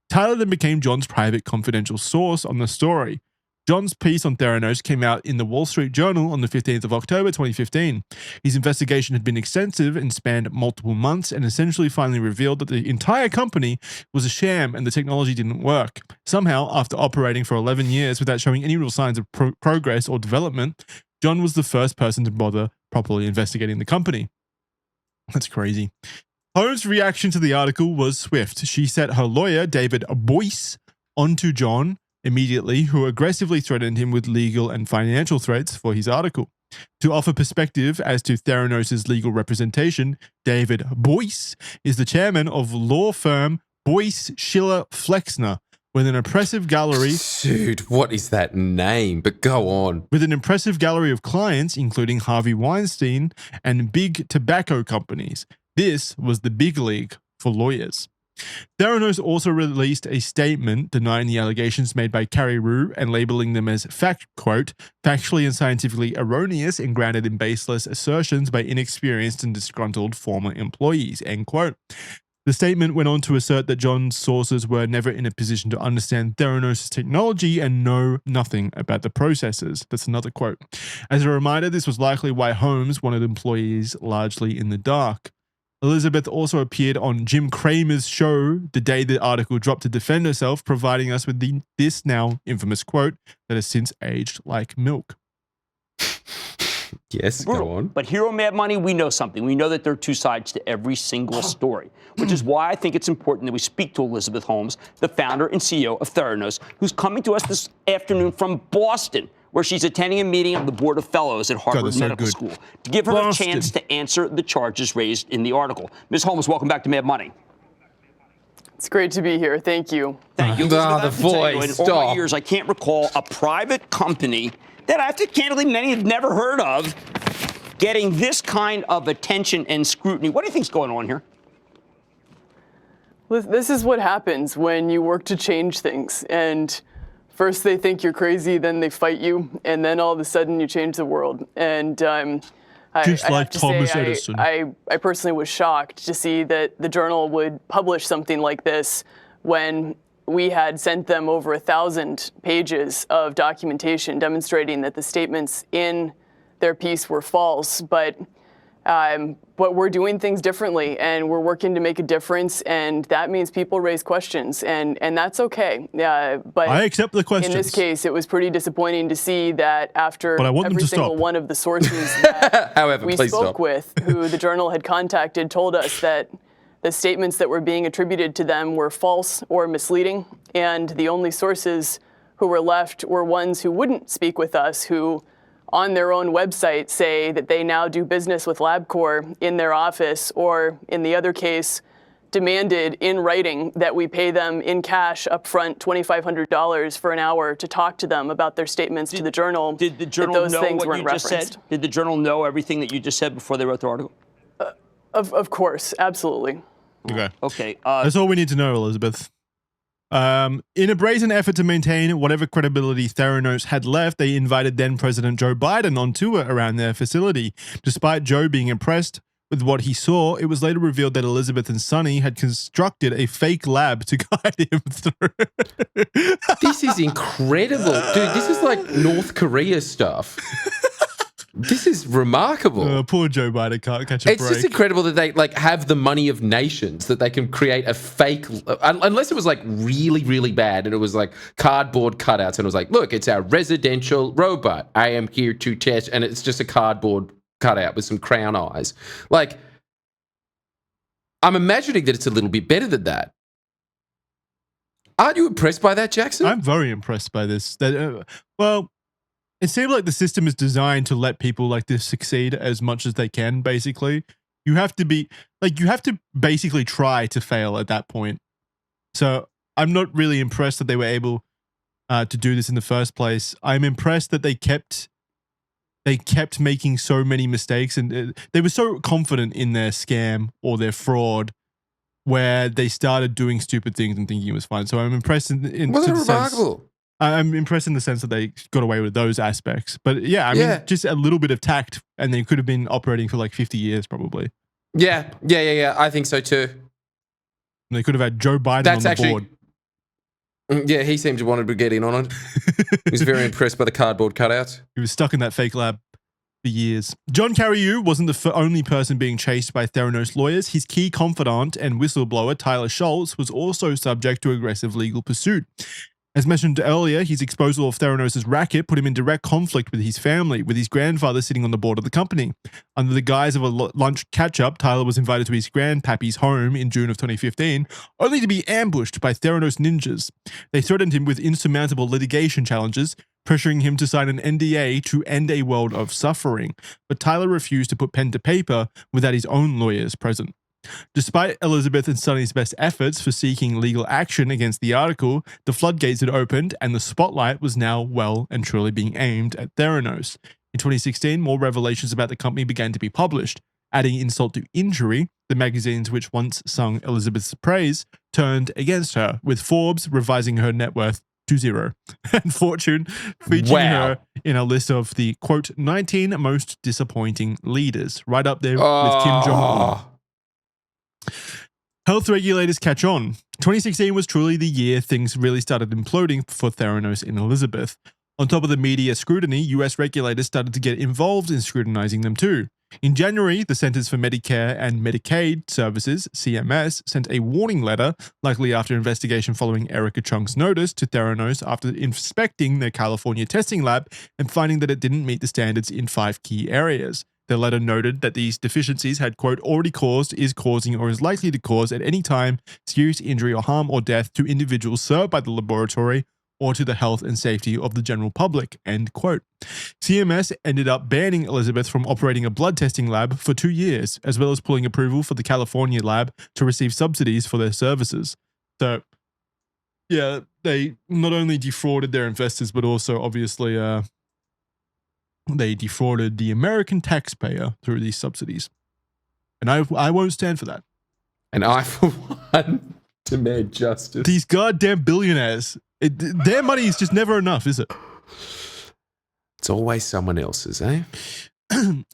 Tyler then became John's private confidential source on the story. John's piece on Theranos came out in the Wall Street Journal on the 15th of October 2015. His investigation had been extensive and spanned multiple months and essentially finally revealed that the entire company was a sham and the technology didn't work. Somehow, after operating for 11 years without showing any real signs of progress or development, John was the first person to bother properly investigating the company. That's crazy. Holmes' reaction to the article was swift. She set her lawyer, David Boyce, onto John immediately, who aggressively threatened him with legal and financial threats for his article. To offer perspective as to Theranos' legal representation, David Boyce is the chairman of law firm Boyce, Schiller, Flexner, with an impressive gallery. Dude, what is that name? But go on. With an impressive gallery of clients, including Harvey Weinstein and big tobacco companies. This was the big league for lawyers. Theranos also released a statement denying the allegations made by Carreyrou and labeling them as factually and scientifically erroneous and grounded in baseless assertions by inexperienced and disgruntled former employees, end quote. The statement went on to assert that John's sources were never in a position to understand Theranos' technology and know nothing about the processes. That's another quote. As a reminder, this was likely why Holmes wanted employees largely in the dark. Elizabeth also appeared on Jim Cramer's show the day the article dropped to defend herself, providing us with this now infamous quote that has since aged like milk. Yes, go on. But here on Mad Money, we know something. We know that there are two sides to every single story, which is why I think it's important that we speak to Elizabeth Holmes, the founder and CEO of Theranos, who's coming to us this afternoon from Boston, where she's attending a meeting of the Board of Fellows at Harvard Medical School, to give her a chance to answer the charges raised in the article. Ms. Holmes, welcome back to Mad Money. It's great to be here. Thank you. Thank you. The voice. In all my years, I can't recall a private company that I have to candidly many have never heard of getting this kind of attention and scrutiny. What do you think's going on here? This is what happens when you work to change things. And first they think you're crazy, then they fight you, and then all of a sudden you change the world. And just like Thomas Edison. I personally was shocked to see that the Journal would publish something like this when we had sent them over 1,000 pages of documentation demonstrating that the statements in their piece were false. But we're doing things differently, and we're working to make a difference, and that means people raise questions, and that's okay. But I accept the questions. In this case, it was pretty disappointing to see that after every single one of the sources that we spoke with, who the Journal had contacted, told us that the statements that were being attributed to them were false or misleading, and the only sources who were left were ones who wouldn't speak with us, who on their own website say that they now do business with LabCorp in their office, or in the other case, demanded in writing that we pay them in cash upfront $2,500 for an hour to talk to them about their statements to the Journal. Did the Journal know what you just said? Did the Journal know everything that you just said before they wrote the article? Of course, absolutely. Okay. That's all we need to know, Elizabeth. In a brazen effort to maintain whatever credibility Theranos had left, they invited then-President Joe Biden on tour around their facility. Despite Joe being impressed with what he saw, it was later revealed that Elizabeth and Sonny had constructed a fake lab to guide him through. This is incredible. Dude, this is like North Korea stuff. This is remarkable. Poor Joe Biden can't catch a break. It's just incredible that they have the money of nations, that they can create a fake, unless it was really, really bad and it was cardboard cutouts and it was look, it's our residential robot. I am here to test, and it's just a cardboard cutout with some crown eyes. I'm imagining that it's a little bit better than that. Aren't you impressed by that, Jackson? I'm very impressed by this. It seems like the system is designed to let people like this succeed as much as they can, basically. You have to basically try to fail at that point. So I'm not really impressed that they were able to do this in the first place. I'm impressed that they kept making so many mistakes, and they were so confident in their scam or their fraud where they started doing stupid things and thinking it was fine. So I'm impressed Wasn't it remarkable? I'm impressed in the sense that they got away with those aspects. But yeah, I mean, just a little bit of tact, and they could have been operating for 50 years probably. Yeah. I think so too. And they could have had Joe Biden on the board. Yeah, he seemed to want to get in on it. He was very impressed by the cardboard cutouts. He was stuck in that fake lab for years. John Carreyrou wasn't the only person being chased by Theranos lawyers. His key confidant and whistleblower, Tyler Schultz, was also subject to aggressive legal pursuit. As mentioned earlier, his exposal of Theranos' racket put him in direct conflict with his family, with his grandfather sitting on the board of the company. Under the guise of a lunch catch-up, Tyler was invited to his grandpappy's home in June of 2015, only to be ambushed by Theranos ninjas. They threatened him with insurmountable litigation challenges, pressuring him to sign an NDA to end a world of suffering. But Tyler refused to put pen to paper without his own lawyers present. Despite Elizabeth and Sonny's best efforts for seeking legal action against the article, the floodgates had opened and the spotlight was now well and truly being aimed at Theranos. In 2016, more revelations about the company began to be published. Adding insult to injury, the magazines which once sung Elizabeth's praise turned against her, with Forbes revising her net worth to 0, and Fortune featuring her in a list of the, quote, 19 most disappointing leaders, right up there with Kim Jong-un. Health regulators catch on. 2016 was truly the year things really started imploding for Theranos and Elizabeth. On top of the media scrutiny, US regulators started to get involved in scrutinizing them too. In January, the Centers for Medicare and Medicaid Services, CMS, sent a warning letter, likely after investigation following Erica Chung's notice, to Theranos after inspecting their California testing lab and finding that it didn't meet the standards in 5 key areas. The letter noted that these deficiencies had, quote, already caused, is causing, or is likely to cause at any time serious injury or harm or death to individuals served by the laboratory or to the health and safety of the general public, end quote. CMS ended up banning Elizabeth from operating a blood testing lab for 2 years, as well as pulling approval for the California lab to receive subsidies for their services. So, yeah, they not only defrauded their investors, but also obviously they defrauded the American taxpayer through these subsidies. And I won't stand for that. And I, for one, demand justice. These goddamn billionaires, their money is just never enough, is it? It's always someone else's, eh?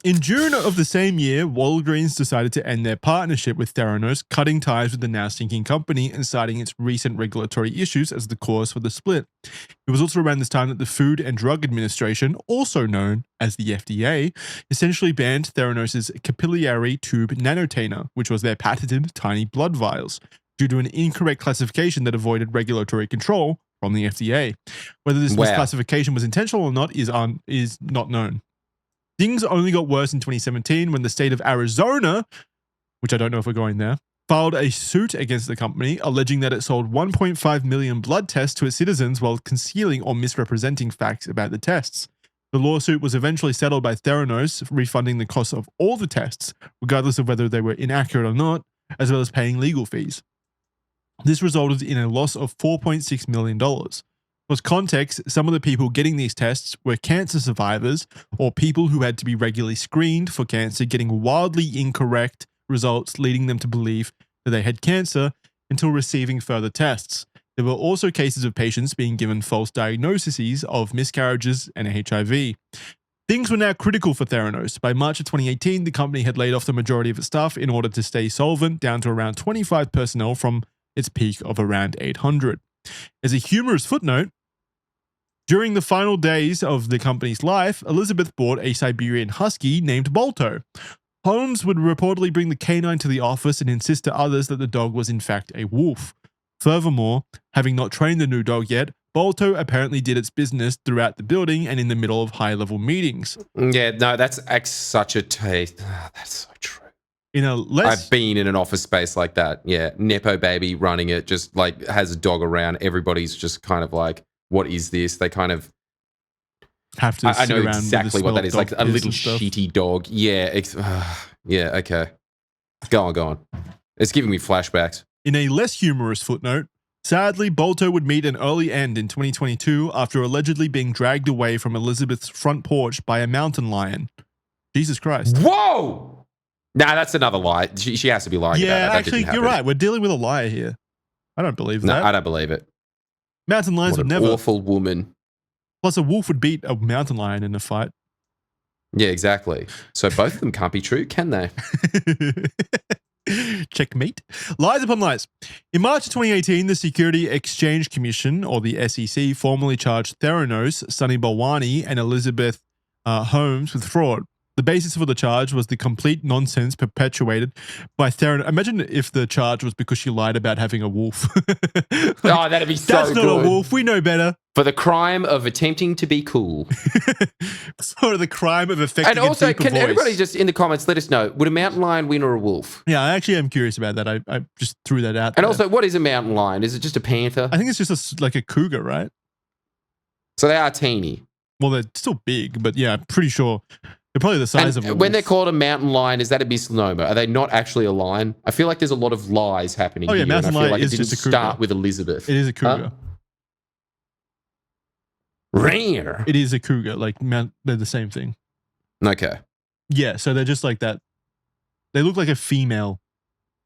In June of the same year, Walgreens decided to end their partnership with Theranos, cutting ties with the now sinking company and citing its recent regulatory issues as the cause for the split. It was also around this time that the Food and Drug Administration, also known as the FDA, essentially banned Theranos' capillary tube nanotainer, which was their patented tiny blood vials, due to an incorrect classification that avoided regulatory control from the FDA. Whether this misclassification was intentional or not is not known. Things only got worse in 2017 when the state of Arizona, which I don't know if we're going there, filed a suit against the company alleging that it sold 1.5 million blood tests to its citizens while concealing or misrepresenting facts about the tests. The lawsuit was eventually settled by Theranos, refunding the cost of all the tests, regardless of whether they were inaccurate or not, as well as paying legal fees. This resulted in a loss of $4.6 million. For context, some of the people getting these tests were cancer survivors or people who had to be regularly screened for cancer, getting wildly incorrect results, leading them to believe that they had cancer until receiving further tests. There were also cases of patients being given false diagnoses of miscarriages and HIV. Things were now critical for Theranos. By March of 2018, the company had laid off the majority of its staff in order to stay solvent, down to around 25 personnel from its peak of around 800. As a humorous footnote, during the final days of the company's life, Elizabeth bought a Siberian Husky named Bolto. Holmes would reportedly bring the canine to the office and insist to others that the dog was in fact a wolf. Furthermore, having not trained the new dog yet, Bolto apparently did its business throughout the building and in the middle of high-level meetings. Yeah, no, that's such a taste. Oh, that's so true. I've been in an office space like that. Yeah, Nepo baby running it, just like has a dog around. Everybody's just kind of like, what is this? They kind of have to. I know exactly what that is. Like a little shitty dog. Yeah. Yeah. Okay. Go on. It's giving me flashbacks. In a less humorous footnote, sadly, Bolto would meet an early end in 2022 after allegedly being dragged away from Elizabeth's front porch by a mountain lion. Jesus Christ. Whoa! Nah, that's another lie. She has to be lying about that. Yeah, actually, you're right. We're dealing with a liar here. I don't believe that. No, I don't believe it. Mountain lions would never. Awful woman. Plus, a wolf would beat a mountain lion in a fight. Yeah, exactly. So both of them can't be true, can they? Checkmate. Lies upon lies. In March of 2018, the Security Exchange Commission, or the SEC, formally charged Theranos, Sunny Balwani, and Elizabeth Holmes with fraud. The basis for the charge was the complete nonsense perpetuated by Theranos. Imagine if the charge was because she lied about having a wolf. Oh, that'd be so good. That's not a wolf. We know better. For the crime of attempting to be cool. Sort of the crime of affecting and also, a deeper can voice. everybody just in the comments let us know, would a mountain lion win or a wolf? Yeah, I actually am curious about that. I just threw that out And there. also, what is a mountain lion? Is it just a panther? I think it's just like a cougar, right? So they are teeny. Well, they're still big, but yeah, I'm pretty sure they're probably the size of a wolf. When they're called a mountain lion, is that a misnomer? Are they not actually a lion? I feel like there's a lot of lies happening here. Mountain lion like is it just a cougar. Start with Elizabeth. It is a cougar. Huh? Rare. It is a cougar. Like, they're the same thing. Okay. Yeah, so they're just like that. They look like a female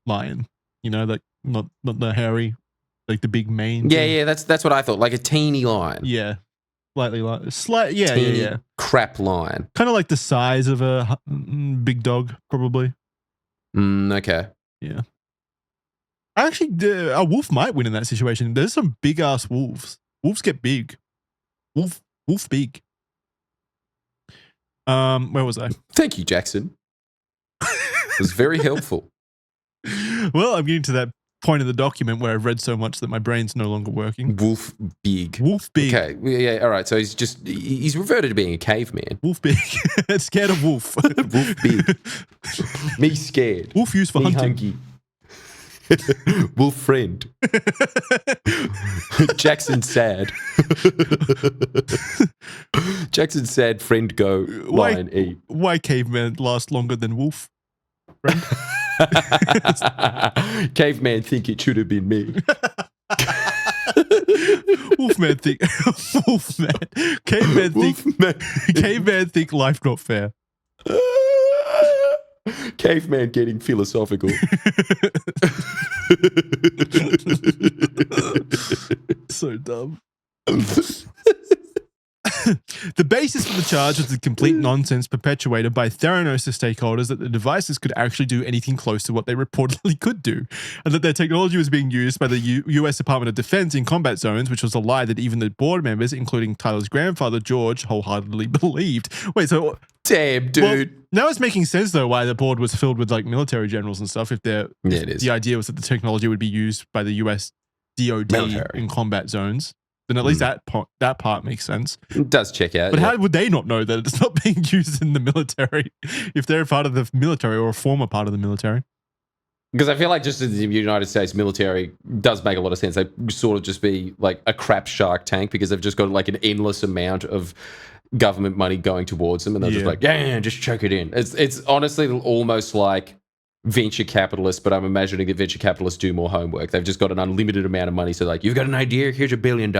lion, you know, like not the hairy, like the big mane. Yeah, that's what I thought. Like a teeny lion. Yeah, slightly, yeah. Crap lion. Kind of like the size of a big dog, probably. Okay. Yeah. Actually, a wolf might win in that situation. There's some big ass wolves. Wolves get big. Wolf big. Where was I? Thank you, Jackson. was very helpful. Well, I'm getting to that point in the document where I've read so much that my brain's no longer working. Wolf Big. Wolf Big. Okay, yeah, all right. So he's reverted to being a caveman. Wolf Big. Scared of wolf. Wolf Big. Me scared. Wolf used for Me hunting. hungry. Wolf friend. Jackson sad. Jackson sad, friend go, lion eat. Why caveman last longer than wolf? Friend? Caveman think it should have been me. Wolfman think Wolfman. Caveman think life not fair. Caveman getting philosophical. So dumb. The basis for the charge was the complete nonsense perpetuated by Theranos stakeholders that the devices could actually do anything close to what they reportedly could do, and that their technology was being used by the U.S. Department of Defense in combat zones, which was a lie that even the board members, including Tyler's grandfather, George, wholeheartedly believed. Wait, so... Damn, dude. Well, now it's making sense, though, why the board was filled with, like, military generals and stuff, if the idea was that the technology would be used by the U.S. DOD in combat zones. Then at least that part makes sense. It does check out. But how would they not know that it's not being used in the military if they're part of the military or a former part of the military? Because I feel like just the United States military does make a lot of sense. They sort of just be like a crap Shark Tank because they've just got like an endless amount of government money going towards them, and they're just like, yeah, just chuck it in. It's honestly almost like venture capitalists, but I'm imagining that venture capitalists do more homework. They've just got an unlimited amount of money. So like, you've got an idea, here's $1 billion,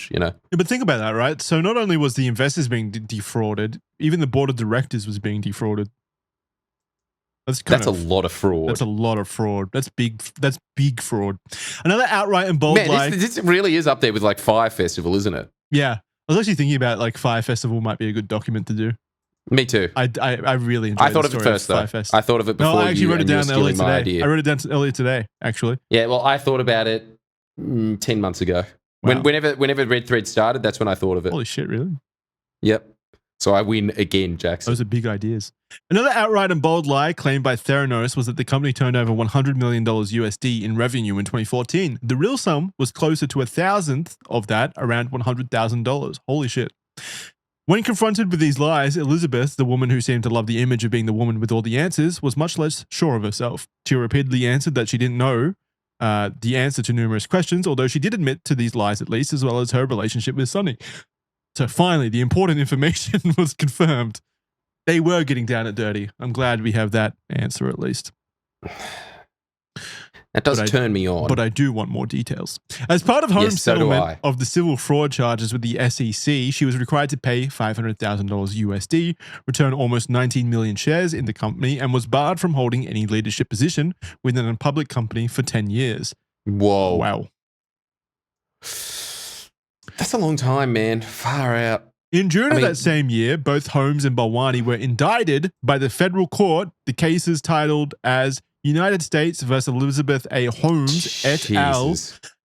you know? Yeah, but think about that, right? So not only was the investors being defrauded, even the board of directors was being defrauded. That's a lot of fraud. That's a lot of fraud. That's big fraud. Another outright and bold lie. This really is up there with like Fire Festival, isn't it? Yeah. I was actually thinking about like Fire Festival might be a good document to do. Me too. I really enjoyed I thought of it first, though. I thought of it before. No, I actually wrote it down earlier today. Idea. I wrote it down earlier today, actually. Yeah, well, I thought about it 10 months ago. Wow. Whenever Red Thread started, that's when I thought of it. Holy shit, really? Yep. So I win again, Jackson. Those are big ideas. Another outright and bold lie claimed by Theranos was that the company turned over $100 million USD in revenue in 2014. The real sum was closer to 1,000th of that, around $100,000. Holy shit. When confronted with these lies, Elizabeth, the woman who seemed to love the image of being the woman with all the answers, was much less sure of herself. She repeatedly answered that she didn't know the answer to numerous questions, although she did admit to these lies at least, as well as her relationship with Sonny. So finally, the important information was confirmed. They were getting down and dirty. I'm glad we have that answer at least. That does turn me on. But I do want more details. As part of Holmes' settlement of the civil fraud charges with the SEC, she was required to pay $500,000 USD, return almost 19 million shares in the company, and was barred from holding any leadership position within a public company for 10 years. Whoa. Wow. That's a long time, man. Far out. In June of that same year, both Holmes and Balwani were indicted by the federal court. The cases titled as United States versus Elizabeth A. Holmes et al.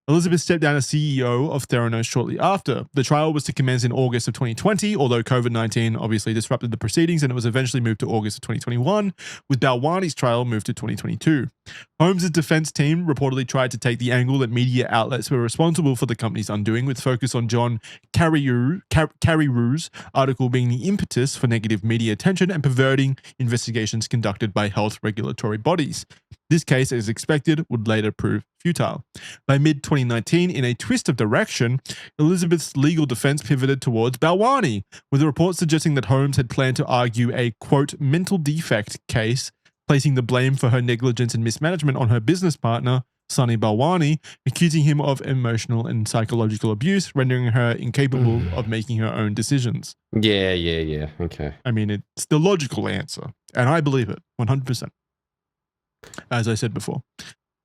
Elizabeth stepped down as CEO of Theranos shortly after. The trial was to commence in August of 2020, although COVID-19 obviously disrupted the proceedings, and it was eventually moved to August of 2021, with Balwani's trial moved to 2022. Holmes' defense team reportedly tried to take the angle that media outlets were responsible for the company's undoing, with focus on John Carreyrou's article being the impetus for negative media attention and perverting investigations conducted by health regulatory bodies. This case, as expected, would later prove futile. By mid-2019, in a twist of direction, Elizabeth's legal defense pivoted towards Balwani, with a report suggesting that Holmes had planned to argue a, quote, mental defect case, placing the blame for her negligence and mismanagement on her business partner, Sonny Balwani, accusing him of emotional and psychological abuse, rendering her incapable of making her own decisions. Yeah. Okay. I mean, it's the logical answer, and I believe it 100%. As I said before.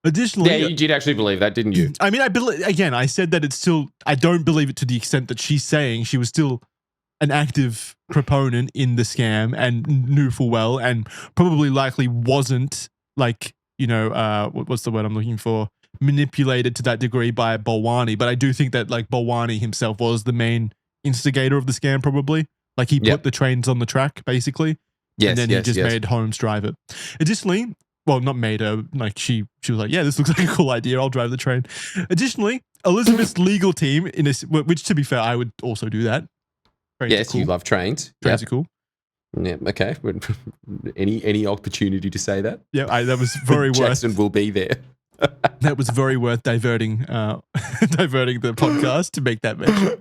Additionally, yeah, you did actually believe that, didn't you? I mean, I said that it's still, I don't believe it to the extent that she's saying. She was still an active proponent in the scam and knew full well, and probably likely wasn't like, you know, what's the word I'm looking for? Manipulated to that degree by Balwani. But I do think that like Balwani himself was the main instigator of the scam, probably. Like he put the trains on the track, basically. Yes, and then he just made Holmes drive it. Additionally, well, not made her, like she was like, yeah, this looks like a cool idea. I'll drive the train. Additionally, Elizabeth's legal team, which to be fair, I would also do that. Trains yes, cool. You love trains. Trains are cool. Yeah, okay. Any opportunity to say that? Yeah, that was very worth. Jackson will be there. That was very worth diverting the podcast to make that mention.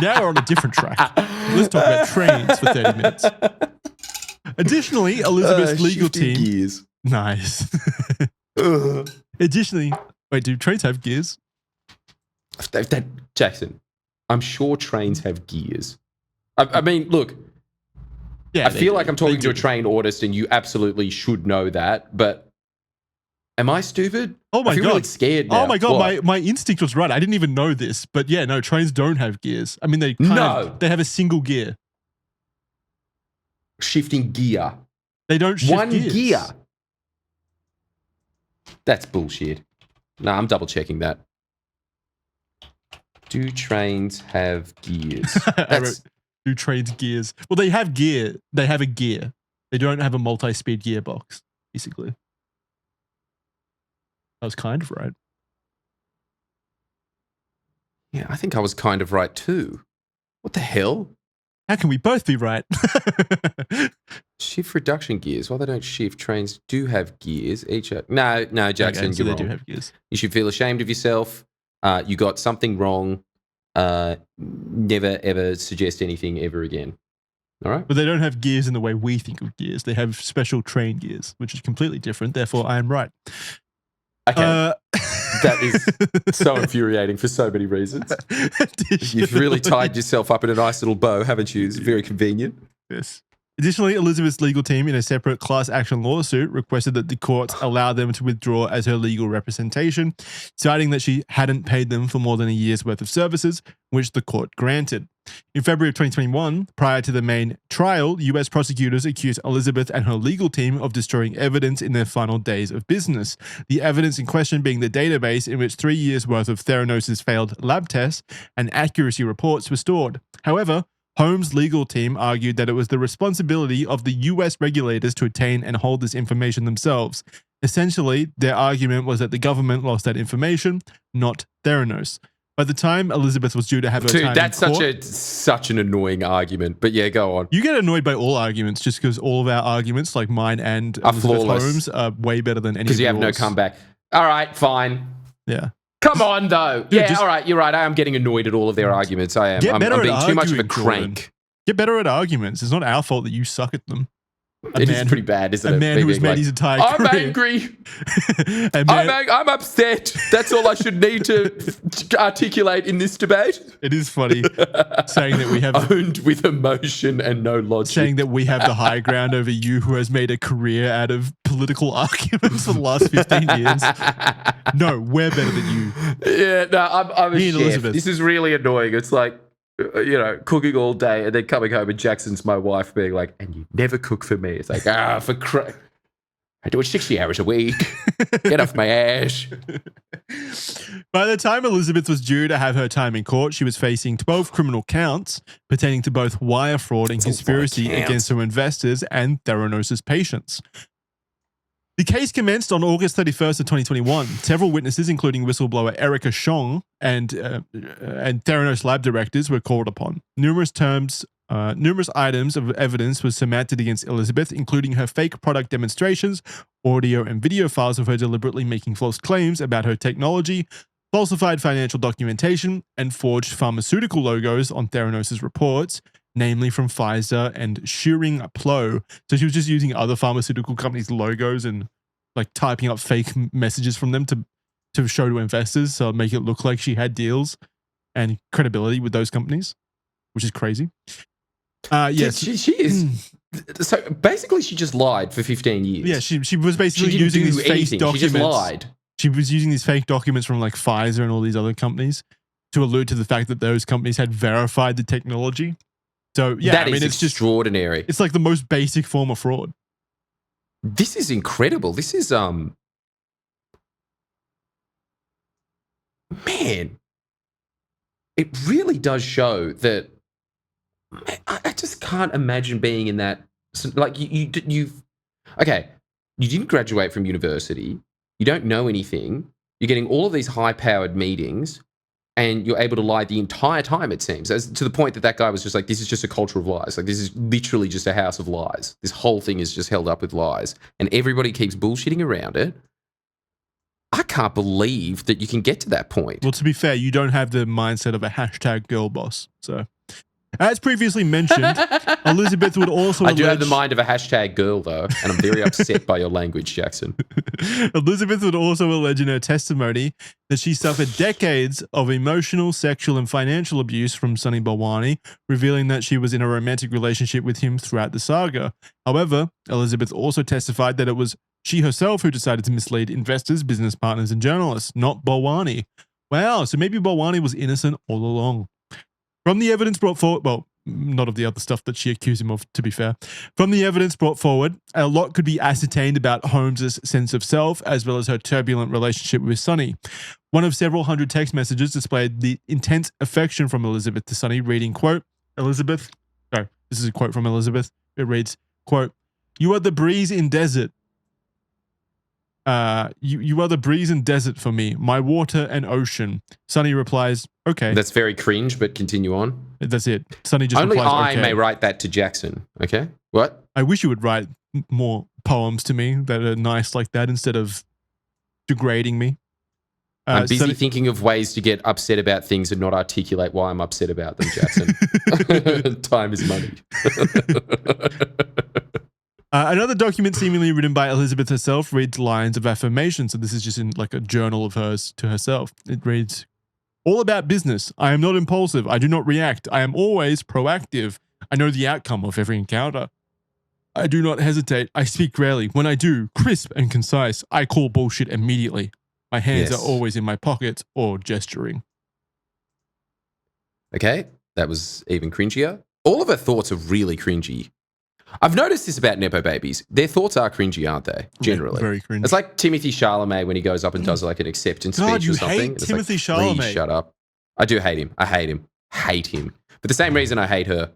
Now we're on a different track. Let's talk about trains for 30 minutes. Additionally, Elizabeth's legal team. Gears. Nice. Additionally, wait, do trains have gears? Jackson, I'm sure trains have gears. I mean, look. Yeah, I feel like I'm talking to a train autist, and you absolutely should know that. But am I stupid? Oh my I feel god, really scared now. Oh my god, my instinct was right. I didn't even know this, but yeah, no, trains don't have gears. I mean, they have a single gear. Shifting gear. They don't shift one gears. Gear. That's bullshit. No, I'm double checking that. Do trains have gears? Do trains gears? Well, they have gear. They have a gear. They don't have a multi-speed gearbox, basically. I was kind of right. Yeah, I think I was kind of right too. What the hell? How can we both be right? Shift reduction gears. Well, they don't shift. Trains do have gears. No, Jackson, so you're they wrong. Do have gears. You should feel ashamed of yourself. You got something wrong. Never, ever suggest anything ever again. All right? But they don't have gears in the way we think of gears. They have special train gears, which is completely different. Therefore, I am right. Okay. That is so infuriating for so many reasons. You've really tied yourself up in a nice little bow, haven't you? It's very convenient. Yes. Additionally, Elizabeth's legal team in a separate class action lawsuit requested that the courts allow them to withdraw as her legal representation, citing that she hadn't paid them for more than a year's worth of services, which the court granted. In February of 2021, prior to the main trial, US prosecutors accused Elizabeth and her legal team of destroying evidence in their final days of business. The evidence in question being the database in which 3 years' worth of Theranos' failed lab tests and accuracy reports were stored. However, Holmes' legal team argued that it was the responsibility of the US regulators to obtain and hold this information themselves. Essentially, their argument was that the government lost that information, not Theranos. By the time Elizabeth was due to have her time that's in court, such an annoying argument. But yeah, go on. You get annoyed by all arguments just because all of our arguments, like mine and are Elizabeth flawless. Holmes, are way better than any of because you have yours. no comeback. All right, fine. Yeah. Come on, though. Dude, all right, you're right. I am getting annoyed at all of their arguments. I am. I'm being too much of a crank. Get better at arguments. It's not our fault that you suck at them. It is pretty bad, isn't it? A man who has made his entire I'm career. angry. I'm upset. That's all I should need to articulate in this debate. It is funny saying that we have owned with emotion and no logic. Saying that we have the high ground over you, who has made a career out of political arguments for the last 15 years. No, we're better than you. Yeah, no, I'm a chef. Elizabeth. This is really annoying. It's like, cooking all day and then coming home and Jackson's my wife being like, and you never cook for me. It's like, I do it 60 hours a week. Get off my ass. By the time Elizabeth was due to have her time in court, she was facing 12 criminal counts pertaining to both wire fraud and conspiracy against her investors and Theranos' patients. The case commenced on August 31st of 2021. Several witnesses, including whistleblower Erica Chong and Theranos lab directors, were called upon. Numerous items of evidence were submitted against Elizabeth, including her fake product demonstrations, audio and video files of her deliberately making false claims about her technology, falsified financial documentation, and forged pharmaceutical logos on Theranos' reports, namely from Pfizer and Schering Plo. So she was just using other pharmaceutical companies' logos and like typing up fake messages from them to show to investors, so make it look like she had deals and credibility with those companies, which is crazy. Yes, she is. So basically, she just lied for 15 years. Yeah, she was basically using these fake documents. She just lied. She was using these fake documents from like Pfizer and all these other companies to allude to the fact that those companies had verified the technology. So yeah, it's extraordinary. It's like the most basic form of fraud. This is incredible. This is man. It really does show that. I just can't imagine being in that. Like you've Okay, you didn't graduate from university. You don't know anything. You're getting all of these high-powered meetings, and you're able to lie the entire time, it seems, as to the point that guy was just like, this is just a culture of lies. Like, this is literally just a house of lies. This whole thing is just held up with lies, and everybody keeps bullshitting around it. I can't believe that you can get to that point. Well, to be fair, you don't have the mindset of a hashtag girl boss. So, as previously mentioned, Elizabeth would also I do have the mind of a hashtag girl, though, and I'm very upset by your language, Jackson. Elizabeth would also allege in her testimony that she suffered decades of emotional, sexual, and financial abuse from Sunny Balwani, revealing that she was in a romantic relationship with him throughout the saga. However, Elizabeth also testified that it was she herself who decided to mislead investors, business partners, and journalists, not Balwani. Wow, so maybe Balwani was innocent all along. From the evidence brought forward, well, not of the other stuff that she accused him of, to be fair. From the evidence brought forward, a lot could be ascertained about Holmes' sense of self, as well as her turbulent relationship with Sunny. One of several hundred text messages displayed the intense affection from Elizabeth to Sunny, reading, quote, this is a quote from Elizabeth. It reads, quote, "You are the breeze in desert. You are the breeze and desert for me, my water and ocean." Sunny replies, "Okay." That's very cringe, but continue on. That's it. Sunny just Only replies, I may write that to Jackson. Okay? What? I wish you would write more poems to me that are nice like that instead of degrading me. I'm busy thinking of ways to get upset about things and not articulate why I'm upset about them, Jackson. Time is money. Another document seemingly written by Elizabeth herself reads lines of affirmation. So this is just in like a journal of hers to herself. It reads, "All about business. I am not impulsive. I do not react. I am always proactive. I know the outcome of every encounter. I do not hesitate. I speak rarely. When I do, crisp and concise. I call bullshit immediately. My hands are always in my pockets or gesturing." Okay, that was even cringier. All of her thoughts are really cringy. I've noticed this about Nepo babies. Their thoughts are cringy, aren't they? Generally. Yeah, very cringy. It's like Timothy Chalamet when he goes up and does like an acceptance speech or something. Hate Timothy Chalamet. Please shut up. I do hate him. I hate him. Hate him. For the same reason I hate her.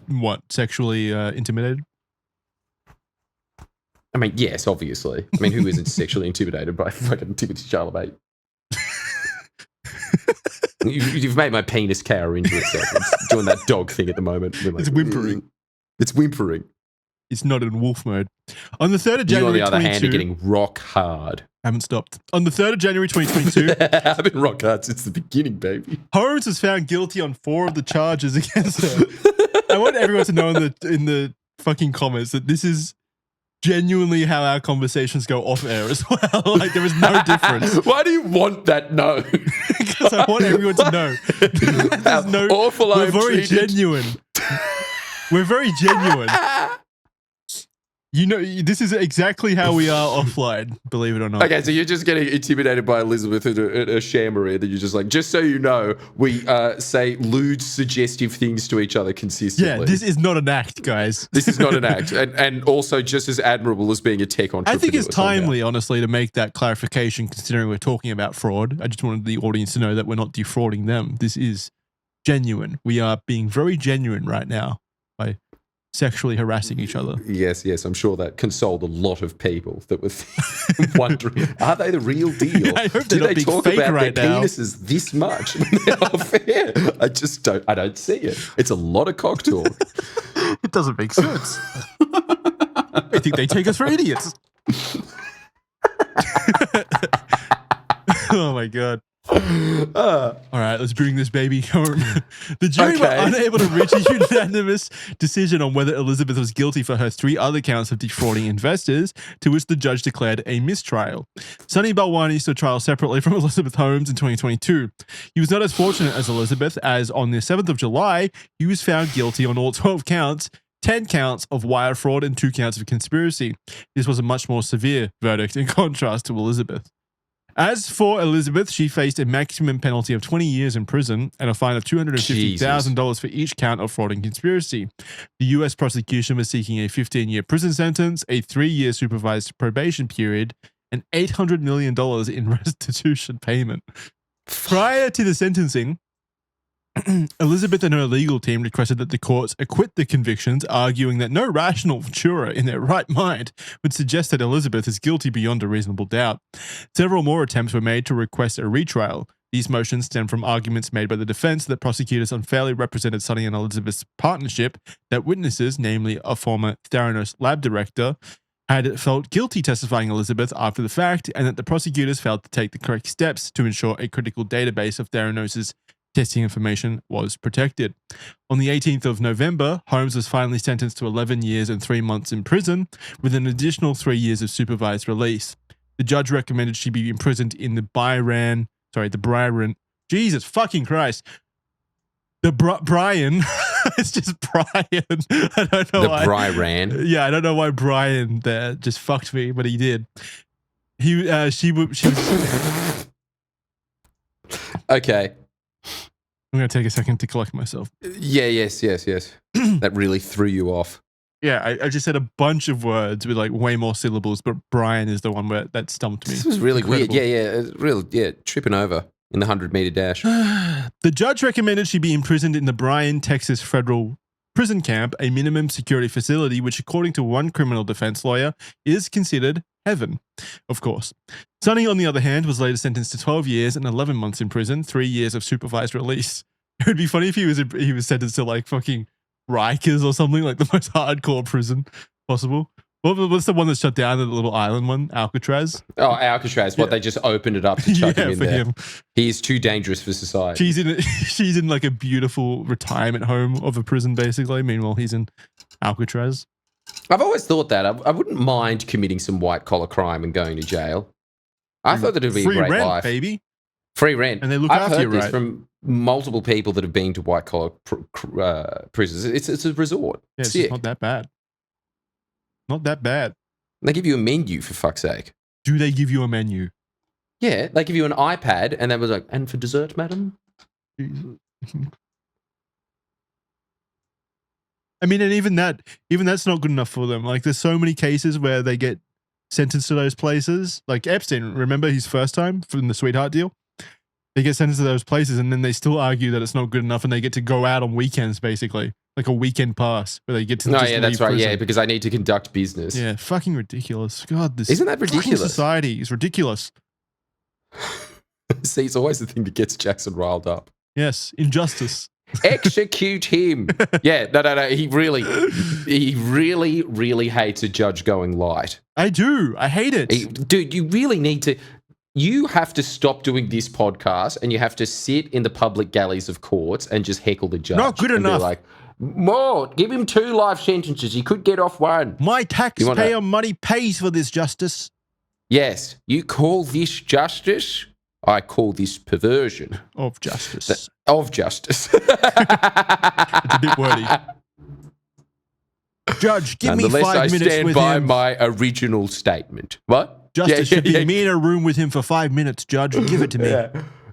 What? Sexually intimidated? I mean, yes, obviously. I mean, who isn't sexually intimidated by fucking Timothy Chalamet? You've made my penis cower into itself. It's doing that dog thing at the moment. Like, it's whimpering. It's whimpering. It's not in wolf mode. On the 3rd of January 2022... You, on the other hand, are getting rock hard. I haven't stopped. On the 3rd of January 2022... I've been rock hard since the beginning, baby. Holmes was found guilty on 4 of the charges against her. I want everyone to know in the fucking comments that this is genuinely how our conversations go off air as well. Like, there is no difference. Why do you want that known? Because I want everyone to know. There's no, awful we're very genuine. We're very genuine. You know, this is exactly how we are offline, believe it or not. Okay, so you're just getting intimidated by Elizabeth at a shamaree that you're just like, just so you know, we say lewd, suggestive things to each other consistently. Yeah, this is not an act, guys. This is not an act. And also just as admirable as being a tech entrepreneur. I think it's timely, honestly, to make that clarification considering we're talking about fraud. I just wanted the audience to know that we're not defrauding them. This is genuine. We are being very genuine right now by sexually harassing each other. Yes, I'm sure that consoled a lot of people that were wondering, are they the real deal? I hope Do they talk about right their penises this much when they're off air? I don't see it. It's a lot of cock talk. It doesn't make sense. I think they take us for idiots. Oh my God. All right, let's bring this baby home. The jury were unable to reach a unanimous decision on whether Elizabeth was guilty for her 3 other counts of defrauding investors, to which the judge declared a mistrial. Sunny Balwani stood trial separately from Elizabeth Holmes in 2022. He was not as fortunate as Elizabeth, as on the 7th of July, he was found guilty on all 12 counts, 10 counts of wire fraud and 2 counts of conspiracy. This was a much more severe verdict in contrast to Elizabeth. As for Elizabeth, she faced a maximum penalty of 20 years in prison and a fine of $250,000 for each count of fraud and conspiracy. The U.S. prosecution was seeking a 15-year prison sentence, a 3-year supervised probation period, and $800 million in restitution payment. Prior to the sentencing, Elizabeth and her legal team requested that the courts acquit the convictions, arguing that no rational juror in their right mind would suggest that Elizabeth is guilty beyond a reasonable doubt. Several more attempts were made to request a retrial. These motions stem from arguments made by the defense that prosecutors unfairly represented Sonny and Elizabeth's partnership, that witnesses, namely a former Theranos lab director, had felt guilty testifying Elizabeth after the fact, and that the prosecutors failed to take the correct steps to ensure a critical database of Theranos' testing information was protected. On the 18th of November, Holmes was finally sentenced to 11 years and 3 months in prison, with an additional 3 years of supervised release. The judge recommended she be imprisoned in the Byron, Jesus fucking Christ. Brian, it's just Brian. I don't know why. Brian. Yeah, I don't know why Brian there just fucked me, but he did. She was. Okay. I'm going to take a second to collect myself. Yes. That really threw you off. Yeah, I just said a bunch of words with like way more syllables, but Brian is the one that stumped me. This was really Incredible. weird. Yeah, tripping over in the 100-meter dash. The judge recommended she be imprisoned in the Bryan, Texas federal prison camp, a minimum security facility, which according to one criminal defense lawyer is considered heaven, of course. Sonny, on the other hand, was later sentenced to 12 years and 11 months in prison, 3 years of supervised release. It would be funny if he was sentenced to like fucking Rikers or something, like the most hardcore prison possible. What's the one that shut down, the little island one? Alcatraz? Oh, Alcatraz. What, they just opened it up to chuck him in there. Him. He is too dangerous for society. She's in like a beautiful retirement home of a prison, basically. Meanwhile, he's in Alcatraz. I've always thought that. I wouldn't mind committing some white-collar crime and going to jail. I thought that it would be a great rent, life. Baby. Free rent. And they look I've after heard you, this right? from multiple people that have been to white-collar prisons. It's a resort. Yeah, it's just not that bad. Not that bad. They give you a menu, for fuck's sake. Do they give you a menu? Yeah, they give you an iPad, and they was like, and for dessert, madam? I mean, and even that's not good enough for them. Like, there's so many cases where they get sentenced to those places. Like Epstein, remember his first time from the sweetheart deal? They get sentenced to those places, and then they still argue that it's not good enough, and they get to go out on weekends, basically. Like a weekend pass where they get to. No, just yeah, that's right. prison. Yeah, because I need to conduct business. Yeah, fucking ridiculous. God, this Isn't that ridiculous? Society is ridiculous. See, it's always the thing that gets Jackson riled up. Yes, injustice. Execute him. Yeah, no. He really hates a judge going light. I do. I hate it. Dude, you really need to. You have to stop doing this podcast, and you have to sit in the public galleys of courts and just heckle the judge. Not good and enough. Be like, more. Give him 2 life sentences. He could get off 1. My taxpayer money pays for this justice. Yes. You call this justice? I call this perversion. Of justice. Of justice. It's a bit wordy. Judge, give me 5 minutes with him. I stand by my original statement. What? Justice should be me in a room with him for 5 minutes, Judge. Give it to me.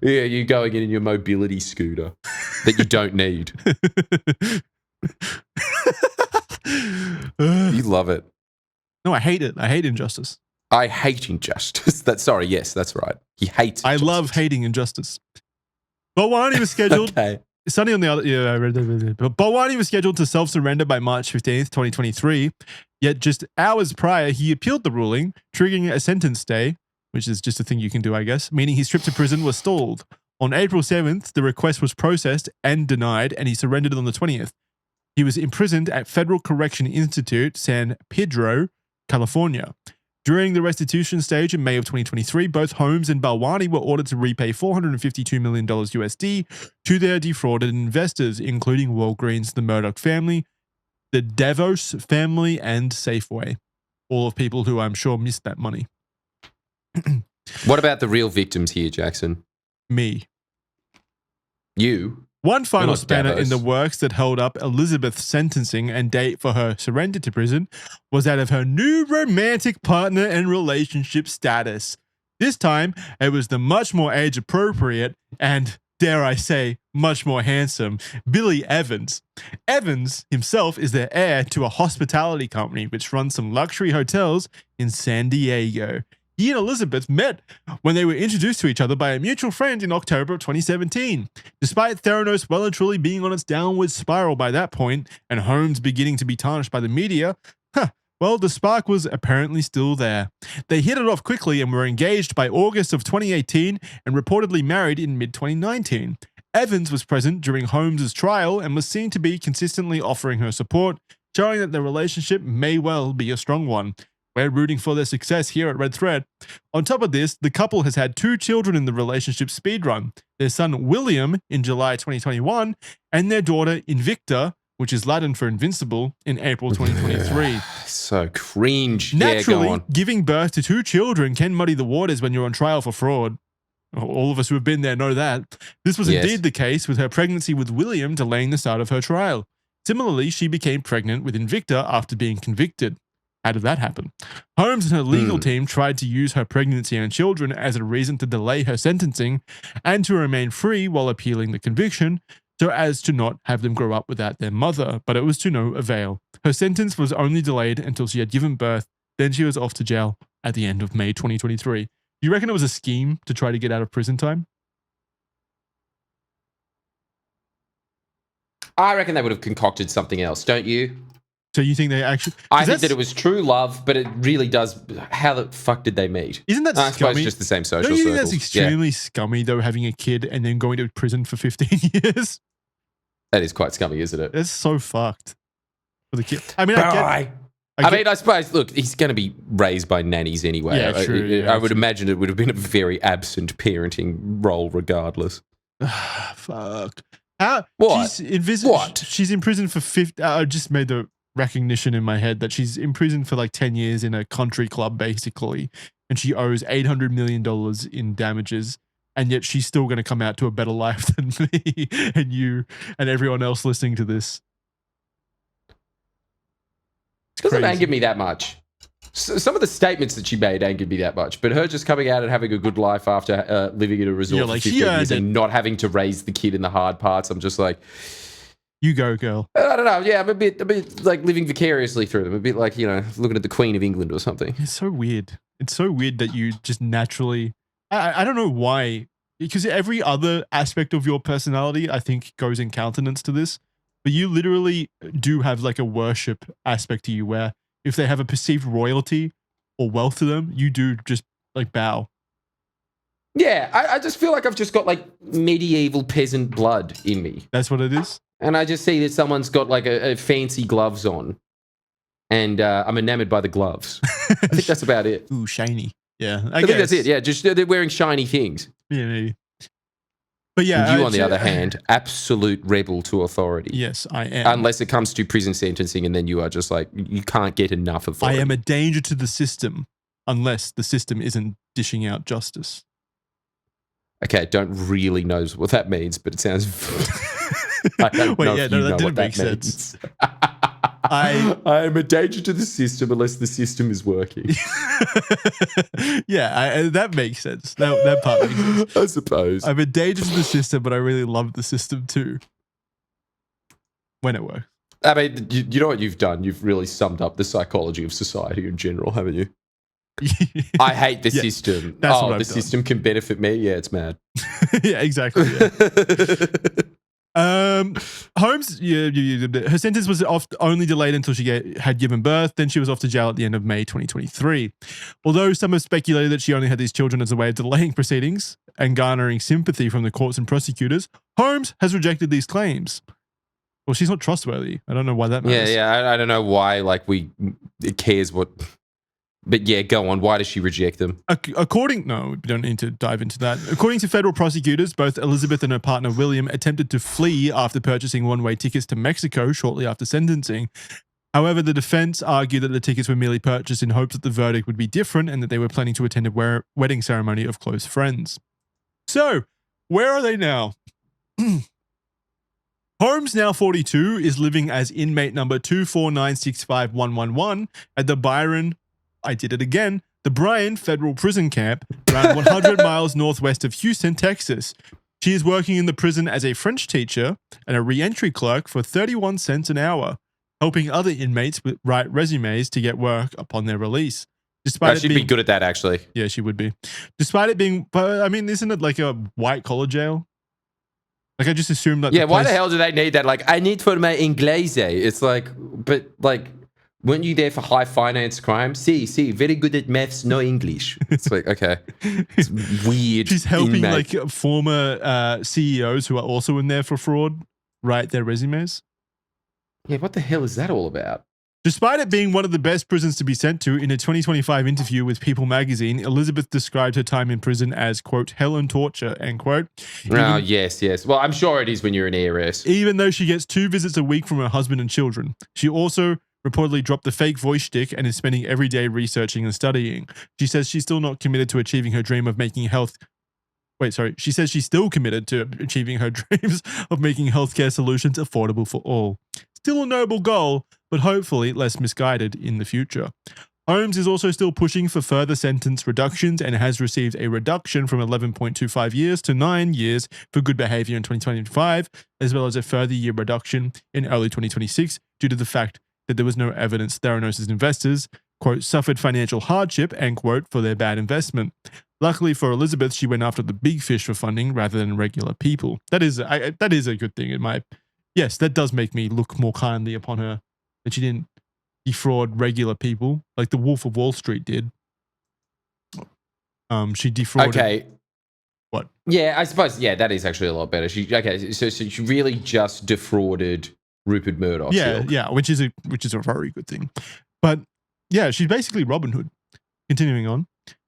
Yeah, you're going in your mobility scooter that you don't need. You love it. No, I hate it. I hate injustice. I hate injustice. That's right. He hates injustice. I love hating injustice. Bawani was scheduled. Okay. Sonny on the other, yeah, I read that. But Bawani was scheduled to self-surrender by March 15th, 2023. Yet just hours prior, he appealed the ruling, triggering a sentence stay, which is just a thing you can do, I guess, meaning his trip to prison was stalled. On April 7th, the request was processed and denied, and he surrendered on the 20th. He was imprisoned at Federal Correction Institute, San Pedro, California. During the restitution stage in May of 2023, both Holmes and Balwani were ordered to repay $452 million USD to their defrauded investors, including Walgreens, the Murdoch family, the Davos family, and Safeway. All of people who I'm sure missed that money. What about the real victims here, Jackson? Me. You? One final spanner Davos. in the works that held up Elizabeth's sentencing and date for her surrender to prison was that of her new romantic partner and relationship status. This time, it was the much more age-appropriate and, dare I say, much more handsome Billy Evans. Evans himself is the heir to a hospitality company which runs some luxury hotels in San Diego. He and Elizabeth met when they were introduced to each other by a mutual friend in October of 2017. Despite Theranos well and truly being on its downward spiral by that point, and Holmes beginning to be tarnished by the media, well, the spark was apparently still there. They hit it off quickly and were engaged by August of 2018 and reportedly married in mid-2019. Evans was present during Holmes' trial and was seen to be consistently offering her support, showing that the relationship may well be a strong one. We're rooting for their success here at Red Thread. On top of this, the couple has had 2 children in the relationship speedrun. Their son William in July 2021 and their daughter Invicta, which is Latin for invincible, in April 2023. So cringe. Naturally, go on. Giving birth to 2 children can muddy the waters when you're on trial for fraud. All of us who have been there know that. This was indeed the case with her pregnancy with William delaying the start of her trial. Similarly, she became pregnant with Invicta after being convicted. How did that happen? Holmes and her legal team tried to use her pregnancy and children as a reason to delay her sentencing and to remain free while appealing the conviction, so as to not have them grow up without their mother, but it was to no avail. Her sentence was only delayed until she had given birth, then she was off to jail at the end of May 2023. You reckon it was a scheme to try to get out of prison time? I reckon they would have concocted something else, don't you? So you think they actually... I think that it was true love, but it really does... How the fuck did they meet? Isn't that I scummy? suppose just the same social Don't you circles. think that's extremely scummy, though, having a kid and then going to prison for 15 years? That is quite scummy, isn't it? That's so fucked for the kid. I mean, I suppose, look, he's going to be raised by nannies anyway. Yeah, true. I would imagine it would have been a very absent parenting role regardless. Fuck. What? She's in prison for 50... I just made the recognition in my head that she's in prison for like 10 years in a country club, basically, and she owes $800 million in damages, and yet she's still going to come out to a better life than me and you and everyone else listening to this. Doesn't anger me that much. Some of the statements that she made angered me that much, but her just coming out and having a good life after living in a resort for 15 years and not having to raise the kid in the hard parts, I'm just like... You go, girl. I don't know. Yeah, I'm a bit like living vicariously through them. A bit like, looking at the Queen of England or something. It's so weird. It's so weird that you just naturally... I don't know why. Because every other aspect of your personality, I think, goes in countenance to this. But you literally do have like a worship aspect to you where if they have a perceived royalty or wealth to them, you do just like bow. Yeah, I just feel like I've just got like medieval peasant blood in me. That's what it is? And I just see that someone's got like a fancy gloves on, and I'm enamored by the gloves. I think that's about it. Ooh, shiny. Yeah, I think that's it. Yeah, just they're wearing shiny things. Yeah, maybe. But yeah, and you, on the other hand, absolute rebel to authority. Yes, I am. Unless it comes to prison sentencing, and then you are just like, you can't get enough authority. I am a danger to the system, unless the system isn't dishing out justice. Okay, I don't really know what that means, but it sounds... I don't know if you know what that means. I am a danger to the system unless the system is working. Yeah, that makes sense. That part makes sense. I suppose. I'm a danger to the system, but I really love the system too. When it works. I mean, you know what you've done? You've really summed up the psychology of society in general, haven't you? I hate the system. The system can benefit me. Yeah, it's mad. Yeah, exactly. Yeah. Holmes, her sentence was only delayed until she had given birth. Then she was off to jail at the end of May 2023. Although some have speculated that she only had these children as a way of delaying proceedings and garnering sympathy from the courts and prosecutors, Holmes has rejected these claims. Well, she's not trustworthy. I don't know why that matters. Yeah, I don't know why. Like it cares what. But yeah, go on. Why does she reject them? No, we don't need to dive into that. According to federal prosecutors, both Elizabeth and her partner William attempted to flee after purchasing one-way tickets to Mexico shortly after sentencing. However, the defense argued that the tickets were merely purchased in hopes that the verdict would be different and that they were planning to attend a wedding ceremony of close friends. So, where are they now? Holmes, now 42, is living as inmate number 2496511 at the Bryan Federal Prison Camp, around 100 miles northwest of Houston, Texas. She is working in the prison as a French teacher and a re-entry clerk for 31 cents an hour, helping other inmates write resumes to get work upon their release. Despite she'd be good at that, actually. Yeah, she would be. Despite it being, but I mean, isn't it like a white collar jail? Like I just assumed that. Yeah, why the hell do they need that? Like, I need for my inglese. It's like, but like, weren't you there for high finance crime? See, very good at maths, no English. It's like, okay, it's weird. She's helping like former CEOs who are also in there for fraud write their resumes. Yeah, what the hell is that all about? Despite it being one of the best prisons to be sent to, in a 2025 interview with People magazine, Elizabeth described her time in prison as, quote, hell and torture, end quote. Oh, yes. Well, I'm sure it is when you're an heiress. Even though she gets 2 visits a week from her husband and children. She also reportedly dropped the fake voice shtick and is spending every day researching and studying. She says she's still not committed to achieving her dream of making She says she's still committed to achieving her dreams of making healthcare solutions affordable for all. Still a noble goal, but hopefully less misguided in the future. Holmes is also still pushing for further sentence reductions and has received a reduction from 11.25 years to 9 years for good behavior in 2025, as well as a further year reduction in early 2026 due to the fact that there was no evidence Theranos' investors, quote, suffered financial hardship, end quote, for their bad investment. Luckily for Elizabeth, she went after the big fish for funding rather than regular people. That is a good thing in my... Yes, that does make me look more kindly upon her, that she didn't defraud regular people like the Wolf of Wall Street did. She defrauded... Okay. What? Yeah, I suppose, that is actually a lot better. So she really just defrauded Rupert Murdoch. Yeah, which is a very good thing. But yeah, she's basically Robin Hood. Continuing on.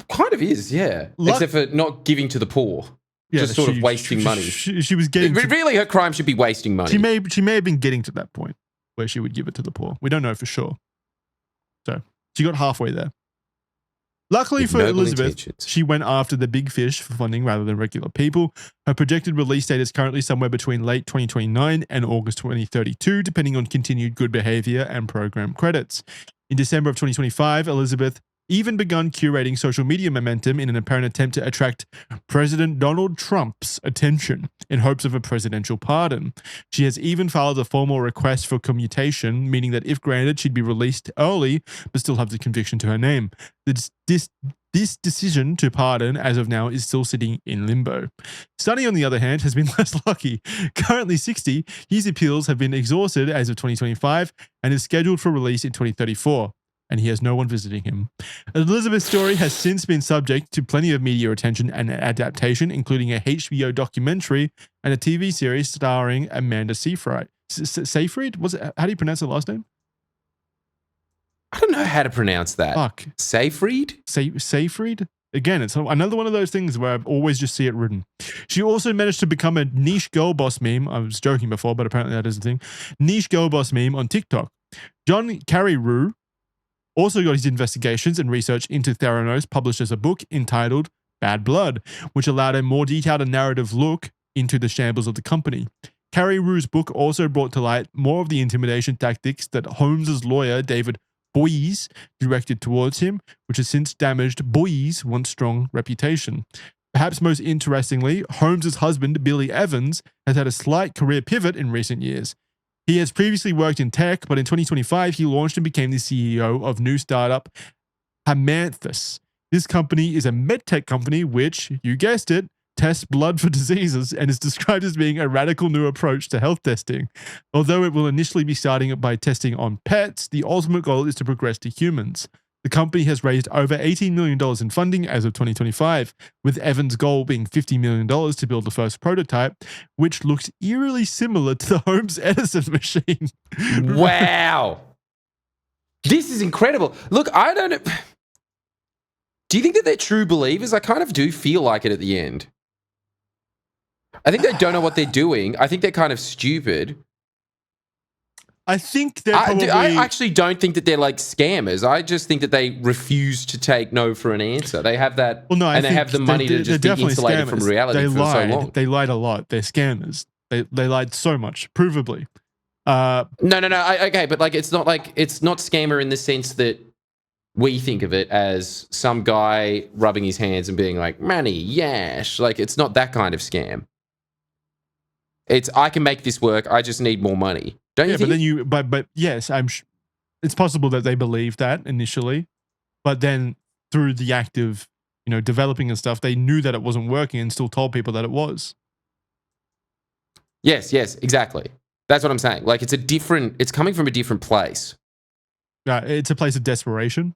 Kind of is, yeah. Except for not giving to the poor. Yeah, just sort of wasting money. She was getting... Really, her crime should be wasting money. She may have been getting to that point where she would give it to the poor. We don't know for sure. So she got halfway there. Luckily for Elizabeth, she went after the big fish for funding rather than regular people. Her projected release date is currently somewhere between late 2029 and August 2032, depending on continued good behavior and program credits. In December of 2025, Elizabeth even begun curating social media momentum in an apparent attempt to attract President Donald Trump's attention in hopes of a presidential pardon. She has even filed a formal request for commutation, meaning that if granted, she'd be released early, but still have the conviction to her name. This decision to pardon, as of now, is still sitting in limbo. Sonny, on the other hand, has been less lucky. Currently 60, his appeals have been exhausted as of 2025 and is scheduled for release in 2034. And he has no one visiting him. Elizabeth's story has since been subject to plenty of media attention and adaptation, including a HBO documentary and a TV series starring Amanda Seyfried. Seyfried? How do you pronounce her last name? I don't know how to pronounce that. Fuck. Seyfried? Seyfried? Again, it's another one of those things where I always just see it written. She also managed to become a niche girl boss meme. I was joking before, but apparently that is a thing. Niche girl boss meme on TikTok. John Carreyrou also got his investigations and research into Theranos published as a book entitled Bad Blood, which allowed a more detailed and narrative look into the shambles of the company. Carreyrou's book also brought to light more of the intimidation tactics that Holmes's lawyer, David Boies, directed towards him, which has since damaged Boies' once strong reputation. Perhaps most interestingly, Holmes's husband, Billy Evans, has had a slight career pivot in recent years. He has previously worked in tech, but in 2025, he launched and became the CEO of new startup Hamanthus. This company is a medtech company which, you guessed it, tests blood for diseases and is described as being a radical new approach to health testing. Although it will initially be starting by testing on pets, the ultimate goal is to progress to humans. The company has raised over $18 million in funding as of 2025, with Evans' goal being $50 million to build the first prototype, which looks eerily similar to the Holmes Edison machine. Wow. This is incredible. Look, I don't know. Do you think that they're true believers? I kind of do feel like it at the end. I think they don't know what they're doing. I think they're kind of stupid. I think they're probably... I actually don't think that they're like scammers. I just think that they refuse to take no for an answer. They have that, and they have the money to just be insulated from reality for so long. They lied a lot. They're scammers. They lied so much, provably. No. Okay, but like it's not scammer in the sense that we think of it as some guy rubbing his hands and being like, money, yash. Like it's not that kind of scam. It's, I can make this work. I just need more money. Don't you think? But yes, it's possible that they believe that initially, but then through the act of, developing and stuff, they knew that it wasn't working and still told people that it was. Yes, exactly. That's what I'm saying. Like, it's coming from a different place. It's a place of desperation.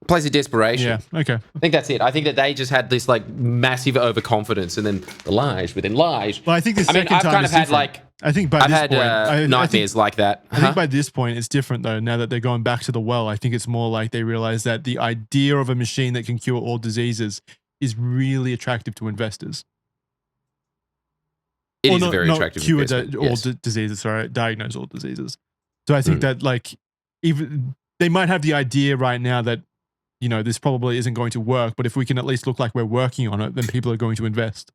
Place of desperation. Yeah, okay. I think that's it. I think that they just had this like massive overconfidence, and then the lies within lies. Well, I think I've kind of had like. I think by I've this had point, nightmares like that. I think by this point it's different though. Now that they're going back to the well, I think it's more like they realize that the idea of a machine that can cure all diseases is really attractive to investors. It is very attractive. Cure all diseases. Sorry, diagnose all diseases. So I think that like even they might have the idea right now that this probably isn't going to work, but if we can at least look like we're working on it, then people are going to invest.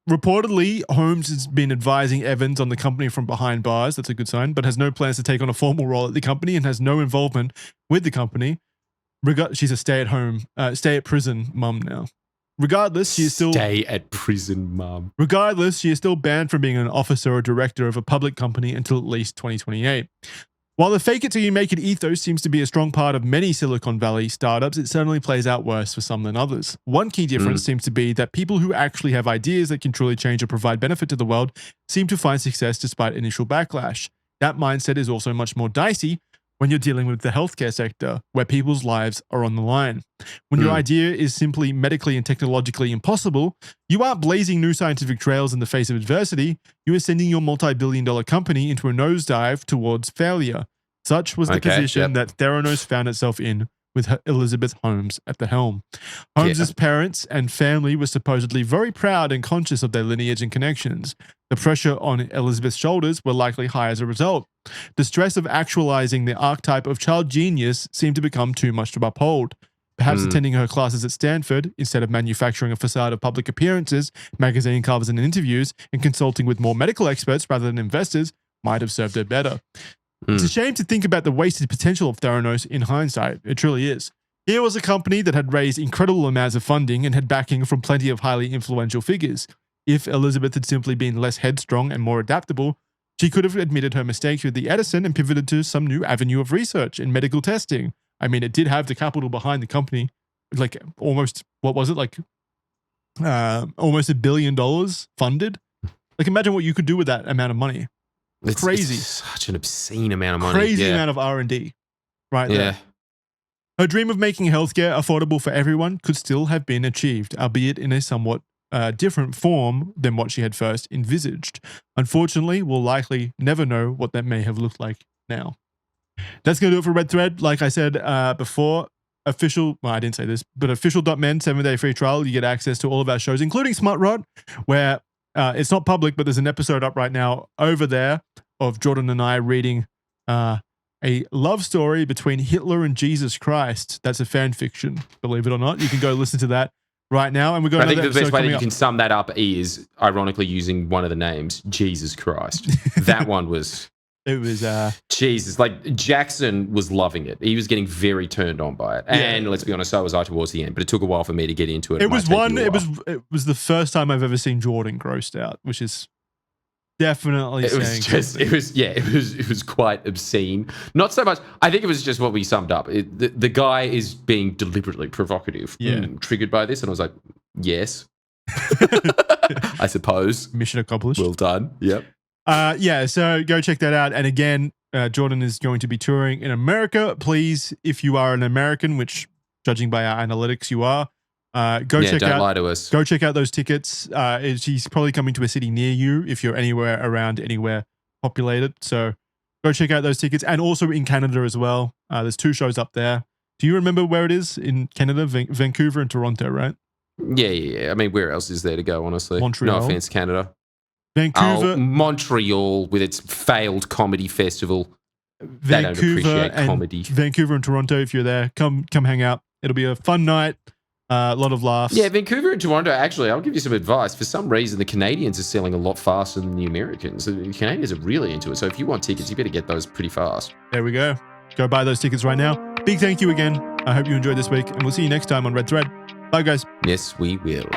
Reportedly, Holmes has been advising Evans on the company from behind bars. That's a good sign, but has no plans to take on a formal role at the company and has no involvement with the company. She's a stay-at-prison mum now. Regardless, she is still stay-at-prison mum. Regardless, she is still banned from being an officer or director of a public company until at least 2028. While the fake it till you make it ethos seems to be a strong part of many Silicon Valley startups, it certainly plays out worse for some than others. One key difference seems to be that people who actually have ideas that can truly change or provide benefit to the world seem to find success despite initial backlash. That mindset is also much more dicey when you're dealing with the healthcare sector, where people's lives are on the line. When your idea is simply medically and technologically impossible, you aren't blazing new scientific trails in the face of adversity, you are sending your multi-billion-dollar company into a nosedive towards failure. Such was the position that Theranos found itself in with Elizabeth Holmes at the helm. Holmes's parents and family were supposedly very proud and conscious of their lineage and connections. The pressure on Elizabeth's shoulders were likely high as a result. The stress of actualizing the archetype of child genius seemed to become too much to uphold. Perhaps attending her classes at Stanford, instead of manufacturing a facade of public appearances, magazine covers and interviews, and consulting with more medical experts rather than investors, might have served her better. It's a shame to think about the wasted potential of Theranos in hindsight. It truly is. Here was a company that had raised incredible amounts of funding and had backing from plenty of highly influential figures. If Elizabeth had simply been less headstrong and more adaptable, she could have admitted her mistakes with the Edison and pivoted to some new avenue of research in medical testing. I mean, it did have the capital behind the company, like almost, what was it, like almost $1 billion funded. Like, imagine what you could do with that amount of money. It's crazy. It's such an obscene amount of money. Crazy amount of R&D right there. Her dream of making healthcare affordable for everyone could still have been achieved, albeit in a somewhat different form than what she had first envisaged. Unfortunately, we'll likely never know what that may have looked like now. That's going to do it for Red Thread. Like I said before, I didn't say this, but official.men 7-day free trial. You get access to all of our shows, including Smart Rod, where it's not public, but there's an episode up right now over there of Jordan and I reading a love story between Hitler and Jesus Christ. That's a fan fiction, believe it or not. You can go listen to that right now. And we're going. I think the best way that you can sum that up is ironically using one of the names, Jesus Christ. That one was. It was Jesus. Like Jackson was loving it. He was getting very turned on by it. And let's be honest, so was I towards the end. But it took a while for me to get into it. It was the first time I've ever seen Jordan grossed out, which is definitely it was quite obscene. Not so much. I think it was just what we summed up. The guy is being deliberately provocative, triggered by this, and I was like, yes, I suppose. Mission accomplished. Well done. Yep. So go check that out. And again, Jordan is going to be touring in America. Please, if you are an American, which judging by our analytics you are, don't lie to us. Go check out those tickets. He's probably coming to a city near you if you're anywhere populated. So go check out those tickets. And also in Canada as well. There's 2 shows up there. Do you remember where it is in Canada? Vancouver and Toronto, right? Yeah. I mean, where else is there to go, honestly? Montreal. No offense, Canada. Vancouver, Montreal with its failed comedy festival. They don't appreciate comedy. Vancouver and Toronto, if you're there, come hang out. It'll be a fun night. A lot of laughs. Yeah, Vancouver and Toronto, actually, I'll give you some advice. For some reason, the Canadians are selling a lot faster than the Americans. The Canadians are really into it. So if you want tickets, you better get those pretty fast. There we go. Go buy those tickets right now. Big thank you again. I hope you enjoyed this week, and we'll see you next time on Red Thread. Bye, guys. Yes, we will.